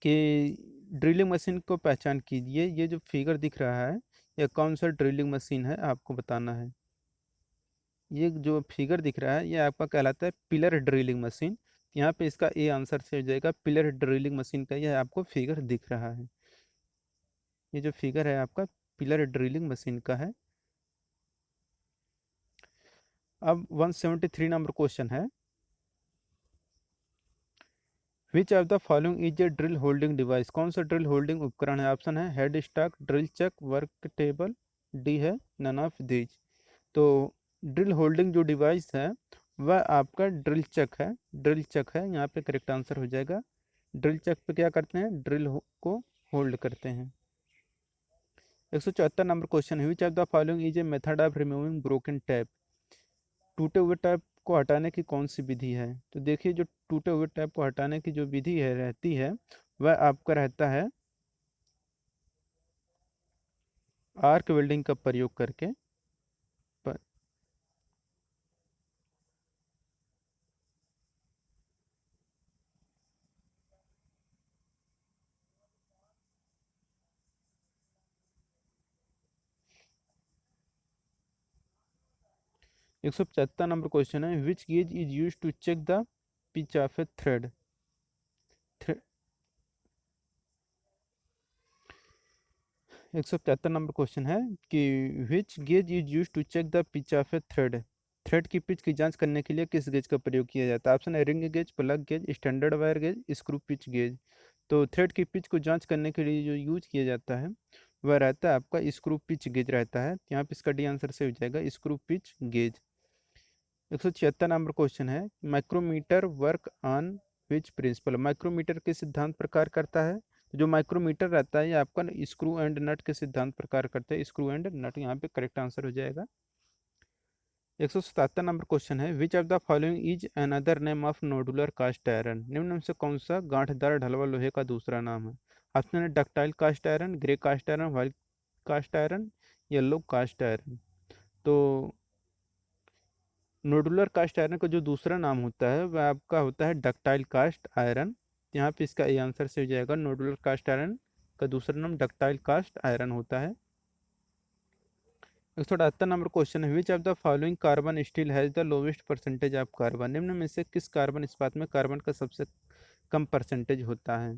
[SPEAKER 1] कि ड्रिलिंग मशीन को पहचान कीजिए। ये जो फिगर दिख रहा है यह कौन सा ड्रिलिंग मशीन है आपको बताना है। ये जो फिगर दिख रहा है ये आपका कहलाता है पिलर ड्रिलिंग मशीन। यहाँ पे इसका ए आंसर से हो जाएगा, पिलर ड्रिलिंग मशीन का यह आपको फिगर दिख रहा है। ये जो फिगर है आपका पिलर ड्रिलिंग मशीन का है। अब 173 नंबर क्वेश्चन है, which of the following is A drill holding device. कौन सा ड्रिल होल्डिंग उपकरण है। ऑप्शन है head stock, drill chuck, work table, D है नन ऑफ दीज। तो ड्रिल होल्डिंग जो डिवाइस है वह आपका ड्रिल चक है, ड्रिल चक है यहाँ पे करेक्ट आंसर हो जाएगा। ड्रिल चक पे क्या करते हैं, को होल्ड करते हैं। 174 नंबर क्वेश्चन है, which of the following is a method of removing broken tap. टूटे हुए टैप को हटाने की कौन सी विधि है। तो देखिए जो टूटे हुए टैप को हटाने की जो विधि है रहती है वह आपका रहता है आर्क वेल्डिंग का प्रयोग करके। 175 नंबर क्वेश्चन है, which gauge is use to check the pitch of a thread. 175 number question है कि which gauge is use to check the pitch of a thread. Thread की पिच की जांच करने के लिए किस गेज का प्रयोग किया जाता है। ऑप्शन है ring gauge, plug gauge, standard wire gauge, screw pitch gauge. तो थ्रेड की पिच को जांच करने के लिए जो यूज किया जाता है वह रहता है आपका स्क्रू पिच गेज रहता है। यहाँ पे इसका डी आंसर से हो जाएगा screw pitch gauge. 176 number question है, micrometer work on which principle. Micrometer के सिद्धांत प्रकार करता है। जो माइक्रोमीटर रहता है ये आपका स्क्रू एंड नट के सिद्धांत प्रकार करते हैं, स्क्रू एंड नट यहाँ पे करेक्ट आंसर हो जाएगा। 177 नंबर क्वेश्चन है, which of the following is another name of nodular cast iron. निम्न में से कौन सा गांठदार ढलवा लोहे का दूसरा नाम है। ऑप्शन है ductile cast iron, grey cast iron, white cast iron, yellow cast iron. तो नोडुलर कास्ट आयरन का जो दूसरा नाम होता है वह आपका होता है डक्टाइल कास्ट आयरन। यहाँ पे इसका ए आंसर से हो जाएगा, नोडुलर कास्ट आयरन का दूसरा नाम डक्टाइल कास्ट आयरन होता है। 178 नंबर क्वेश्चन है, which of the following carbon steel has the lowest percentage of carbon. निम्न में से किस कार्बन इस्पात में कार्बन का सबसे कम परसेंटेज होता है।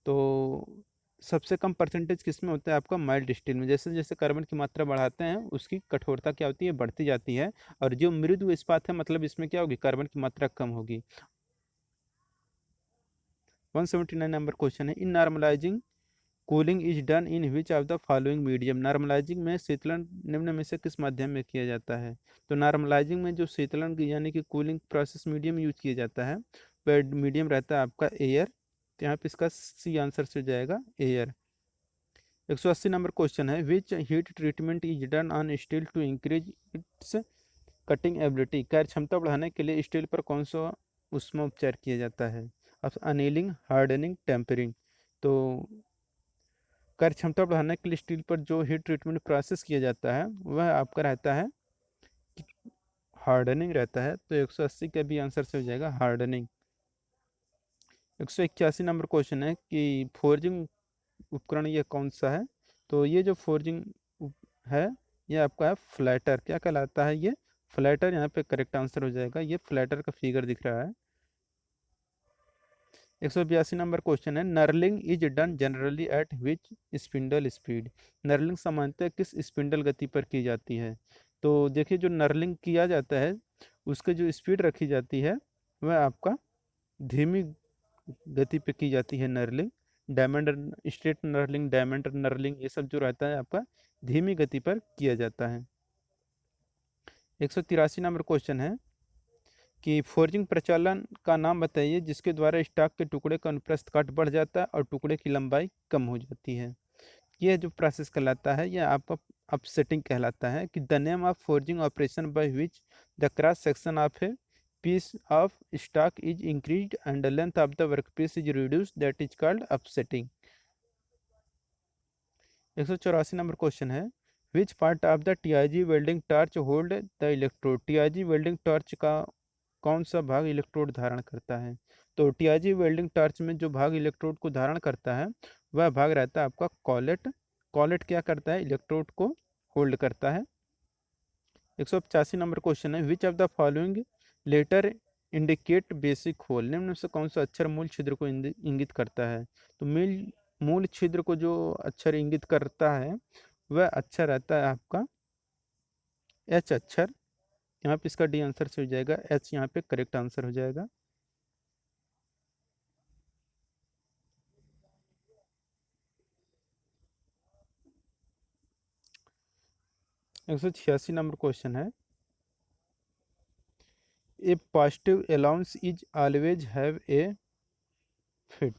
[SPEAKER 1] तो सबसे कम परसेंटेज किस में होता है आपका माइल्ड स्टील में। जैसे जैसे कार्बन की मात्रा बढ़ाते हैं उसकी कठोरता क्या होती है, बढ़ती जाती है। और जो मृदु इस्पात है मतलब इसमें क्या होगी, कार्बन की मात्रा कम होगी। 179 नंबर क्वेश्चन है, in normalising cooling is done in which of the following medium. Normalising में शीतलन निम्न में से किस माध्यम में किया जाता है। तो नॉर्मलाइजिंग में जो शीतलन यानी कि कूलिंग प्रोसेस मीडियम यूज किया जाता है वह मीडियम रहता है आपका एयर। तो यहाँ पे इसका सी आंसर से हो जाएगा एयर। 180 नंबर क्वेश्चन है, which heat treatment is done on steel to increase its cutting ability. कार्य क्षमता बढ़ाने के लिए स्टील पर कौन सा उष्मा उपचार किया जाता है। अब अनिलिंग, हार्डनिंग, टेम्परिंग। तो कार्य क्षमता बढ़ाने के लिए स्टील पर जो हीट ट्रीटमेंट प्रोसेस किया जाता है वह आपका रहता है हार्डनिंग रहता है। तो 180 का भी आंसर से हो जाएगा हार्डनिंग। 181 नंबर क्वेश्चन है कि फोर्जिंग उपकरण ये कौन सा है। तो ये जो फोर्जिंग है ये आपका है फ्लैटर। क्या कहलाता है ये, फ्लैटर। यहाँ पे करेक्ट आंसर हो जाएगा, ये फ्लैटर का फिगर दिख रहा है। 182 नंबर क्वेश्चन है, knurling is done generally eight which spindle speed. Knurling सामान्यतः किस स्पिंडल गति पर की जाती है। तो देखिए जो नर्लिंग किया जाता है उसके जो स्पीड रखी जाती है वह आपका धीमी गति पे की जाती है knurling. Diamond straight knurling, diamond knurling ये सब जो रहता है आपका धीमी गति पर किया जाता है। 183 नंबर क्वेश्चन है कि फोर्जिंग प्रचलन का नाम बताइए जिसके द्वारा स्टॉक के टुकड़े का अनुप्रस्थ काट बढ़ जाता है और टुकड़े की लंबाई कम हो जाती है। यह जो प्रोसेस कहलाता है यह आपका अपसेटिंग कहलाता है। कि the name of forging operation by which the cross section of A piece of stock is increased and the length of the workpiece is reduced, that is called offsetting. 184 number question है, which part of the TIG welding torch hold the electrode. TIG welding torch का कौन सा भाग electrode धारण करता है। तो TIG welding torch में जो भाग इलेक्ट्रोड को धारण करता है वह भाग रहता है आपका कॉलेट। कॉलेट क्या करता है, इलेक्ट्रोड को होल्ड करता है। 185 नंबर क्वेश्चन है, which of the following letter indicate basic hole. निम्न में से कौन सा अक्षर मूल छिद्र को इंगित करता है। तो मूल छिद्र को जो अक्षर इंगित करता है वह अक्षर रहता है आपका एच अक्षर। यहाँ पे इसका डी आंसर से हो जाएगा, एच यहाँ पे करेक्ट आंसर हो जाएगा। 186 नंबर क्वेश्चन है, a positive allowance is always have a fit.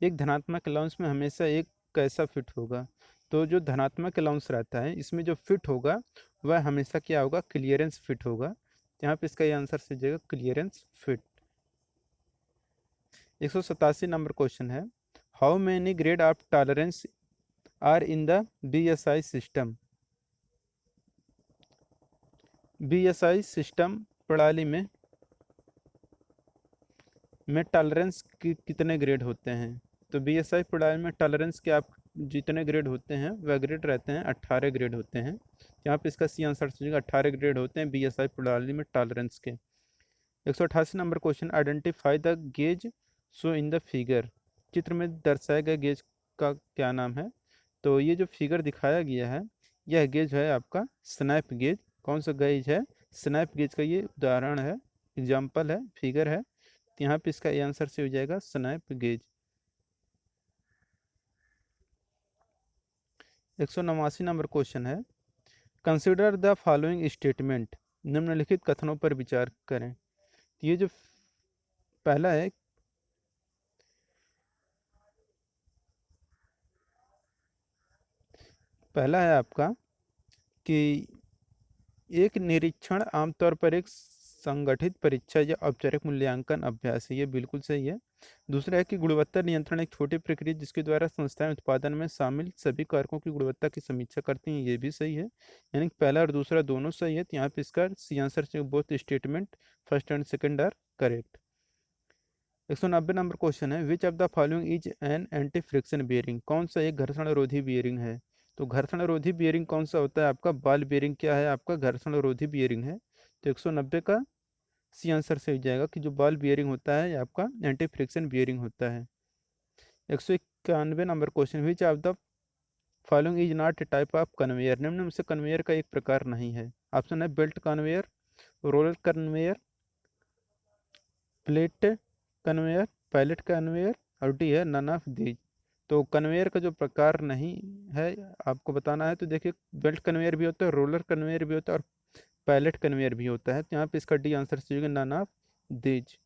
[SPEAKER 1] एक धनात्मक अलाउंस में हमेशा एक कैसा फिट होगा। तो जो धनात्मक अलाउंस रहता है इसमें जो फिट होगा वह हमेशा क्या होगा, क्लियरेंस फिट होगा। यहाँ पे इसका ये आंसर से जाएगा क्लियरेंस फिट। 187 नंबर क्वेश्चन है, how many grade of tolerance are in the BSI system. BSI system प्रणाली में टॉलरेंस की कितने ग्रेड होते हैं। तो बीएसआई प्रणाली में टॉलरेंस के आप जितने ग्रेड होते हैं वह ग्रेड रहते हैं 18 ग्रेड होते हैं। यहाँ पे इसका सी आंसर हो 18 ग्रेड होते हैं बीएसआई प्रणाली में टॉलरेंस के। 188 number question, identify the gauge show in the figure. चित्र में दर्शाए गए गेज का क्या नाम है। तो ये जो फिगर दिखाया गया है यह गेज है आपका स्नैप गेज। कौन सा गेज है, स्नैप गेज का ये उदाहरण है, एग्जाम्पल है, फिगर है। तो यहाँ पे इसका आंसर से हो जाएगा स्नैप गेज। 189 नंबर क्वेश्चन है, कंसिडर द फॉलोइंग स्टेटमेंट। निम्नलिखित कथनों पर विचार करें। ये जो पहला है, आपका कि एक निरीक्षण आमतौर पर एक संगठित परीक्षा या औपचारिक मूल्यांकन अभ्यास है, ये बिल्कुल सही है। दूसरा है कि गुणवत्ता नियंत्रण एक छोटी प्रक्रिया जिसके द्वारा संस्थाएं उत्पादन में शामिल सभी कारकों की गुणवत्ता की समीक्षा करती हैं, ये भी सही है। यानी पहला और दूसरा दोनों सही है। तो यहाँ पे इसका सी आंसर से both statement first and second are correct. 190 number question है, which of the following is an anti friction bearing. कौन सा एक घर्षण रोधी बियरिंग है। तो घर्षण रोधी बियरिंग कौन सा होता है आपका, बॉल बियरिंग क्या है आपका, घर्षण रोधी बियरिंग है। तो 190 का सी आंसर से हो जाएगा कि जो बॉल बियरिंग होता है ये आपका एंटी फ्रिक्शन बियरिंग होता है। 191 number question, which of the following is not A type of conveyor. निम्न में से कन्वेयर का एक प्रकार नहीं है। ऑप्शन है belt conveyor, roller conveyor, plate conveyor, pilot conveyor और डी है नन ऑफ दीज। तो कन्वेयर का जो प्रकार नहीं है आपको बताना है। तो देखिए बेल्ट कन्वेयर भी होता है, रोलर कन्वेयर भी होता है और पायलट कन्वेयर भी होता है। तो यहाँ पे इसका डी आंसर चाहिए none of these.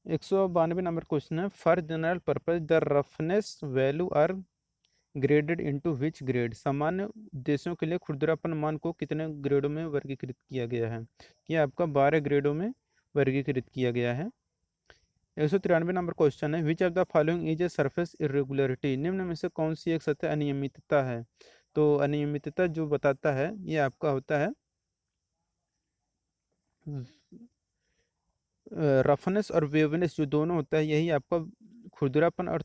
[SPEAKER 1] 192 number question है, for general purpose the roughness value are graded into which grade. सामान्य उद्देश्यों के लिए खुरदरापन मान को कितने ग्रेडों में वर्गीकृत किया गया है। ये आपका 12 ग्रेडों में वर्गीकृत किया गया है। 193 नंबर क्वेश्चन है, which of the following is a surface irregularity. निम्न में से कौन सी एक सतह अनियमितता है। तो अनियमितता जो बताता है ये आपका होता है रफनेस और वेवनेस, जो दोनों होता है यही आपका खुरदरापन और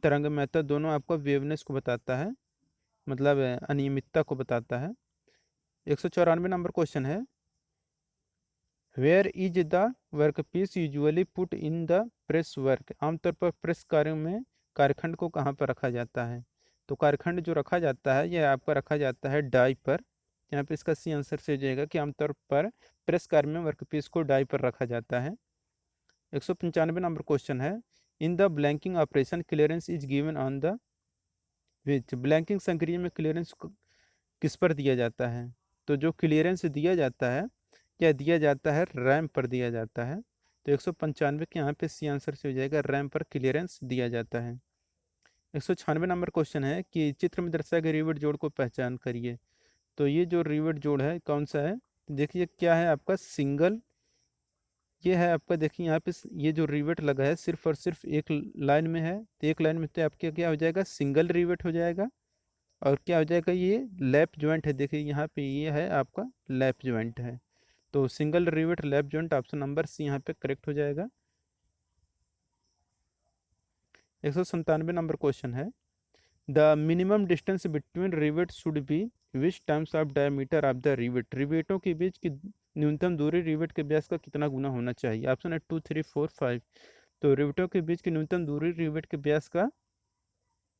[SPEAKER 1] तरंग महत्ता दोनों आपका वेवनेस को बताता है, मतलब अनियमितता को बताता है। 194 नंबर क्वेश्चन है, where is the work piece usually put in the press work. आमतौर पर प्रेस कार्यों में कार्यखंड को कहाँ पर रखा जाता है। तो कार्यखंड जो रखा जाता है यह आपका रखा जाता है डाई पर। यहाँ पे इसका सी आंसर से हो जाएगा कि आमतौर पर प्रेस कार्य में वर्क पीस को डाई पर रखा जाता है। 195 नंबर क्वेश्चन है, in the blanking operation clearance is given on the which. Blanking संक्रिया में क्लियरेंस किस पर दिया जाता है। तो जो क्लियरेंस दिया जाता है क्या दिया जाता है, रैम पर दिया जाता है। तो 195 के यहाँ पे सी आंसर से हो जाएगा रैम पर क्लियरेंस दिया जाता है। 196 नंबर क्वेश्चन है कि चित्र में दर्शाए गए रिवेट जोड़ को पहचान करिए। तो ये जो रिवेट जोड़ है कौन सा है, देखिए क्या है आपका सिंगल, ये है आपका, देखिए यहाँ पे ये जो रिवेट लगा है सिर्फ और सिर्फ एक लाइन में है, तो एक लाइन में तो आपके क्या हो जाएगा, सिंगल रिवेट हो जाएगा। और क्या हो जाएगा, ये लैप जॉइंट है, देखिए यहाँ पे ये है आपका लैप जॉइंट है। तो single rivet lap joint, option number C यहाँ पे करेक्ट हो जाएगा। 197 नंबर क्वेश्चन है, the minimum distance between rivet should be which times of diameter of the rivet, रिवेटों के बीच की न्यूनतम दूरी रिवेट के व्यास का कितना गुना होना चाहिए, ऑप्शन है 2, 3, 4, 5। तो रिवेटों के बीच की न्यूनतम दूरी रिवेट के व्यास का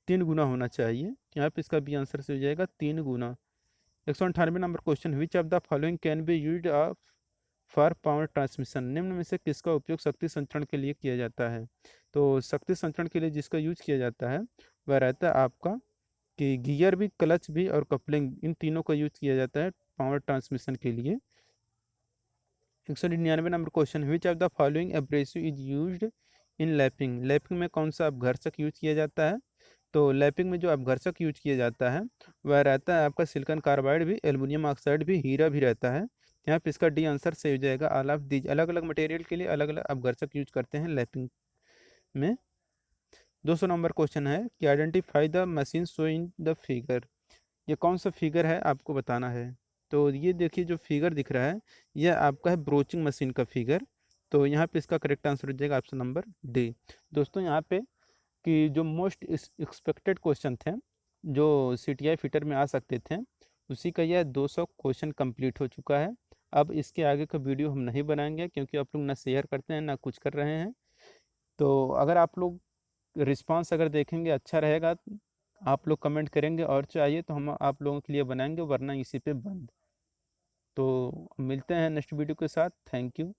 [SPEAKER 1] 3 गुना होना चाहिए, यहाँ पे इसका भी आंसर से हो जाएगा 3 गुना। 198 number question, which of the following can be used for power transmission, निम्न में से किसका उपयोग शक्ति संचरण के लिए किया जाता है। तो शक्ति संचरण के लिए जिसका यूज किया जाता है वह रहता है आपका कि गियर भी, क्लच भी और कपलिंग, इन तीनों का यूज किया जाता है पावर ट्रांसमिशन के लिए। 199 number question, which of the following abrasive is used in lapping, lapping में कौन सा अपघर्षक यूज किया जाता है। तो लैपिंग में जो अपघर्षक यूज किया जाता है वह रहता है आपका सिलिकॉन कार्बाइड भी, एल्युमिनियम ऑक्साइड भी, हीरा भी रहता है। यहाँ पे इसका डी आंसर सही हो जाएगा, ऑल ऑफ दीज, अलग अलग मटेरियल के लिए अलग अलग अपघर्षक यूज करते हैं लैपिंग में। 200 नंबर क्वेश्चन है कि identify the machine show in the figure, ये कौन सा फिगर है आपको बताना है। तो ये देखिए जो फिगर दिख रहा है यह आपका है ब्रोचिंग मशीन का फिगर। तो यहाँ पे इसका करेक्ट आंसर हो जाएगा ऑप्शन नंबर डी। दोस्तों यहाँ पे कि जो मोस्ट एक्सपेक्टेड क्वेश्चन थे जो सीटीआई फिटर में आ सकते थे, उसी का यह 200 क्वेश्चन कंप्लीट हो चुका है। अब इसके आगे का वीडियो हम नहीं बनाएंगे क्योंकि आप लोग ना शेयर करते हैं ना कुछ कर रहे हैं। तो अगर आप लोग रिस्पांस अगर देखेंगे अच्छा रहेगा, आप लोग कमेंट करेंगे और चाहिए तो हम आप लोगों के लिए बनाएंगे, वरना इसी पे बंद। तो मिलते हैं नेक्स्ट वीडियो के साथ, थैंक यू।